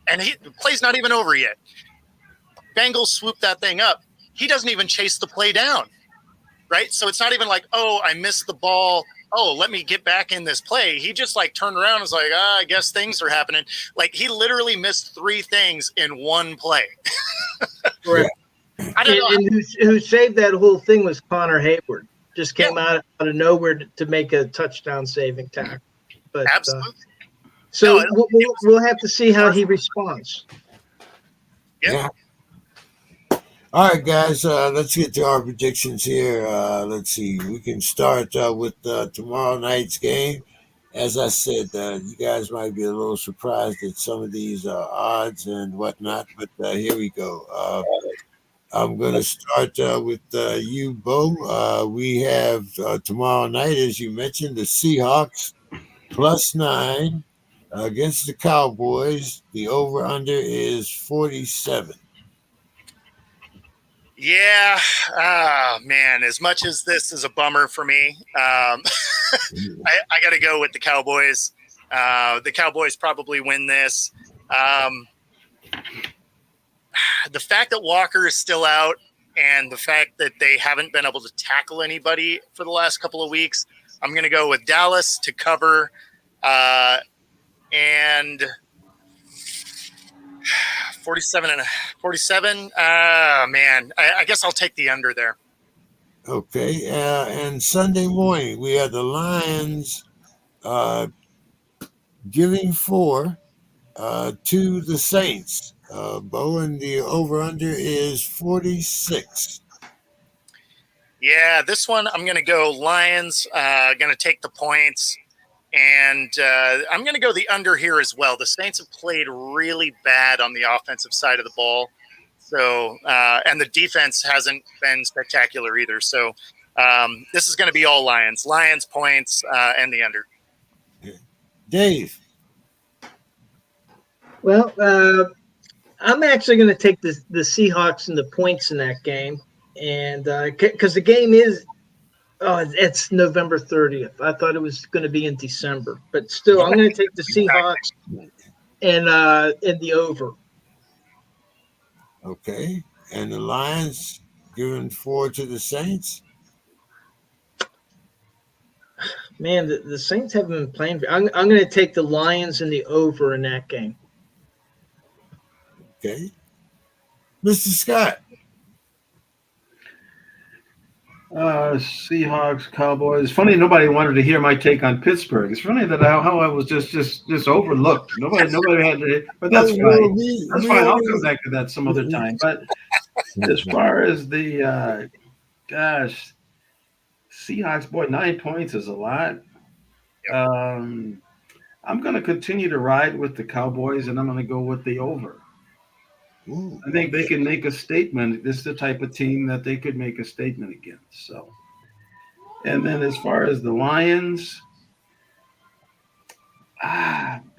and the play's not even over yet. Bengals swoop that thing up. He doesn't even chase the play down, right? So it's not even like, oh, I missed the ball. Oh, let me get back in this play. He just like turned around and was like, I guess things are happening. Like he literally missed 3 things in one play. Correct. I don't know. And who saved that whole thing was Connor Hayward. Just came out of nowhere to make a touchdown saving tackle. But Absolutely. So No, we'll have to see how he responds. Yeah. All right, guys, let's get to our predictions here. Let's see. We can start with tomorrow night's game. As I said, you guys might be a little surprised at some of these odds and whatnot, but here we go. I'm going to start with you, Bo. We have tomorrow night, as you mentioned, the Seahawks +9 against the Cowboys. The over-under is 47. Yeah. Man, as much as this is a bummer for me, I got to go with the Cowboys. The Cowboys probably win this. The fact that Walker is still out and the fact that they haven't been able to tackle anybody for the last couple of weeks, I'm going to go with Dallas to cover. And 47. Man, I guess I'll take the under there. Okay. And Sunday morning, we have the Lions giving 4 to the Saints. Bo, and the over-under is 46. Yeah, this one I'm going to go Lions. Going to take the points. And I'm going to go the under here as well. The Saints have played really bad on the offensive side of the ball. So, and the defense hasn't been spectacular either. So this is going to be all Lions. Lions points and the under. Dave. Well, I'm actually going to take the Seahawks and the points in that game. And because the game is, it's November 30th. I thought it was going to be in December, but still, I'm going to take the Seahawks and the over. Okay. And the Lions giving 4 to the Saints. Man, the Saints haven't been playing. I'm going to take the Lions and the over in that game. Okay. Mr. Scott. Seahawks, Cowboys. It's funny nobody wanted to hear my take on Pittsburgh. It's funny that how I was just overlooked. Nobody had to, but that's fine. That's fine. I'll come back to that some other time. But as far as the gosh, Seahawks, boy, 9 points is a lot. I'm going to continue to ride with the Cowboys, and I'm going to go with the over. Ooh. I think they can make a statement. This is the type of team that they could make a statement against. So, and then as far as the Lions,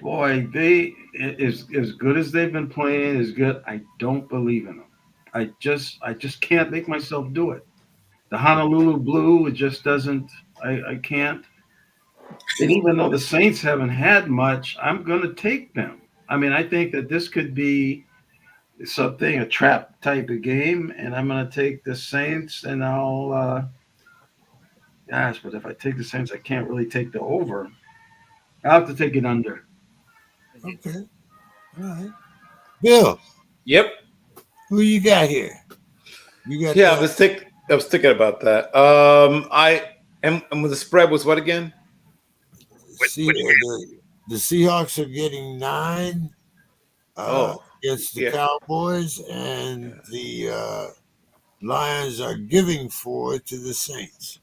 boy, they as good as they've been playing is good. I don't believe in them. I just can't make myself do it. The Honolulu Blue, it just doesn't. I can't. And even though the Saints haven't had much, I'm going to take them. I mean, I think that this could be something, a trap type of game, and I'm going to take the Saints, and but if I take the Saints, I can't really take the over. I'll have to take it under. Okay. All right. Bill. Yep. Who you got here? You got I was thinking about that. And the spread was what again? The Seahawks are getting 9 against the Cowboys, and the Lions are giving 4 to the Saints.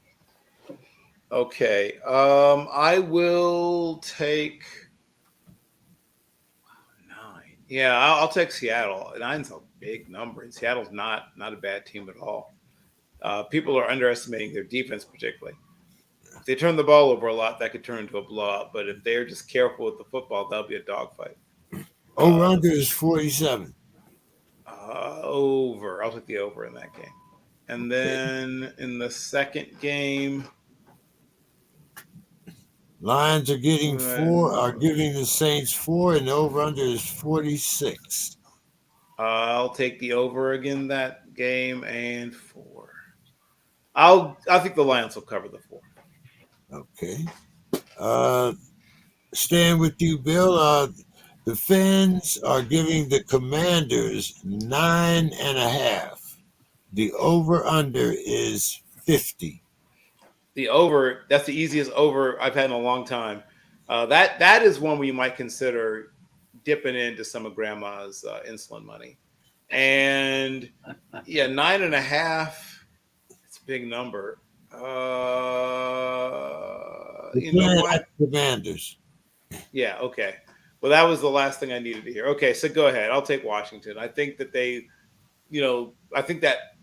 Okay. I will take 9. Yeah, I'll take Seattle. 9's a big number, and Seattle's not a bad team at all. People are underestimating their defense, particularly. If they turn the ball over a lot, that could turn into a blowout. But if they're just careful with the football, that'll be a dogfight. Over-under is 47. Over. I'll take the over in that game. And then in the second game, Lions are getting 4, are giving the Saints 4, and the over-under is 46. I'll take the over again that game and 4. I think the Lions will cover the 4. Okay. Staying with you, Bill. The fans are giving the Commanders 9.5. The over-under is 50. The over, that's the easiest over I've had in a long time. That is one where you might consider dipping into some of Grandma's insulin money. And 9.5, it's a big number. You know what? Commanders. Yeah, okay. Well, that was the last thing I needed to hear. Okay, so go ahead. I'll take Washington. I think that they, I think that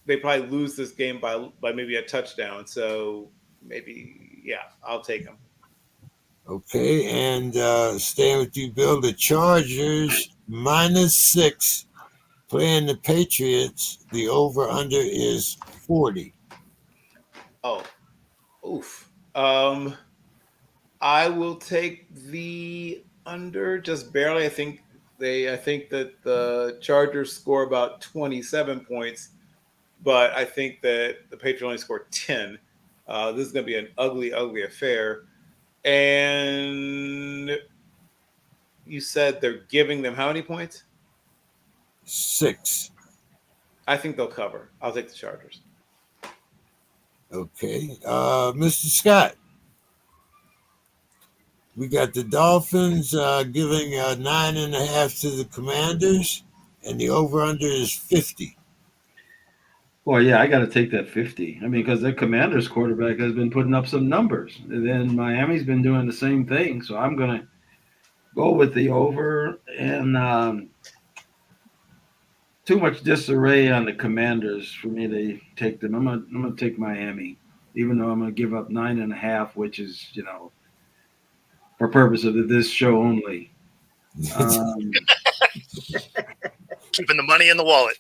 they probably lose this game by maybe a touchdown. So maybe, I'll take them. Okay, and staying with you, Bill, the Chargers -6 playing the Patriots. The over-under is 40. Oh, oof. I will take the under just barely. I think that the Chargers score about 27 points, but I think that the Patriots only score 10. This is going to be an ugly, ugly affair. And you said they're giving them how many points? 6. I think they'll cover. I'll take the Chargers. Okay. Mr. Scott. We got the Dolphins giving 9.5 to the Commanders, and the over-under is 50. Well, yeah, I got to take that 50. I mean, because the Commanders quarterback has been putting up some numbers. And then Miami's been doing the same thing. So I'm going to go with the over. And too much disarray on the Commanders for me to take them. I'm going to take Miami, even though I'm going to give up 9.5, which is, for purpose of this show only. Keeping the money in the wallet.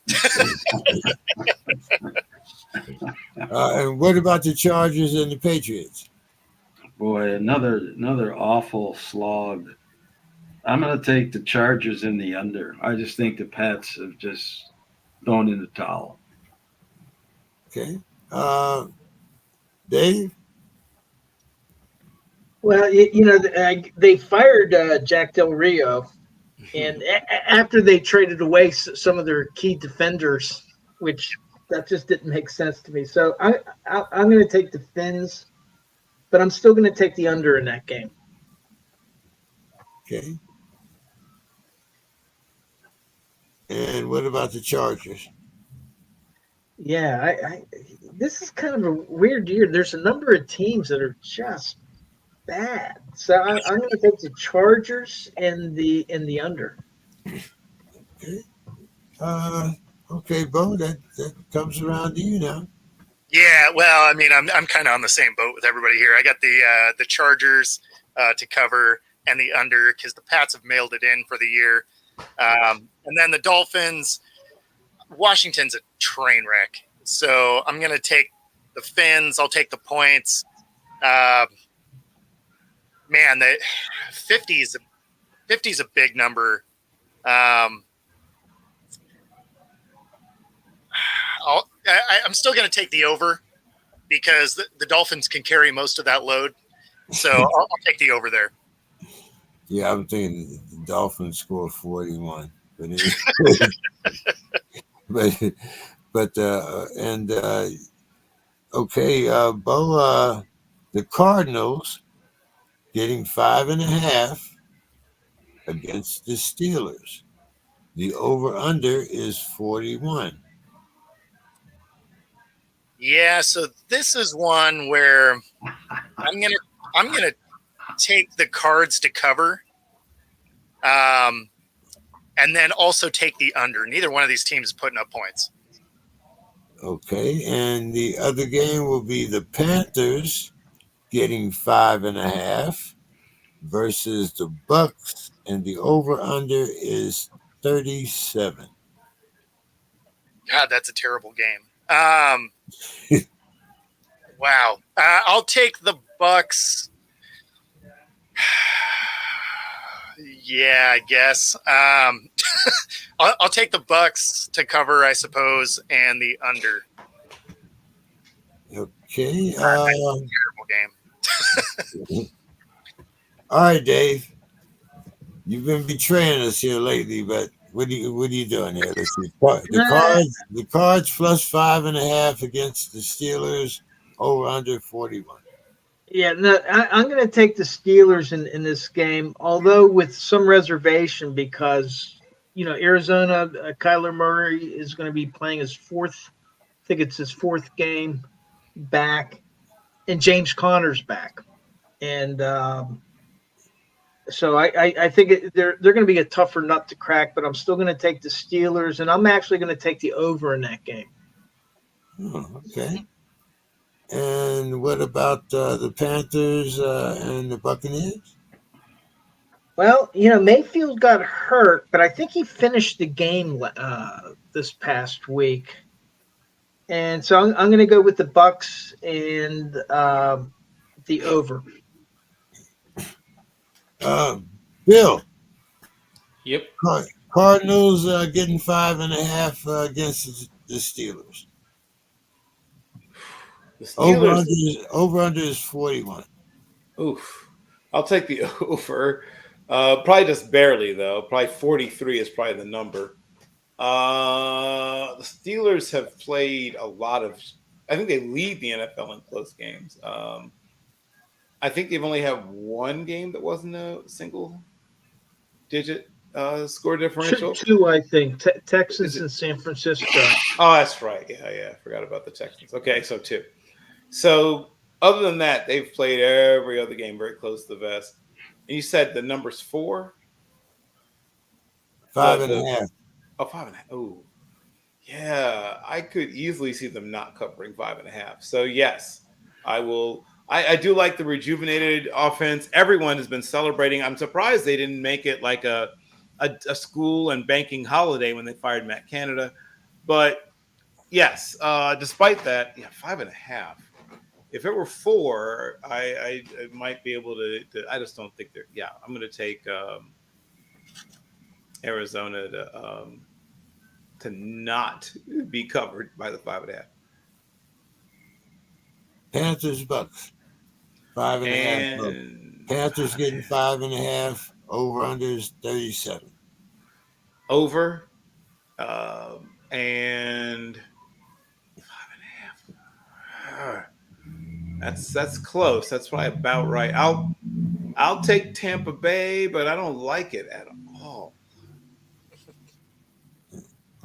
And what about the Chargers and the Patriots? Boy, another awful slog. I'm going to take the Chargers in the under. I just think the Pats have just thrown in the towel. Okay. Dave? Well, they fired Jack Del Rio, and after they traded away some of their key defenders, which that just didn't make sense to me. So I'm going to take the Finns, but I'm still going to take the under in that game. Okay. And what about the Chargers? Yeah, this is kind of a weird year. There's a number of teams that are just bad. So I'm going to take the Chargers and the under. Okay. Okay, Bo, that comes around to you now. Yeah, well, I mean, I'm kind of on the same boat with everybody here. I got the Chargers to cover and the under because the Pats have mailed it in for the year, and then the Dolphins. Washington's a train wreck, so I'm going to take the Finns. I'll take the points. Man, the 50 is a big number. I'm still going to take the over because the Dolphins can carry most of that load. So I'll take the over there. Yeah, I'm thinking the Dolphins score 41, but okay, Bo, the Cardinals getting 5.5 against the Steelers. The over/under is 41. Yeah, so this is one where I'm gonna take the Cards to cover, and then also take the under. Neither one of these teams is putting up points. Okay, and the other game will be the Panthers getting 5.5 versus the Bucks, and the over/under is 37. God, that's a terrible game. Wow. I'll take the Bucks. Yeah, I guess. I'll take the Bucks to cover, I suppose, and the under. Okay. Terrible game. All right, Dave. You've been betraying us here lately, but what are you doing here? Let's see. The Cards plus 5.5 against the Steelers, over under 41. Yeah, no, I'm going to take the Steelers in this game, although with some reservation because Arizona, Kyler Murray is going to be playing his fourth. I think it's his fourth game back, and James Conner's back, and so I think they're going to be a tougher nut to crack. But I'm still going to take the Steelers, and I'm actually going to take the over in that game. Oh, okay. And what about the Panthers and the Buccaneers? Well, Mayfield got hurt, but I think he finished the game this past week, and so I'm going to go with the Bucks and the over. Bill. Yep. Cardinals getting 5.5 against the Steelers. The Steelers Over under is 41. Oof. I'll take the over. Probably just barely though. Probably 43 is probably the number. The Steelers have played a lot of. I think they lead the NFL in close games. I think they've only had one game that wasn't a single-digit score differential. Two, I think. Texans and San Francisco. Oh, that's right. Yeah. I forgot about the Texans. Okay, so 2. So other than that, they've played every other game very close to the vest. And you said the number's 4? 5.5. Oh, 5.5. Oh, yeah. I could easily see them not covering 5.5. So yes, I will. I do like the rejuvenated offense. Everyone has been celebrating. I'm surprised they didn't make it like a school and banking holiday when they fired Matt Canada. But yes, despite that, 5.5. If it were 4, I might be able to. I just don't think they're. Yeah, I'm going to take Arizona to not be covered by the 5.5. Panthers Bucks 5.5. And Panthers getting 5.5. Over under is 37. Over. And 5.5. That's close. That's probably about right. I'll take Tampa Bay, but I don't like it at all.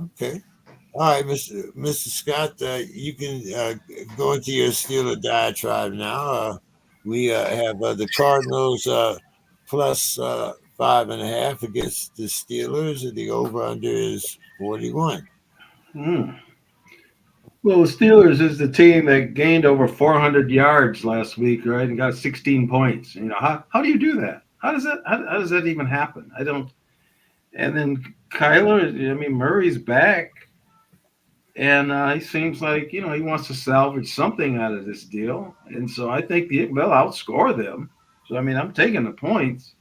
Okay. All right, Mr. Scott, you can go into your Steeler diatribe now. We have the Cardinals plus 5.5 against the Steelers, and the over/under is 41. Hmm. Well, the Steelers is the team that gained over 400 yards last week, right, and got 16 points. You know, how do you do that? How does that even happen? I don't. And then Kyler, I mean, Murray's back, and he seems like he wants to salvage something out of this deal, and so I think they'll outscore them. So I mean, I'm taking the points.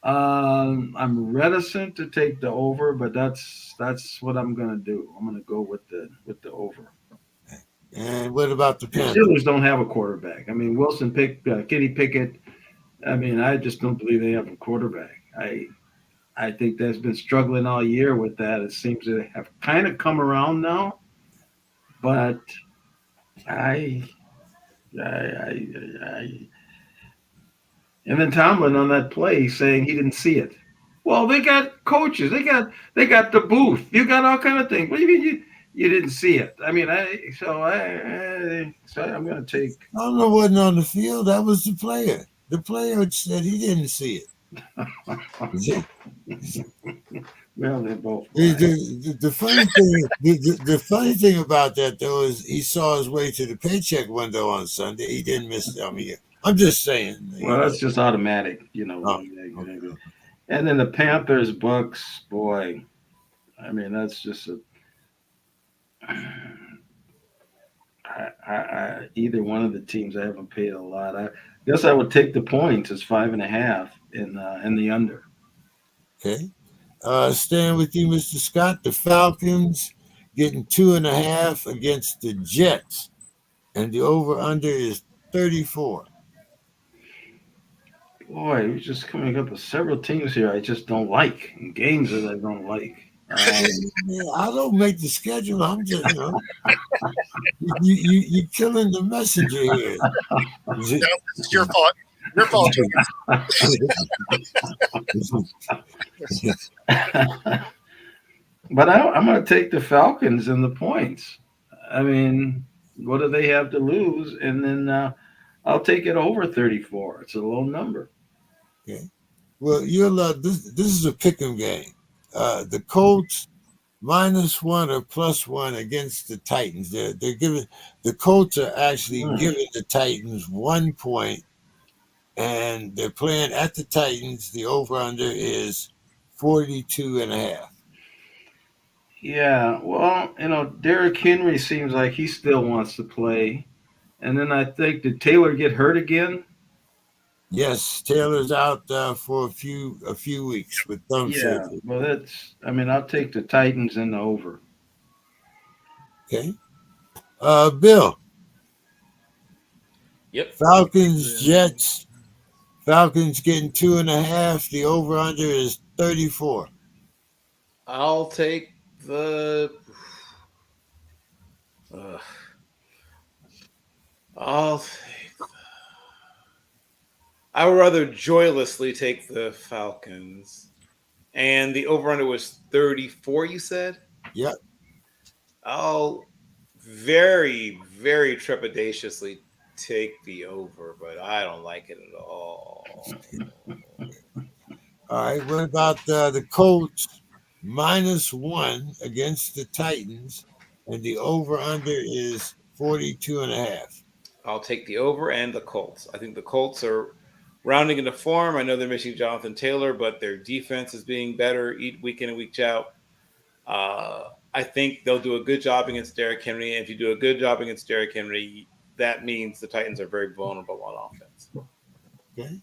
I'm reticent to take the over, but that's what I'm gonna do. I'm gonna go with the over. And what about the The Panthers? Steelers don't have a quarterback. I mean, Wilson picked Kenny Pickett. I mean, I just don't believe they have a quarterback. I think that's been struggling all year with that. It seems to have kind of come around now, but I and then Tomlin on that play saying he didn't see it. Well, they got coaches. They got the booth. You got all kind of things. What do you mean you didn't see it? I mean, so I'm going to take. I don't know what wasn't on the field. That was the player. The player said he didn't see it. Well, they're both. The funny thing, the funny thing about that though is he saw his way to the paycheck window on Sunday. He didn't miss. I mean, I'm just saying. Well, that's just automatic, Oh, And then the Panthers, Bucks, boy, I mean, that's just either one of the teams I haven't paid a lot. I guess I would take the points as 5.5 in the under. Okay. Staying with you, Mr. Scott, the Falcons getting 2.5 against the Jets, and the over/under is 34. Boy, we're just coming up with several teams here I just don't like, and games that I don't like. I don't make the schedule. I'm just, you're killing the messenger here. No, it's your fault. Your fault. But I'm going to take the Falcons and the points. I mean, what do they have to lose? And then I'll take it over 34. It's a low number. Okay. Well, this is a pick'em game. The Colts -1 or +1 against the Titans. They're giving the Colts are actually giving the Titans 1 point, and they're playing at the Titans. The over/under is 42.5. Yeah, well, Derrick Henry seems like he still wants to play. And then I think, did Taylor get hurt again? Yes, Taylor's out for a few weeks with thumb surgery. Well, I'll take the Titans and the over. Okay. Bill. Yep. Falcons, Jets. Falcons getting 2.5. The over/under is 34. I'll take the. I would rather joylessly take the Falcons. And the over/under was 34, you said? Yep. I'll very, very trepidatiously take the over, but I don't like it at all. All right. What about the Colts -1 against the Titans, and the over/under is 42.5. I'll take the over and the Colts. I think the Colts are rounding into form. I know they're missing Jonathan Taylor, but their defense is being better week in and week out. I think they'll do a good job against Derrick Henry. And if you do a good job against Derrick Henry, that means the Titans are very vulnerable on offense. Okay.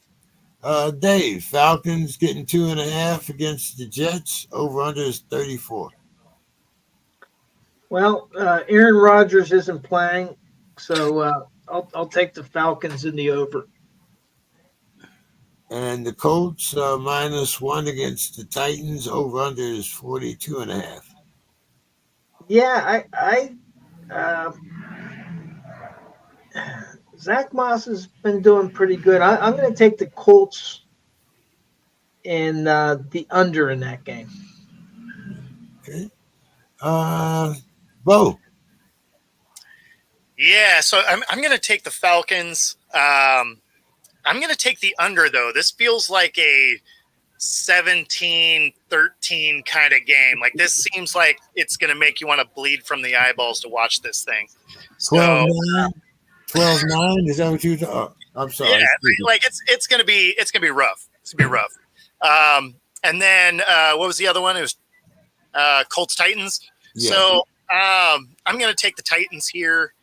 Dave, Falcons getting 2.5 against the Jets. Over/under is 34. Well, Aaron Rodgers isn't playing, so I'll take the Falcons in the over. And the Colts -1 against the Titans. Over under is 42.5. Yeah, Zach Moss has been doing pretty good. I'm going to take the Colts and the under in that game. Okay. Bo. Yeah, so I'm going to take the Falcons. I'm going to take the under, though. This feels like a 17-13 kind of game. Like, this seems like it's going to make you want to bleed from the eyeballs to watch this thing. So 12-9. 12-9. Is that what you thought? I'm sorry. yeah, like it's going to be rough. It's going to be rough. And then what was the other one? It was Colts Titans. Yeah. So I'm going to take the Titans here,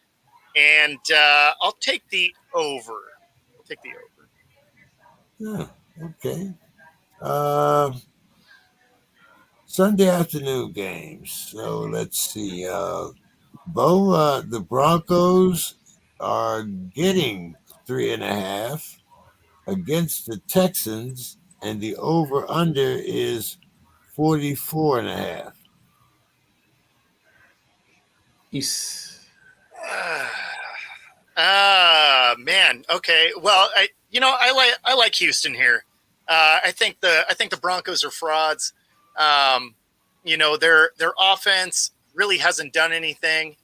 and I'll take the over. I'll take the over. Yeah. Okay. Sunday afternoon games. So let's see. Bo, the Broncos are getting 3.5 against the Texans, and the over/under is 44.5. Man. Okay. Well, I like Houston here. I think the Broncos are frauds. Their offense really hasn't done anything.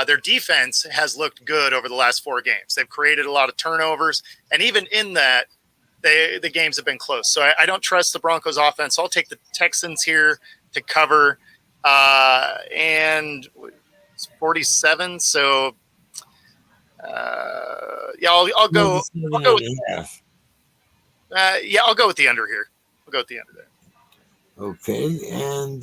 Their defense has looked good over the last 4 games. They've created a lot of turnovers, and even in that, the games have been close. So I don't trust the Broncos offense. I'll take the Texans here to cover, and it's 47. So I'll go. I'll go with, I'll go with the under here. I'll go with the under there. Okay, and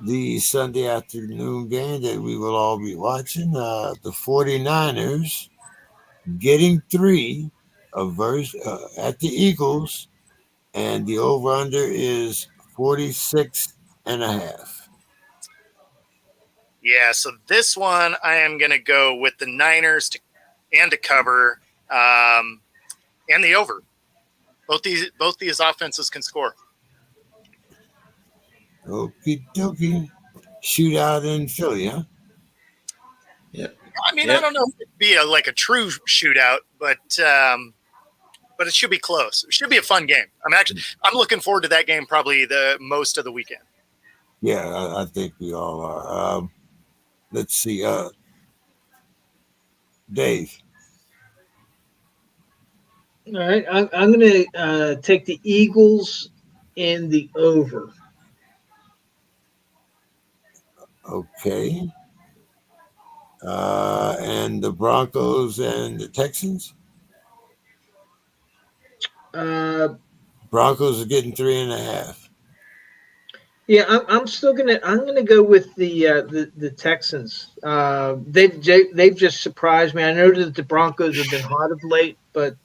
the Sunday afternoon game that we will all be watching, the 49ers getting 3 at the Eagles, and the over/under is 46.5. Yeah, so this one I am going to go with the Niners to cover, and the over. Both these offenses can score. Okie dokie. Shootout in Philly, huh? Yep. I mean, I don't know if it'd be like a true shootout, but it should be close. It should be a fun game. I'm looking forward to that game probably the most of the weekend. Yeah, I think we all are. Let's see. Dave. All right, I'm going to take the Eagles and the over. Okay. And the Broncos and the Texans? Broncos are getting 3.5. Yeah, I'm still I'm gonna go with the Texans. They've just surprised me. I know that the Broncos have been hot of late, but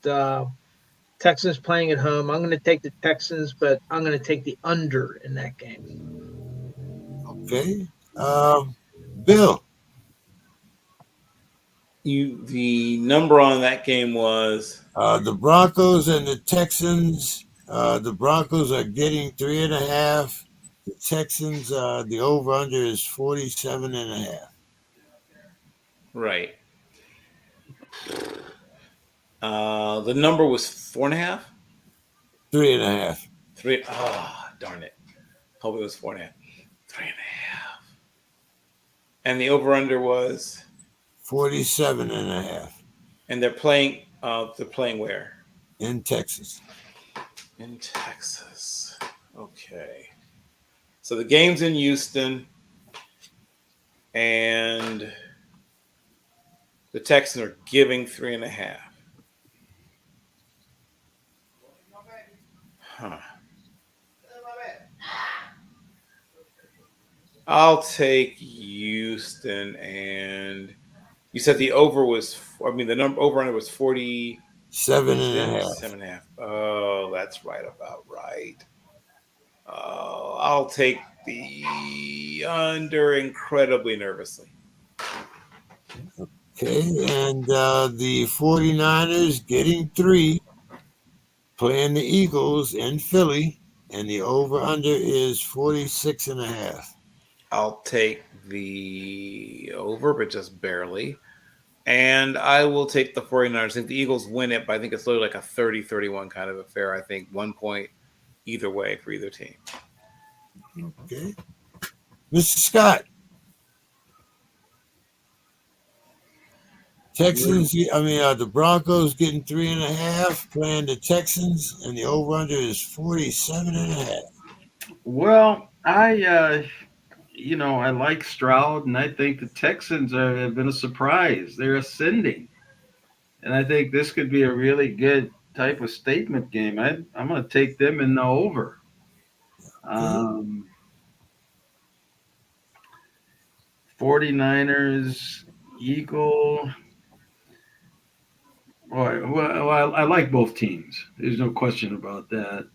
Texans playing at home. I'm gonna take the Texans, but I'm gonna take the under in that game. Okay. Bill. The number on that game was the Broncos and the Texans. The Broncos are getting 3.5. The Texans, the over/under is 47.5. right. The number was 4.5. 3.5. 3. Oh, darn it! Hope it was 4.5. 3.5. And the over/under was 47.5. And they're playing. They're playing where? In Texas. In Texas. Okay. So the game's in Houston, and the Texans are giving 3.5. Huh. I'll take Houston, and you said the over was. The number over under was 47.5. 7.5. Oh, that's right about right. I'll take the under incredibly nervously. Okay, and the 49ers getting 3. playing the Eagles in Philly, and the over/under is 46.5. I'll take the over, but just barely. And I will take the 49ers. I think the Eagles win it, but I think it's literally like a 30-31 kind of affair. I think 1 point either way for either team. Okay. Mr. Scott. Texans, the Broncos getting 3.5, playing the Texans, and the over/under is 47.5. Well, I like Stroud, and I think the Texans have been a surprise. They're ascending, and I think this could be a really good type of statement game. I'm going to take them in the over. Okay. 49ers, Eagle. Well, I like both teams. There's no question about that.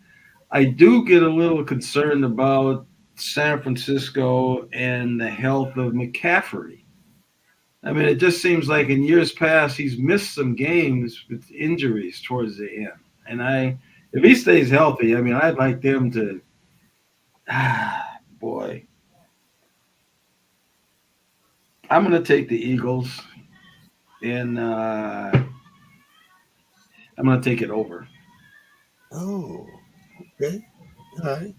I do get a little concerned about San Francisco and the health of McCaffrey. I mean, it just seems like in years past he's missed some games with injuries towards the end. And if he stays healthy, I mean, I'd like them to. Boy, I'm going to take the Eagles, and I'm going to take it over. Oh, okay. All right.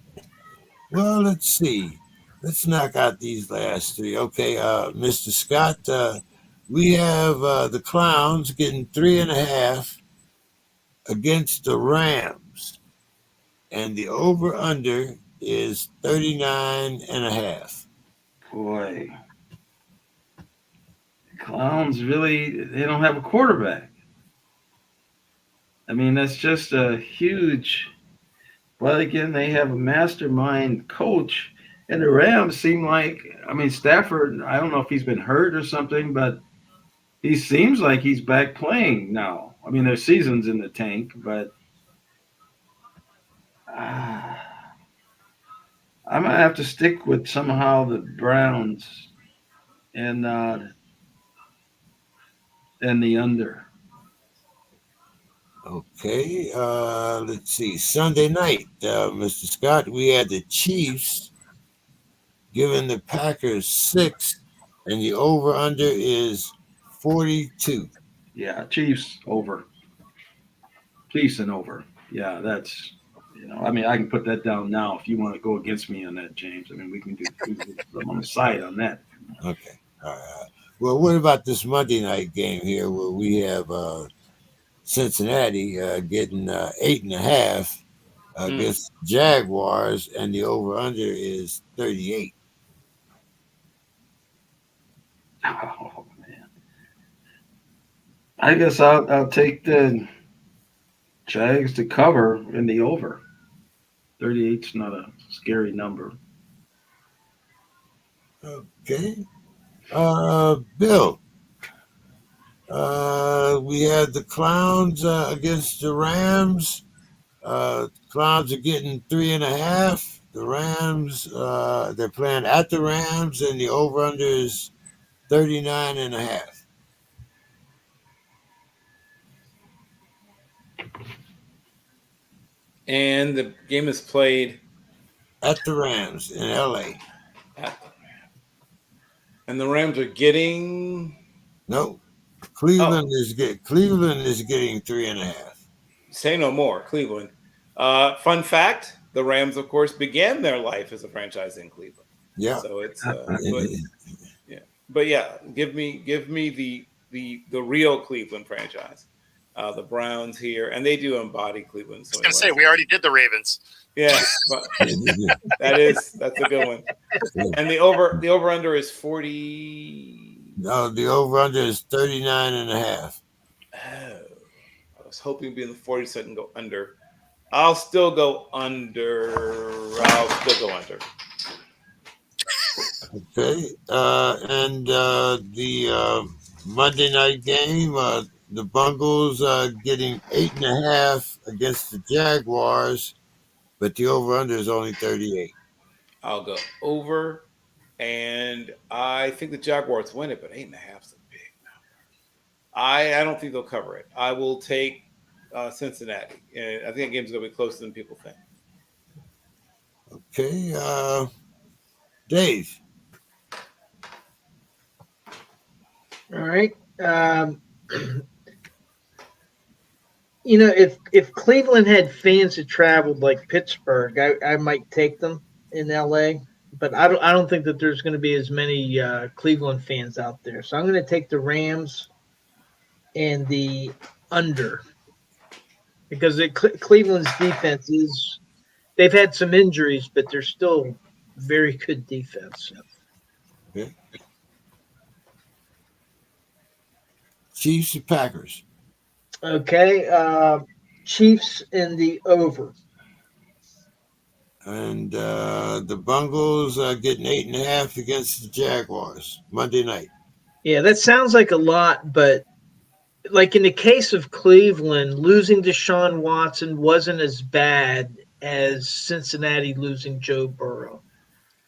Well, let's see. Let's knock out these last three. Okay, Mr. Scott, we have the Clowns getting 3.5 against the Rams, and the over/under is 39.5. Boy, the Clowns really, they don't have a quarterback. I mean, that's just a huge. But again, they have a mastermind coach, and the Rams seem like. I mean, Stafford. I don't know if he's been hurt or something, but he seems like he's back playing now. I mean, their season's in the tank, but I'm gonna have to stick with somehow the Browns and the under. Okay, let's see. Sunday night, Mr. Scott, we had the Chiefs giving the Packers 6, and the over/under is 42. Yeah, Chiefs over. Chiefs and over. Yeah, that's. I mean, I can put that down now if you want to go against me on that, James. I mean, we can do. I'm on the side on that. Okay, all right. Well, what about this Monday night game here where we have Cincinnati getting 8.5 against Jaguars, and the over/under is 38. Oh man. I guess I'll take the Jags to cover in the over. 38's not a scary number. Okay. Bill, we had the Clowns against the Rams. Clowns are getting 3.5. The Rams, they're playing at the Rams, and the over/under is 39.5. And the game is played At the Rams in LA. at the Rams. And the Rams are getting. No, Cleveland is getting 3.5. Say no more, Cleveland. Fun fact: the Rams, of course, began their life as a franchise in Cleveland. Yeah. So it's but yeah, give me the real Cleveland franchise. The Browns here, and they do embody Cleveland. So I was going to say, we already did the Ravens. yeah, but that's a good one. And the over under is 40. No, the over/under is 39.5. Oh, I was hoping to be in the 40s so I can go under. I'll still go under. Okay, and the Monday night game, the Bungles getting 8.5 against the Jaguars, but the over/under is only 38. I'll go over, and I think the Jaguars win it, but 8.5 is a big number. I don't think they'll cover it. I will take Cincinnati, and I think that game's going to be closer than people think. Okay, Dave. All right. If Cleveland had fans that traveled like Pittsburgh, I might take them in LA. But I don't think that there's going to be as many Cleveland fans out there. So I'm going to take the Rams and the under because Cleveland's defense is they've had some injuries, but they're still very good defense. Okay. Chiefs and Packers. Okay, Chiefs and the over. And the Bungles are getting 8.5 against the Jaguars Monday night. Yeah, that sounds like a lot, but like in the case of Cleveland, losing Deshaun Watson wasn't as bad as Cincinnati losing Joe Burrow.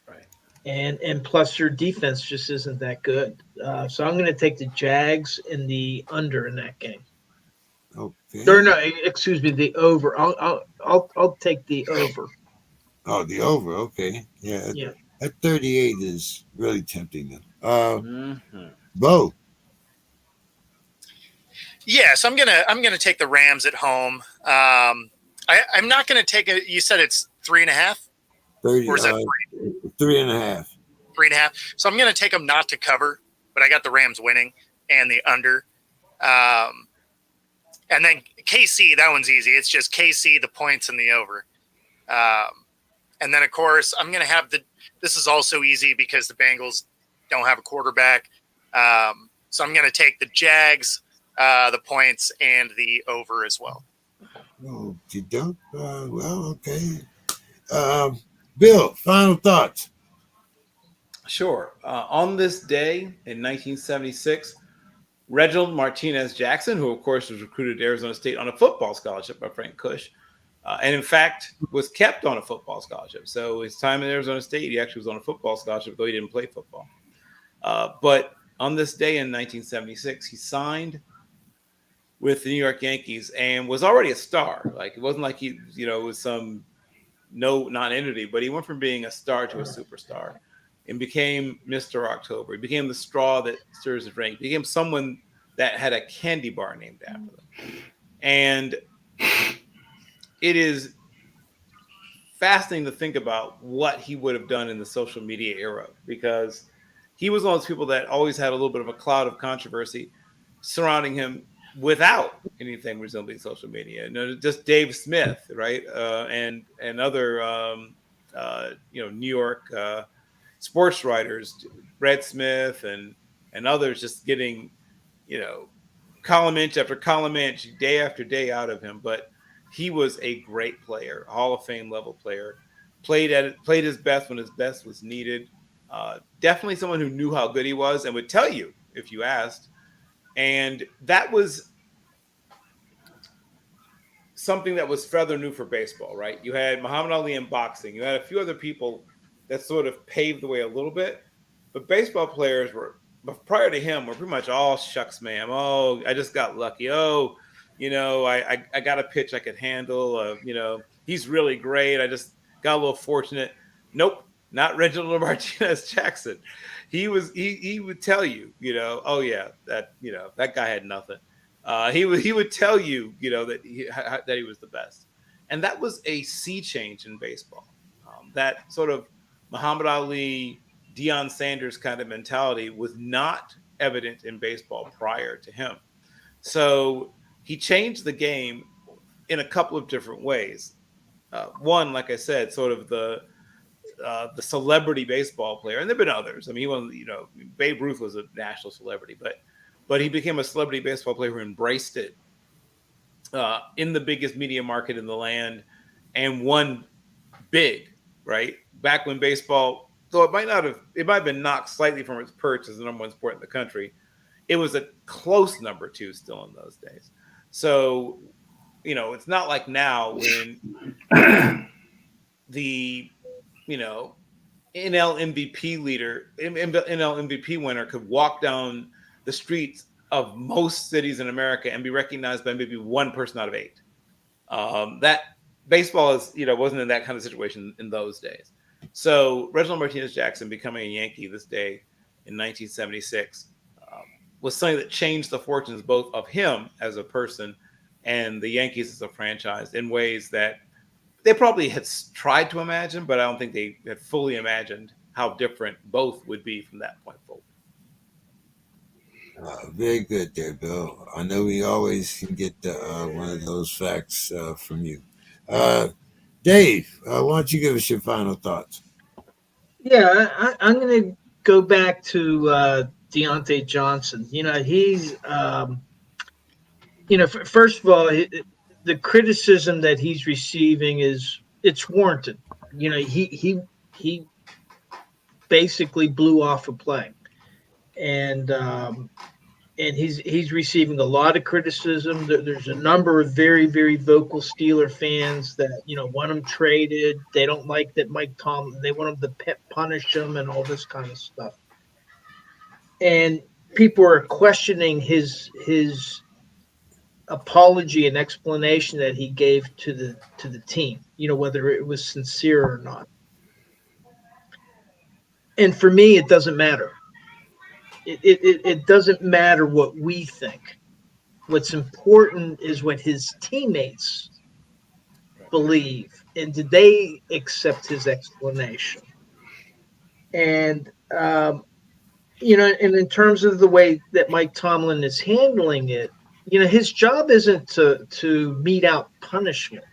Right. And plus your defense just isn't that good. So I'm going to take the Jags in the under in that game. Okay. Or no, excuse me, the over. I'll take the over. Oh, the over. Okay. Yeah. Yeah. That 38 is really tempting them. Mm-hmm. Bo. Yes, I'm gonna take the Rams at home. I'm not gonna take it. You said it's 3.5, 30, or is that 3.5. 3.5? So I'm gonna take them not to cover, but I got the Rams winning and the under. And then KC, that one's easy. It's just KC, the points and the over. And then of course I'm gonna have this is also easy because the Bengals don't have a quarterback. So I'm gonna take the Jags, the points and the over as well. Okay, dope. Well, okay. Bill, final thoughts. Sure. On this day in 1976, Reginald Martinez Jackson, who of course was recruited to Arizona State on a football scholarship by Frank Cush, and in fact was kept on a football scholarship. So his time in Arizona State, he actually was on a football scholarship, though he didn't play football. But on this day in 1976, he signed with the New York Yankees and was already a star. Like it wasn't like he, was some non-entity, but he went from being a star to a superstar and became Mr. October. He became the straw that stirs the drink. He became someone that had a candy bar named after them. And it is fascinating to think about what he would have done in the social media era, because he was one of those people that always had a little bit of a cloud of controversy surrounding him without anything resembling social media. Just Dave Smith, right? And other, New York sports writers, Brett Smith and others, just getting, column inch after column inch, day after day out of him. But he was a great player, Hall of Fame level player, played his best when his best was needed. Definitely someone who knew how good he was and would tell you if you asked. And that was something that was rather new for baseball, right? You had Muhammad Ali in boxing. You had a few other people that sort of paved the way a little bit. But baseball players prior to him, were pretty much all shucks, ma'am. Oh, I just got lucky. Oh, I got a pitch I could handle. He's really great. I just got a little fortunate. Nope, not Reginald Martinez Jackson. He would tell you, oh yeah, that guy had nothing. He would tell you, that he was the best, and that was a sea change in baseball. That sort of Muhammad Ali, Deion Sanders kind of mentality was not evident in baseball prior to him. So he changed the game in a couple of different ways. One, like I said, sort of the celebrity baseball player, and there've been others. I mean, he wasn't, Babe Ruth was a national celebrity, but he became a celebrity baseball player who embraced it in the biggest media market in the land and won big, right? Back when baseball, though it might have been knocked slightly from its perch as the number one sport in the country, it was a close number two still in those days. So, it's not like now when the, NL MVP winner could walk down the streets of most cities in America and be recognized by maybe one person out of 8. That baseball is, wasn't in that kind of situation in those days. So Reginald Martinez Jackson becoming a Yankee this day in 1976 was something that changed the fortunes both of him as a person and the Yankees as a franchise in ways that they probably had tried to imagine, but I don't think they had fully imagined how different both would be from that point forward. Very good there, Bill. I know we always can get one of those facts from you. Dave, why don't you give us your final thoughts? Yeah, I'm going to go back to Deontay Johnson. He's, first of all, the criticism that he's receiving it's warranted. He basically blew off a play, and he's receiving a lot of criticism. There's a number of very, very vocal Steeler fans that want him traded. They don't like that Mike Tomlin. They want him to punish him and all this kind of stuff. And people are questioning his apology and explanation that he gave to the team. Whether it was sincere or not. And for me, it doesn't matter. It doesn't matter what we think. What's important is what his teammates believe, and did they accept his explanation? And and in terms of the way that Mike Tomlin is handling it, his job isn't to mete out punishment.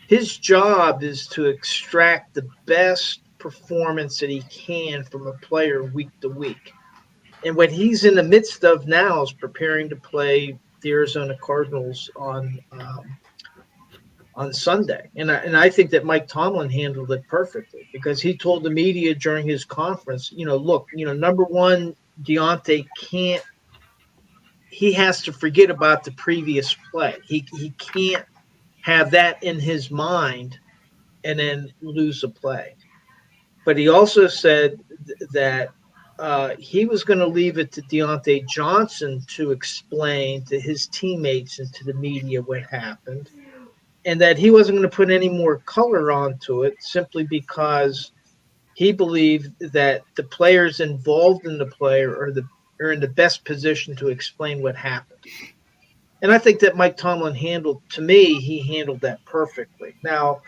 His job is to extract the best performance that he can from a player week to week. And what he's in the midst of now is preparing to play the Arizona Cardinals on Sunday. And I think that Mike Tomlin handled it perfectly, because he told the media during his conference, look, number one, Deontay he has to forget about the previous play. He can't have that in his mind and then lose a play. But he also said that he was going to leave it to Deontay Johnson to explain to his teammates and to the media what happened, and that he wasn't going to put any more color onto it simply because he believed that the players involved in the play are in the best position to explain what happened. And I think that Mike Tomlin handled that perfectly. Now,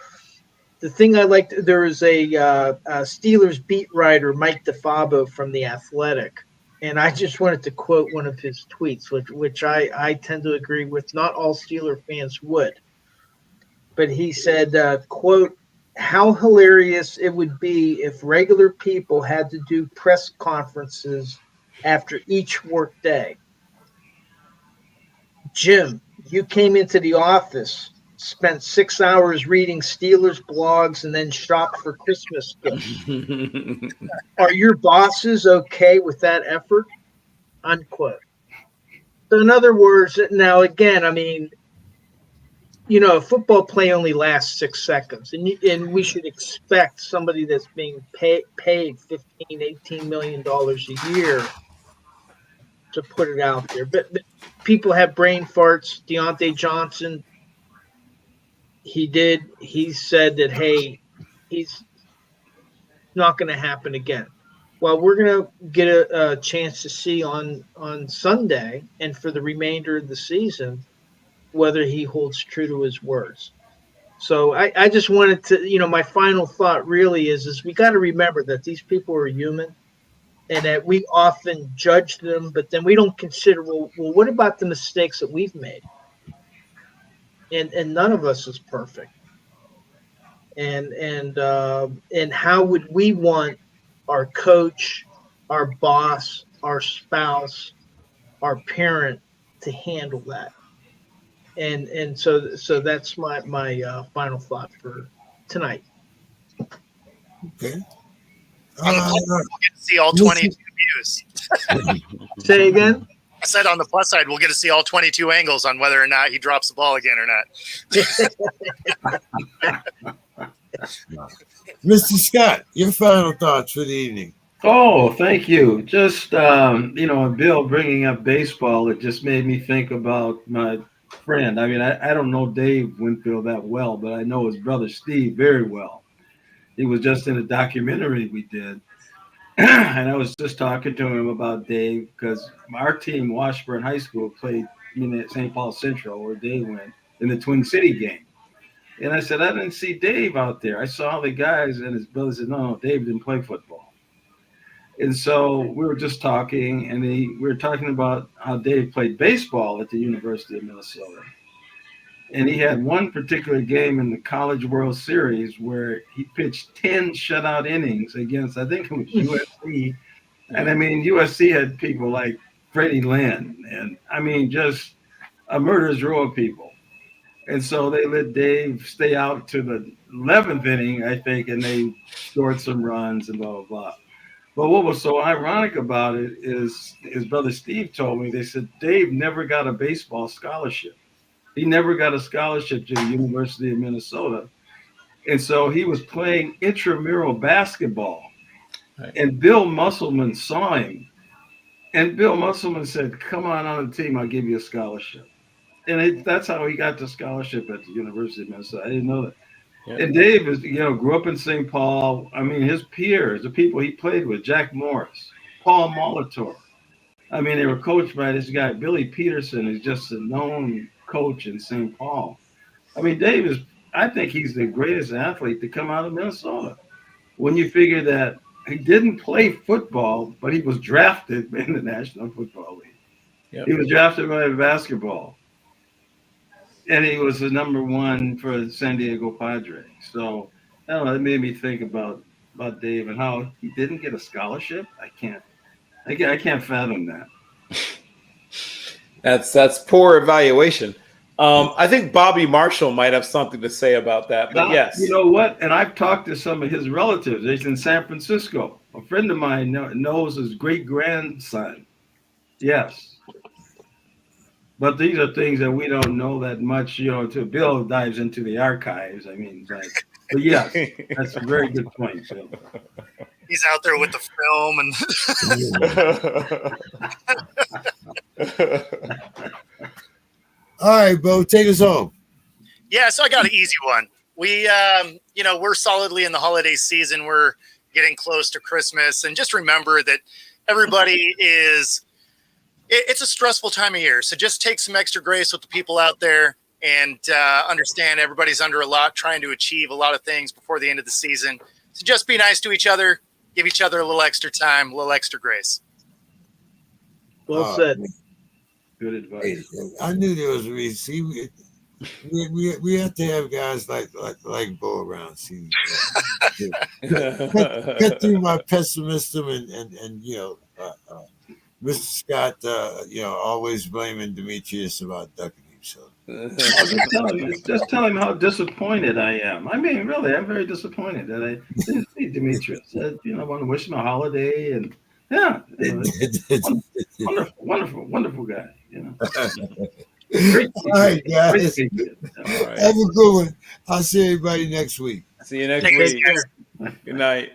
the thing I liked, there was a Steelers beat writer, Mike DeFabo from The Athletic, and I just wanted to quote one of his tweets, which I tend to agree with. Not all Steeler fans would. But he said, quote, "How hilarious it would be if regular people had to do press conferences after each work day. Jim, you came into the office, spent 6 hours reading Steelers blogs, and then shopped for Christmas gifts. Are your bosses okay with that effort?" Unquote. So in other words, now again, I mean, a football play only lasts 6 seconds, and we should expect somebody that's being paid $15, $18 million a year to put it out there. But people have brain farts. Deontay Johnson, he said that, hey, he's not going to happen again. Well, we're going to get a chance to see on Sunday and for the remainder of the season whether he holds true to his words. So I just wanted to, my final thought really is we got to remember that these people are human and that we often judge them, but then we don't consider, well, what about the mistakes that we've made? And none of us is perfect. And how would we want our coach, our boss, our spouse, our parent to handle that? And so that's my final thought for tonight. Okay. On the plus side, we'll get to see all 22 views. Say again? I said on the plus side, we'll get to see all 22 angles on whether or not he drops the ball again or not. Mr. Scott, your final thoughts for the evening. Oh, thank you. Just Bill bringing up baseball, it just made me think about my friend. I mean, I don't know Dave Winfield that well, but I know his brother Steve very well. He was just in a documentary we did, and I was just talking to him about Dave because our team, Washburn High School, played at St. Paul Central, where Dave went in the Twin City game. And I said, I didn't see Dave out there. I saw the guys, and his brother said, no, Dave didn't play football. And so we were just talking, and we were talking about how Dave played baseball at the University of Minnesota. And he had one particular game in the College World Series where he pitched 10 shutout innings against, I think it was USC. And I mean, USC had people like Freddie Lynn, and I mean, just a murderer's row of people. And so they let Dave stay out to the 11th inning, I think, and they scored some runs and blah, blah, blah. But what was so ironic about it is his brother Steve told me, they said Dave never got a baseball scholarship. He never got a scholarship to the University of Minnesota. And so he was playing intramural basketball. Right. And Bill Musselman saw him. And Bill Musselman said, come on the team, I'll give you a scholarship. And that's how he got the scholarship at the University of Minnesota. I didn't know that. Yeah. And Dave grew up in St. Paul. I mean, his peers, the people he played with, Jack Morris, Paul Molitor. I mean, they were coached by this guy, Billy Peterson, who's just a known coach in St. Paul. I mean, Dave I think he's the greatest athlete to come out of Minnesota. When you figure that he didn't play football, but he was drafted in the National Football League. Yep. He was drafted by basketball. And he was the number one for the San Diego Padres. So, I don't know, it made me think about Dave and how he didn't get a scholarship. I can't fathom that. That's poor evaluation. I think Bobby Marshall might have something to say about that, but yes. You know what? And I've talked to some of his relatives. He's in San Francisco. A friend of mine knows his great-grandson. Yes. But these are things that we don't know that much, until Bill dives into the archives. I mean, but yes, that's a very good point, Bill. He's out there with the film and All right, Bo, take us home. Yeah, so I got an easy one. We, we're solidly in the holiday season. We're getting close to Christmas. And just remember that everybody it's a stressful time of year. So just take some extra grace with the people out there and understand everybody's under a lot, trying to achieve a lot of things before the end of the season. So just be nice to each other, give each other a little extra time, a little extra grace. Well said. Good advice. I knew there was a reason. See, we have to have guys like Bo around. See, cut through my pessimism and Mr. Scott, always blaming Demetrius about ducking him. So just tell him how disappointed I am. I mean, really, I'm very disappointed that I didn't see Demetrius. I want to wish him a holiday and wonderful guy. Great. All right, guys. All right. Have a good one. I'll see everybody next week. See you next week. Good night.